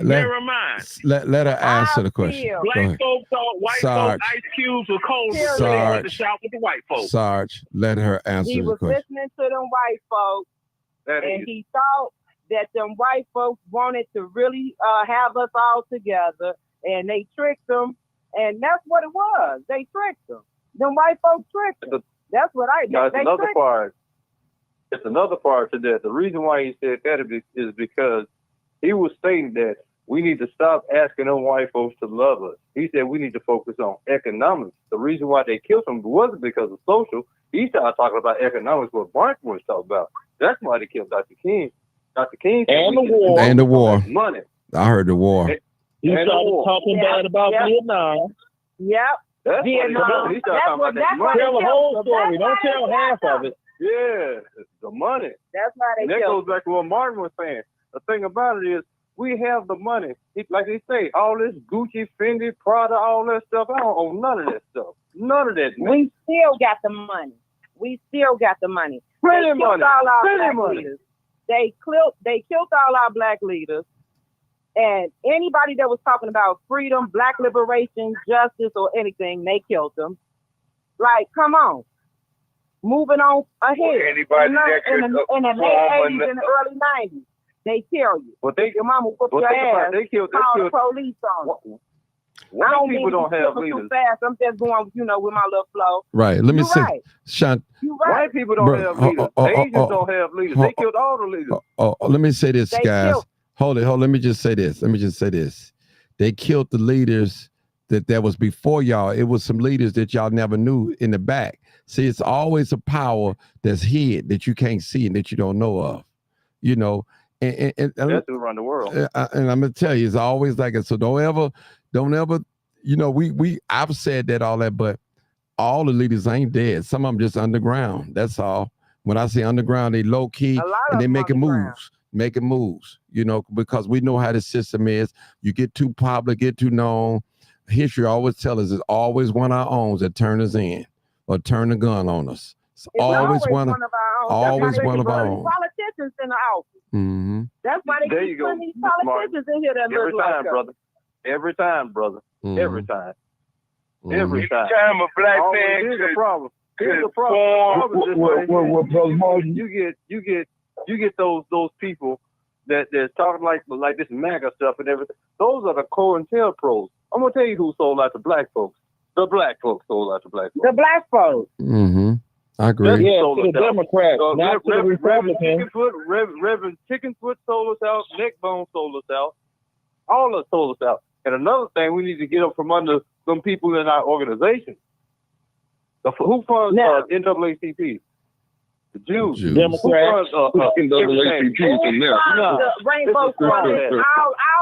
mirror mine. Let her answer the question. Black folks thought white folks ice cubes were cold. They went to shop with the white folks. Sarge, let her answer the question. He was listening to them white folks, and he thought that them white folks wanted to really have us all together, and they tricked them, and that's what it was. They tricked them. Them white folks tricked them. That's what I did. It's another part. It's another part to that. The reason why he said that is because he was saying that we need to stop asking them white folks to love us. He said we need to focus on economics. The reason why they killed him wasn't because of social. He started talking about economics, what Martin was talking about. That's why they killed Dr. King. Dr. King and the war. And the war. Money. I heard the war. He started talking bad about Vietnam. Yep. Vietnam. Tell the whole story. Don't tell half of it. Yeah, the money. That's why they And that killed goes back to what Martin was saying. The thing about it is, we have the money. Like they say, all this Gucci, Fendi, Prada, all that stuff. I don't own none of that stuff. None of that. Man. We still got the money. We still got the money. Plenty money. All our Plenty black money. leaders. They killed all our black leaders. And anybody that was talking about freedom, black liberation, justice, or anything, they killed them. Like, come on. Moving on ahead. Anybody in the late 80s and the early 90s, they kill you. But they, your mama whoop your ass. They killed. Call the police on them. White people don't have leaders. Too fast. I'm just going, with my little flow. Right. Let me say, right. Sean. Right. White people don't have leaders. Asians don't have leaders. They killed all the leaders. Let me say this, guys. Hold it. Let me just say this. They killed the leaders that was before y'all. It was some leaders that y'all never knew in the back. See, it's always a power that's hid that you can't see and that you don't know of. And that's who run the world. And I'm gonna tell you, it's always like it. So don't ever, I've said that all that, but all the leaders ain't dead. Some of them just underground. That's all. When I say underground, they low key and they making moves. Because we know how the system is. You get too popular, get too known. History always tells us it's always one of our own that turn us in or turn the gun on us. It's always one of our own. Always one of our own. Politicians in the office. Mm-hmm. That's why they keep putting these politicians in here that look like us. Every time, brother. Mm-hmm. Every time. Mm-hmm. Every time. Each time a black man here's the problem. Here's the problem. You get those people that's talking like this MAGA stuff and everything. Those are the COINTELPROs. I'm gonna tell you who sold out to black folks. The black folks sold out to black folks. The black folks. Mm-hmm. I agree. Yeah, to the Democrats, not to the Republicans. Reverend Chickenfoot sold us out. Neckbone sold us out. All of us sold us out. And another thing, we need to get up from under some people in our organization. Who funds NAACP? The Jews. Democrats. NAACP is there. The Rainbow Squad. I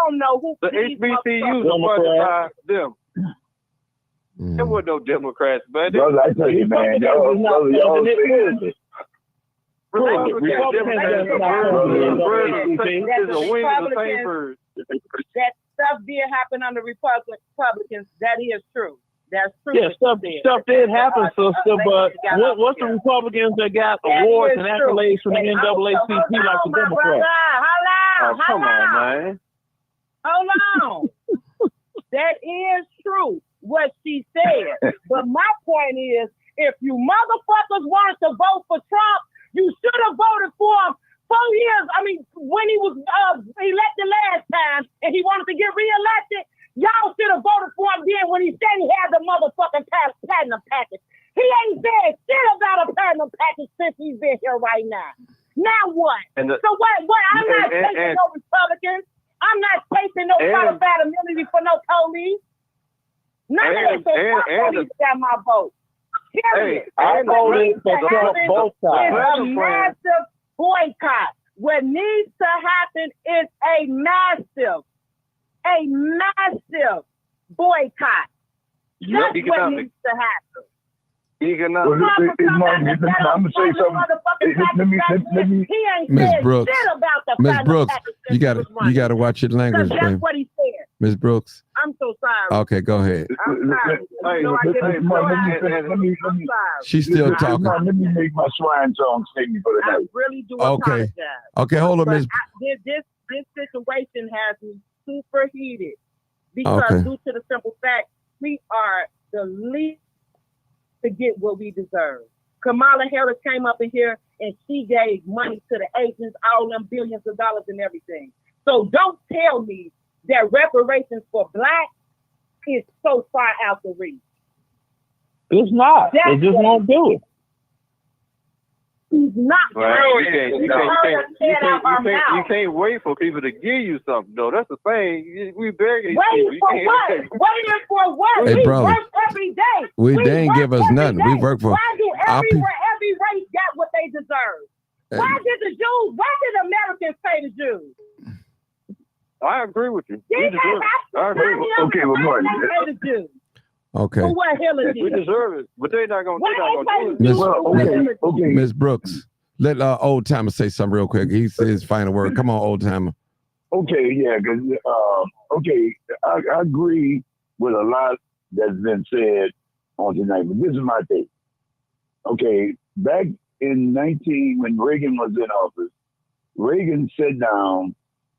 don't know who. The HBCUs are funded by them. There were no Democrats, man. Brother, I tell you, man, y'all that stuff did happen under Republicans. That is true. That's true. Yeah, stuff did happen, sister. But what's the Republicans that got awards and accolades from the NAACP like the Democrats? Oh, come on, man. Hold on. That is true, what she said. But my point is, if you motherfuckers wanted to vote for Trump, you should have voted for him 4 years. I mean, when he was elected last time and he wanted to get reelected, y'all should have voted for him then when he said he had the motherfucking platinum package. He ain't said shit about a platinum package since he's been here right now. Now what? So what? I'm not taking no Republicans. I'm not taking no qualified immunity for no police. None of that police got my vote. Period. I voted for Trump both times. It's a massive boycott. What needs to happen is a massive boycott. That's what needs to happen. Economic. I'm gonna say something. Miss Brooks. Miss Brooks, you gotta watch your language, that's baby. what he said. Miss Brooks. I'm so sorry. Okay, go ahead. I'm sorry. She's still talking. Let me make my swan song statement for the night. I really do apologize. Okay, hold on, Miss. This situation has me super heated because due to the simple fact we are the least to get what we deserve. Kamala Harris came up in here and she gave money to the agents, all them billions of dollars and everything. So don't tell me that reparations for black is so far out the reach. It's not. They just won't do it. He's not. Well, you can't wait for people to give you something, though. That's the thing. We begging waiting for what? Waiting for what? Hey, we brother, work every day. they ain't give us nothing. We work for. Why do every race got what they deserve? Why did the Jews? Why did Americans pay the Jews? I agree with you. I agree with you. Okay, well, Martin. Okay. For what hillity? We deserve it, but they're not going to do it. Miss Brooks, let Old Timer say something real quick. He says his final word. Come on, Old Timer. Okay, yeah, because I agree with a lot that's been said on tonight, but this is my take. Okay, back in when Reagan was in office, Reagan sat down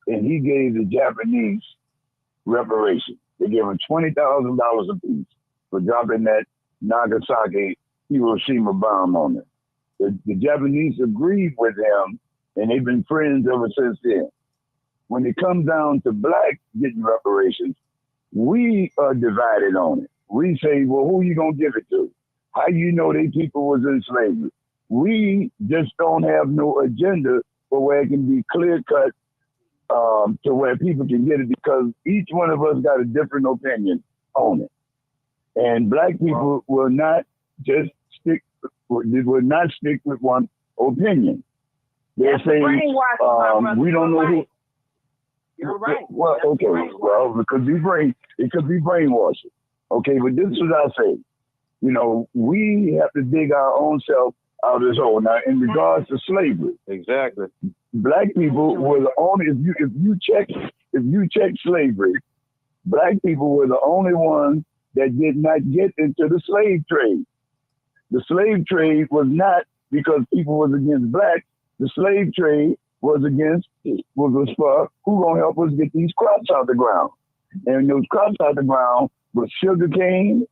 and he gave the Japanese reparations. They gave them $20,000 apiece for dropping that Nagasaki Hiroshima bomb on them. The Japanese agreed with him, and they've been friends ever since then. When it comes down to black getting reparations, we are divided on it. We say, well, who you gonna give it to? How you know they people was in slavery? We just don't have no agenda for where it can be clear cut to where people can get it, because each one of us got a different opinion on it. And black people will not just stick with one opinion. They're saying we don't know who. You're right. Well, okay. Well, it could be brainwashing. Okay, but this is what I say. You know, we have to dig our own self out of this hole. Now, in regards to slavery, exactly, black people were the only. If you check slavery, black people were the only ones that did not get into the slave trade. The slave trade was not because people was against black. The slave trade was for who gonna help us get these crops out the ground. And those crops out the ground was sugar cane,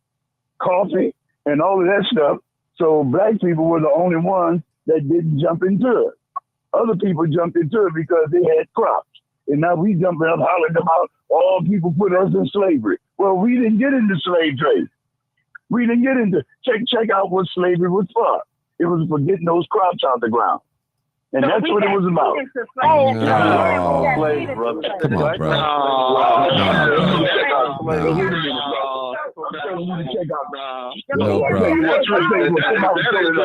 coffee, and all of that stuff. So black people were the only ones that didn't jump into it. Other people jumped into it because they had crops. And now we jumping up hollering about all people put us in slavery. Well, we didn't get into slave trade. We didn't get into check out what slavery was for. It was for getting those crops out the ground. And so that's what it was about. Slave, brother. Come on, bro. No, bro. That ain't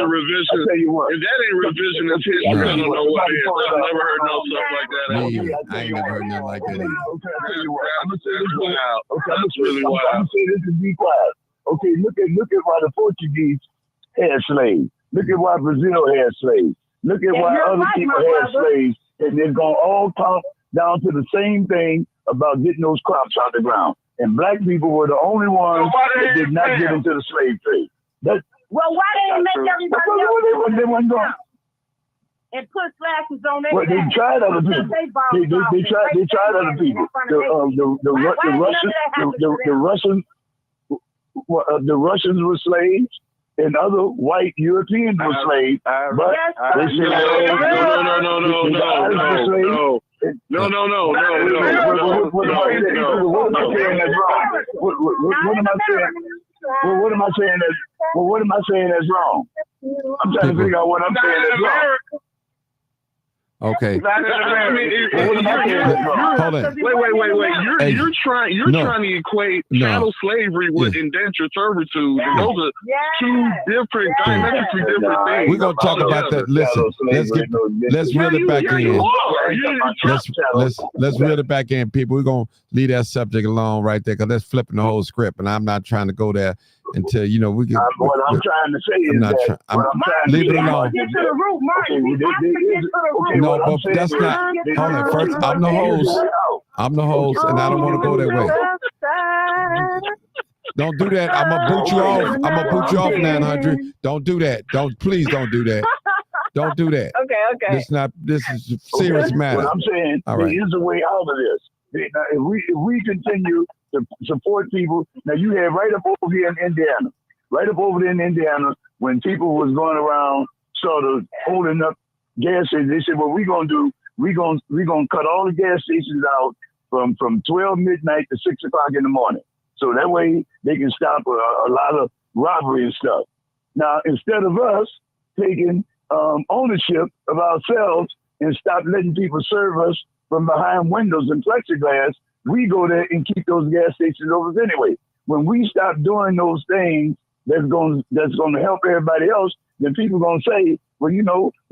revision. If that ain't revisionist history, I don't know what is. I've never heard no stuff like that. I ain't never heard nothing like that either. That's really wild. I'm saying this to be quiet. Okay, look at why the Portuguese had slaves. Look at why Brazil had slaves. Look at why other people had slaves, and they're going to all talk down to the same thing about getting those crops out the ground. And black people were the only ones that did not get into the slave trade. Well, why they didn't make everybody else they wasn't going and put slashes on their Well, they tried other people. They tried other people. The Russians were slaves. And other white Europeans were slaves, but they said, What am I saying that's wrong? I'm trying to figure out what I'm saying that's wrong. Okay. Hold on. Wait. You're trying to equate chattel slavery with indentured servitude. Those are two different, diametrically different things. We're gonna talk about that. Listen, let's reel it back in. Let's reel it back in, people. We're gonna leave that subject alone right there, because that's flipping the whole script, and I'm not trying to go there until we get. What I'm trying to say is that leave it alone. Get to the root, Martin. No, but that's not. Hold on. First, I'm the host, and I don't want to go that way. Don't do that. I'm gonna boot you off. 900. Don't do that. Please don't do that. Don't do that. Okay. This is a serious matter. What I'm saying, there is a way out of this. Now, if we continue to support people, now you had right up over here in Indiana, when people was going around sort of holding up gas stations, they said, what we're gonna do, we're gonna cut all the gas stations out from 12 midnight to 6 o'clock in the morning. So that way they can stop a lot of robbery and stuff. Now, instead of us taking ownership of ourselves and stop letting people serve us from behind windows and plexiglass, we go there and keep those gas stations open anyway. When we stop doing those things that's going to help everybody else, then people going to say, well,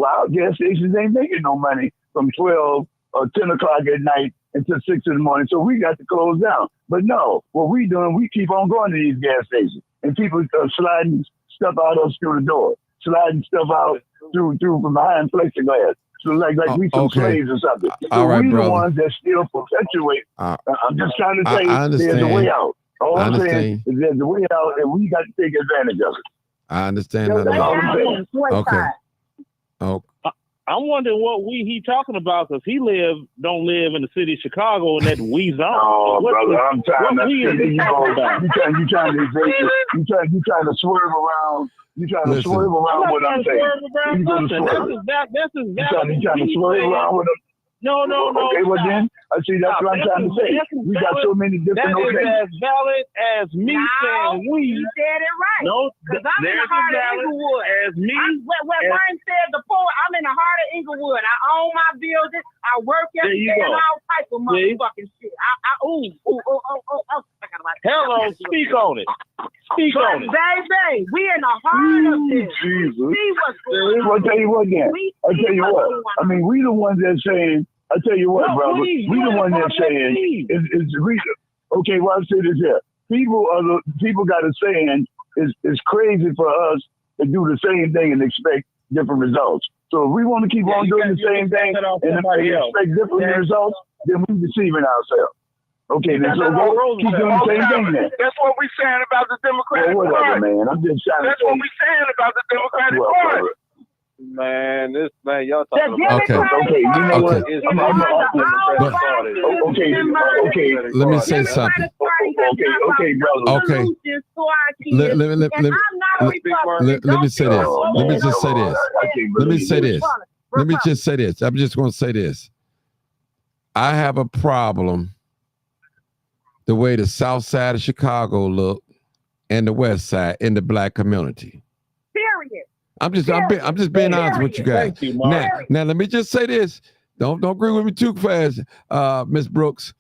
our gas stations ain't making no money from 12 or 10 o'clock at night until 6 in the morning. So we got to close down. But no, what we doing, we keep on going to these gas stations and people sliding stuff out us through the door, sliding stuff out through from behind plexiglass. So like we some slaves or something. So right, we brother. the ones that still perpetuate. I'm just trying to say there's a way out. All I'm saying is there's a way out and we got to take advantage of it. I understand that. Okay. Oh. I'm wondering what he talking about because he don't live in the city of Chicago in that we zone. Oh, brother, I'm trying to you trying to swerve around. You trying to swerve around what I'm saying. That's exactly. You trying to swerve around with him. No. Okay, well then, I see that's what I'm trying to say. We got so many different opinions. That is as valid as me saying we. You said it right. No, because I'm in the heart of Inglewood. As me. What Ryan said before, I'm in the heart of Inglewood. I own my building. I work every day and all type of motherfucking shit. Hello, speak on it. Speak on it. Baby, we in the heart of this. Jesus. See what's going on. I'll tell you what then. I tell you what. I mean, we the ones that saying, I tell you what, brother. We the one that's saying is reason. Okay, well I say this here. People got a saying it's crazy for us to do the same thing and expect different results. So if we want to keep on doing the same thing and expect different results, then we're deceiving ourselves. Okay, then so keep doing the same thing then. That's what we're saying about the Democratic Party. Whatever, man. I'm just trying That's what we're saying about the Democratic Party. Man, y'all talking about. Okay, you know what? Okay. Let me say something. Okay, brother. Okay. Let me say this. Let me just say this. Let me say this. Let me just say this. I'm just going to say this. I have a problem the way the South Side of Chicago look and the West Side in the black community. Period. I'm just being honest with you guys. Now let me just say this. Don't agree with me too fast, Ms. Brooks.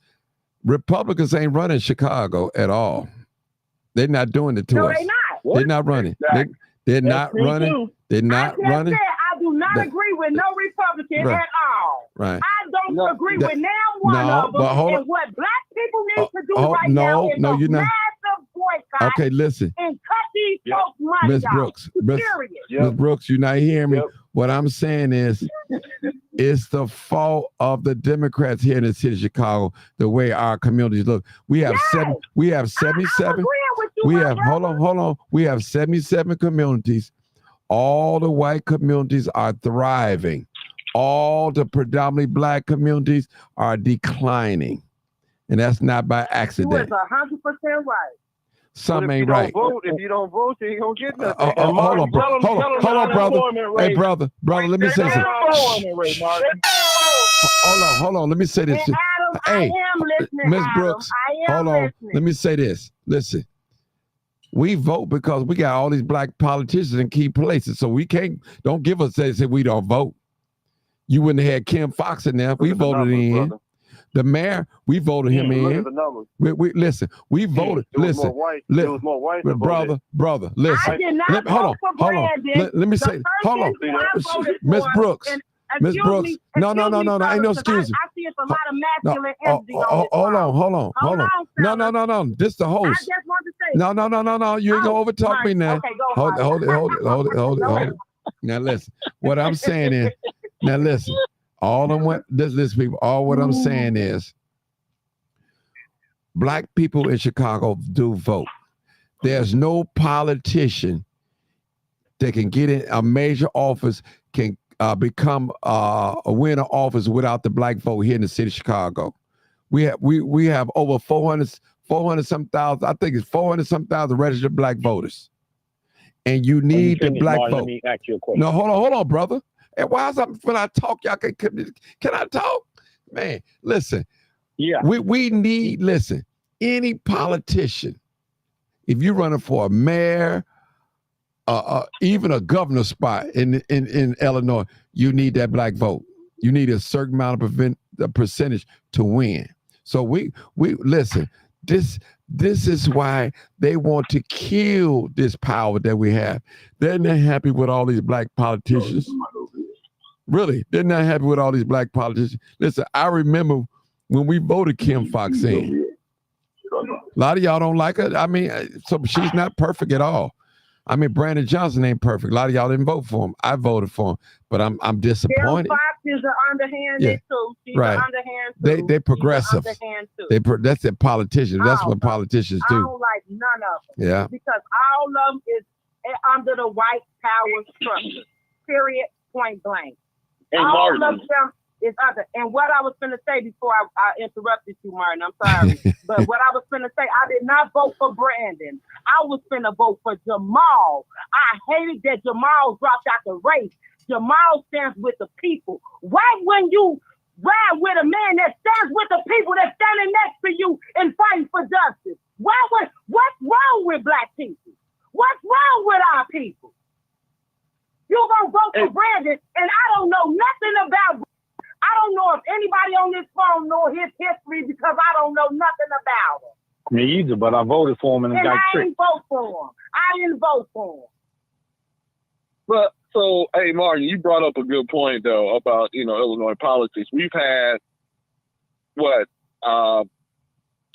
Republicans ain't running Chicago at all. They're not doing it to us. They're not. They're not running. They're not running. They're not running. I do not agree with no Republican at all. Right. I don't agree with now one of them. And what black people need to do now is a massive boycott. Okay, listen. And cut these folks' money Ms. Brooks, Ms. Brooks, you're not hearing me. What I'm saying is, it's the fault of the Democrats here in the city of Chicago, the way our communities look. We have 77. Hold on. We have 77 communities. All the white communities are thriving. All the predominantly black communities are declining. And that's not by accident. You was 100% right. Something ain't right. If you don't vote, you ain't gonna get nothing. Hold on, brother. Hey, brother, let me say something. Hold on. Let me say this. Hey, Ms. Brooks, hold on. Let me say this. Listen, we vote because we got all these black politicians in key places, so we don't give us say we don't vote. You wouldn't have had Kim Fox in there. We voted in. Brother. The mayor, we voted him in. We listen. We voted. Listen, brother. Listen. I did not vote for Brandon. Let me say. Hold on, Miss Brooks. Miss Brooks. No. Ain't no excuse. I see it's a lot of masculine energy. Hold on. No. This the host. I just want to say. No. You ain't gonna overtalk me now. Okay, go Hold it. Now listen. What I'm saying is. Now listen. All what I'm saying is black people in Chicago do vote. There's no politician that can get in a major office, can become a winner office without the black vote here in the city of Chicago. We have over 400 some thousand, I think it's 400 some thousand registered black voters. And you need the black vote. Let me ask you a question. No, hold on, brother. And why is when I talk, y'all can I talk? Man, listen. Yeah. We need, listen, any politician, if you're running for a mayor, even a governor spot in Illinois, you need that black vote. You need a certain amount of percentage to win. So we listen, this is why they want to kill this power that we have. They're not happy with all these black politicians. Really, they're not happy with all these black politicians. Listen, I remember when we voted Kim Foxx in. A lot of y'all don't like her. I mean, so she's not perfect at all. I mean, Brandon Johnson ain't perfect. A lot of y'all didn't vote for him. I voted for him, but I'm disappointed. Kim Foxx is an underhanded too. She's right. an underhand too. They progressive. That's a politician. That's what politicians do. I don't like none of them. Yeah. Because all of them is under the white power structure. Period. Point blank. And all Martin. of them is under. And what I was going to say before I interrupted you, Martin, I'm sorry. But what I was going to say, I did not vote for Brandon. I was going to vote for Jamal. I hated that Jamal dropped out the race. Jamal stands with the people. Why wouldn't you ride with a man that stands with the people that's standing next to you and fighting for justice? What's wrong with black people? What's wrong with our people? You gonna vote for Brandon, and I don't know nothing about. I don't know if anybody on this phone know his history because I don't know nothing about him. Me either, but I voted for him and got I tricked. didn't vote for him. I didn't vote for him. But so, hey, Martin, you brought up a good point though about Illinois politics. We've had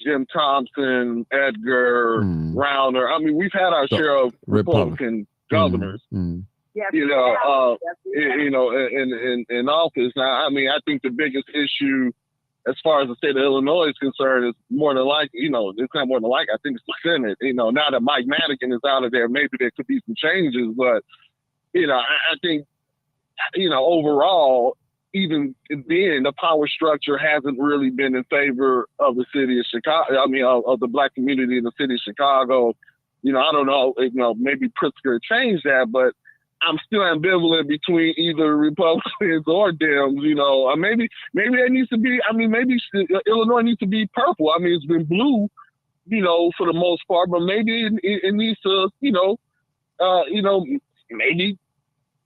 Jim Thompson, Edgar, Rauner. I mean, we've had our share of Republican governors. Yes, in office. Now, I mean, I think the biggest issue as far as the state of Illinois is concerned is more than likely, it's not more than likely, I think it's the Senate. Now that Mike Madigan is out of there, maybe there could be some changes, but, I think, overall, even then, the power structure hasn't really been in favor of the city of Chicago. I mean, of the black community in the city of Chicago. I don't know, maybe Pritzker changed that, but I'm still ambivalent between either Republicans or Dems. Maybe there needs to be. I mean, maybe Illinois needs to be purple. I mean, it's been blue, for the most part, but maybe it needs to, maybe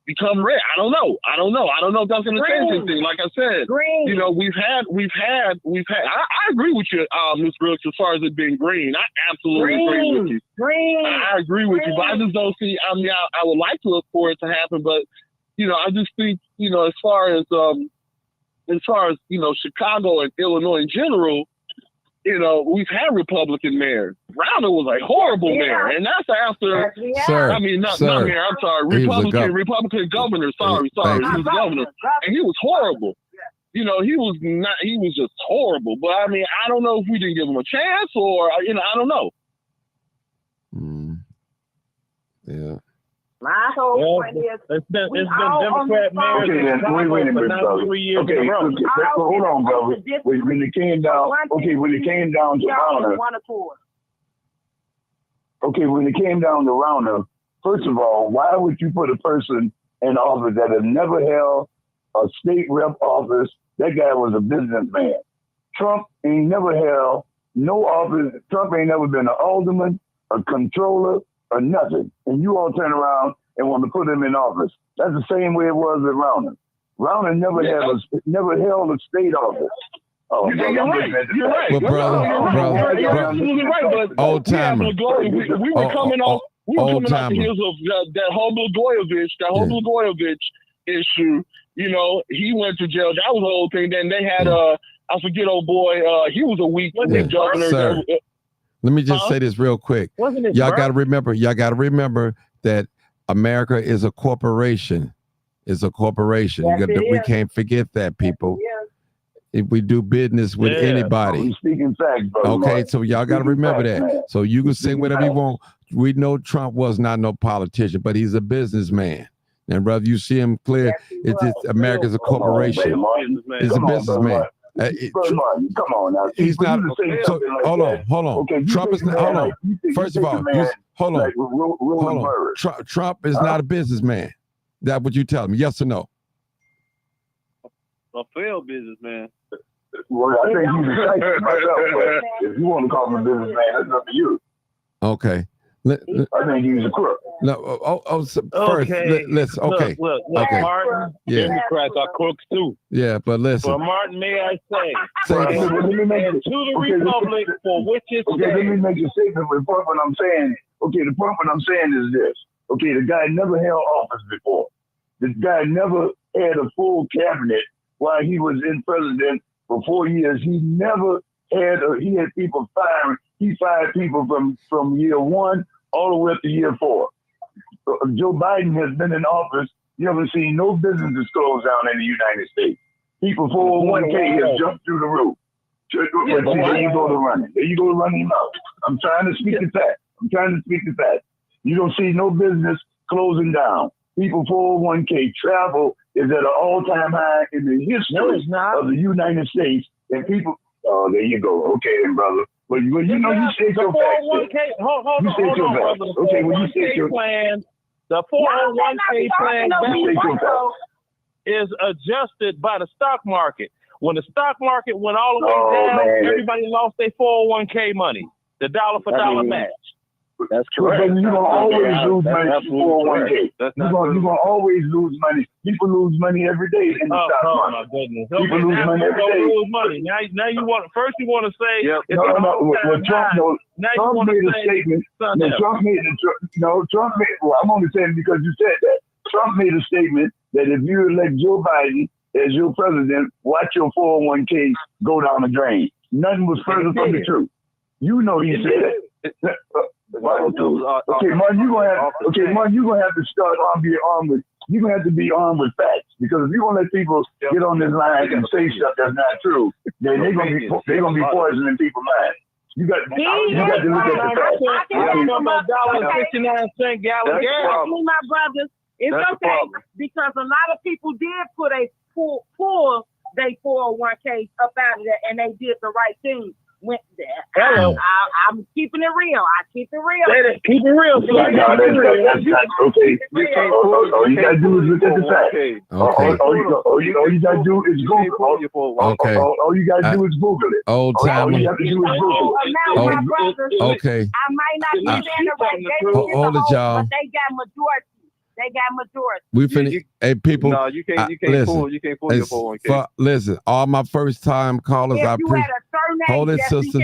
become red. I don't know. I don't know if that's going to change anything. Like I said, we've had. I agree with you, Ms. Brooks, as far as it being green. I absolutely agree with you. I agree with you, but I just don't see. I mean, I would like to look for it to happen, but I just think as far as Chicago and Illinois in general. We've had Republican mayors. Rauner was a horrible mayor, and that's after. Sir, I mean, not mayor. I'm sorry, Republican governor. Sorry, he was governor, and he was horrible. He was not. He was just horrible. But I mean, I don't know if we didn't give him a chance, or I don't know. Yeah. My whole point is, it's been Democrat mayors in Chicago for now 3 years in a row. Hold on, brother. When it came down, when it came down to Rauner, when it came down to Rauner, first of all, why would you put a person in office that had never held a state rep office? That guy was a businessman. Trump ain't never held no office. Trump ain't never been an alderman, a controller, or nothing. And you all turn around and want to put him in office. That's the same way it was with Rauner. Rauner never held a state office. Oh, you're right. Well, brother, you're absolutely right. But old timer. We were coming off. We were coming off the heels of that whole Blagojevich issue. He went to jail. That was the whole thing. Then they had I forget, old boy. He was a weak governor. Sir. Let me just say this real quick. Y'all got to remember that America is a corporation. It's a corporation. We can't forget that, people. If we do business with anybody. Speaking facts, okay, so y'all got to remember that. So you can say whatever you want. We know Trump was not no politician, but he's a businessman. And brother, you see him clear. America's a corporation. He's a businessman. Come on now. He's not. So, hold on. Okay, Trump is not. Hold on. First of all, hold on. Trump is not a businessman. That what you tell me? Yes or no? A failed businessman. Well, I think he's a type myself, but if you want to call him a businessman, that's up to you. Okay. I think he's a crook. No. First, let's. Okay. Look, okay. Martin, Democrats are crooks too. Yeah, but listen. But Martin, may I say, to the Republic for which it's let me make a statement. The point what I'm saying. Okay, the point what I'm saying is this. Okay, the guy never held office before. The guy never had a full cabinet while he was in president for 4 years. He never had, he had people firing. He fired people from year 1 all the way up to year 4. Joe Biden has been in office. You haven't seen no businesses closed down in the United States. People 401k have jumped through the roof. There you go to running. There you go to running mouth. I'm trying to speak the fact. You don't see no business closing down. People 401k travel is at an all-time high in the history of the United States. And people, oh, there you go. Okay, then, brother. Well, you know, you say your facts. Hold on, brother. Okay, well, you say your plan. The 401k plan is adjusted by the stock market. When the stock market went all the way down, everybody lost their 401k money, the dollar for dollar match. That's correct. But you're going to always lose money for 401k. You're going to always lose money. People lose money every day in the stock market. My goodness. People lose money every day. Lose money. Now you want, first you want to say, Trump made a statement. Trump made, well, I'm only saying because you said that. Trump made a statement that if you elect Joe Biden as your president, watch your 401k go down the drain. Nothing was further from the truth. You know he said it. Okay, Martin, you're gonna have to start you're gonna have to be armed with facts, because if you're gonna let people get on this line and say stuff that's not true, then they're gonna be poisoning people's minds. You got to look at the facts. $1.69 gallon gas. My brothers, it's okay because a lot of people did put a pull they 401k up out of there, and they did the right thing. Went there. Hello. I'm keeping it real. I keep it real. Keep it real. Okay. All you gotta do is look at the facts. All you gotta do is Google. Okay. All you gotta do is Google it. Old All you timer. have to do is Google it. Okay. I might not be in the right. Hold it, y'all. But they got majority. We finished. Hey, people. No, you can't listen, pull your 401k. Listen, all my first time callers, I appreciate. Hold it, sister.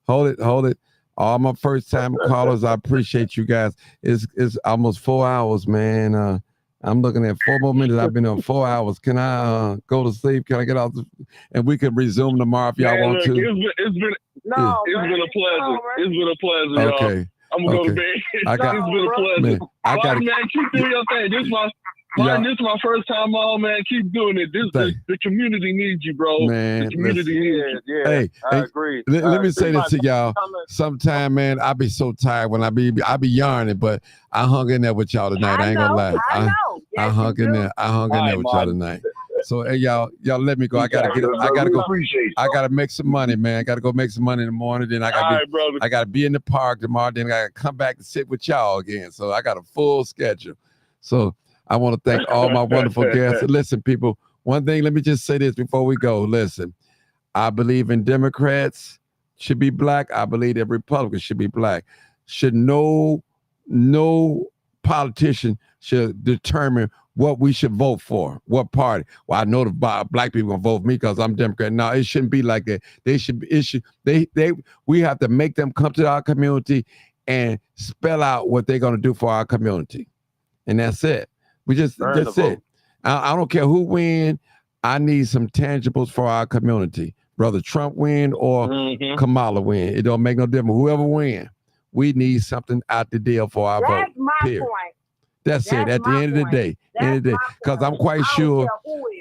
Hold it. All my first time callers, I appreciate you guys. It's almost 4 hours, man. I'm looking at 4 more minutes. I've been on 4 hours. Can I go to sleep? Can I get out? And we can resume tomorrow if y'all want to. It's been a pleasure. It's been a pleasure, y'all. Okay. I'm gonna go to bed. It's been a pleasure. Man, keep doing your thing. This is my first time on, man. Keep doing it. The community needs you, bro. Man, the community needs you. Hey, I agree. Let me say this to y'all. Sometime, man, I be so tired when I be yarning, but I hung in there with y'all tonight. I ain't gonna lie. I hung in there. I hung in there with y'all tonight. So hey, y'all let me go. I gotta go. I gotta make some money, man. I gotta go make some money in the morning. Then I gotta be in the park tomorrow. Then I gotta come back and sit with y'all again. So I got a full schedule. So I want to thank all my wonderful guests. Listen, people, one thing, let me just say this before we go. Listen, I believe in Democrats should be black. I believe that Republicans should be black. Should no politician should determine what we should vote for, what party. Well, I know the black people gonna vote for me because I'm Democrat. No, it shouldn't be like that. We have to make them come to our community and spell out what they're gonna do for our community. And that's it. That's it. I don't care who win. I need some tangibles for our community. Brother Trump win or Kamala win. It don't make no difference. Whoever win, we need something out the deal for our vote. That's my point. That's it. At the end of the day. Because I'm quite sure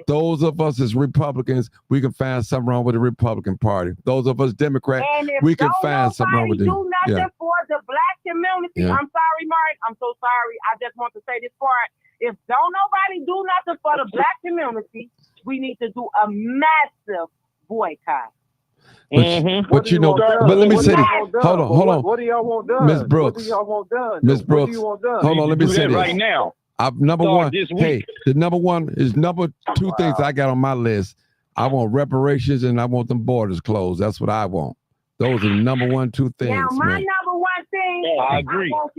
those of us as Republicans, we can find something wrong with the Republican Party. Those of us Democrats, we can find something wrong with them. Do nothing for the black community. I'm sorry, Mark. I'm so sorry. I just want to say this part. If don't nobody do nothing for the black community, we need to do a massive boycott. But you know, but let me say this. Hold on. What do y'all want done? Miss Brooks. What do y'all want done? Miss Brooks. What do you want done? Hold on, let me say this. Right now. Number one, hey, the number two things I got on my list. I want reparations and I want them borders closed. That's what I want. Those are the number 1, 2 things. Now, my number one thing. I agree. Trump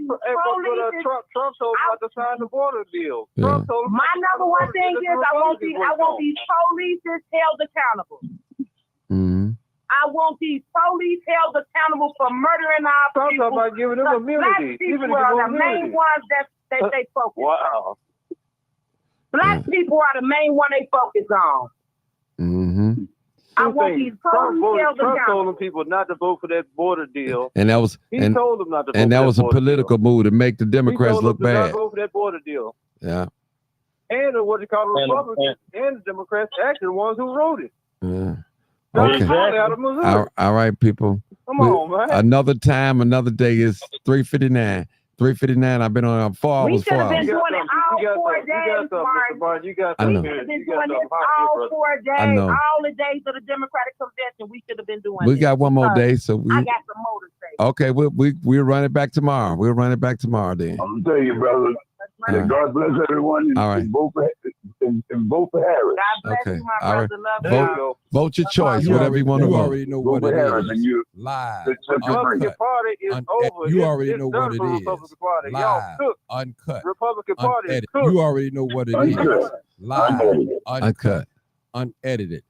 told about to sign the border deal. Yeah. My number one thing is I want these police held accountable. Mm-hmm. I want these police held accountable for murdering our people. Talk about giving them immunity. Black people are the main ones that they focus. Wow. Black people are the main one they focus on. Mm-hmm. I want these Trump told them people not to vote for that border deal. And that was he told them not to vote and for that was a political move to make the Democrats look he told them bad. to not vote for that border deal. Yeah. And what they call the Republicans and the Democrats actually the ones who wrote it. Yeah. Okay. All right, people. Come on, man. Another time, another day is 3:59. 3:59. I've been on 4 hours. We should have been 4 hours. doing it all 4 days, Martin. You got I know. We should have been doing this all 4 days. I know. All the days of the Democratic convention, we should have been doing We this. got one more day, so we. I got some more to say. Okay, we'll run it back tomorrow. We'll run it back tomorrow then. I'm gonna tell you, brother. God bless everyone. And, all right. And vote for Harris. God bless Okay. you, my All right. brother. Vote your choice, whatever you want to You vote. already know what it Harris, is. and you Live. Republican Party is over. You already know done what it for is. Republican Party. Y'all Live. cooked. Uncut. Republican Party is Unedited. cooked. You already know what it is. Uncut. Live. Uncut. Unedited.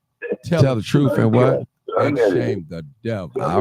Tell the truth and what? And shame the devil.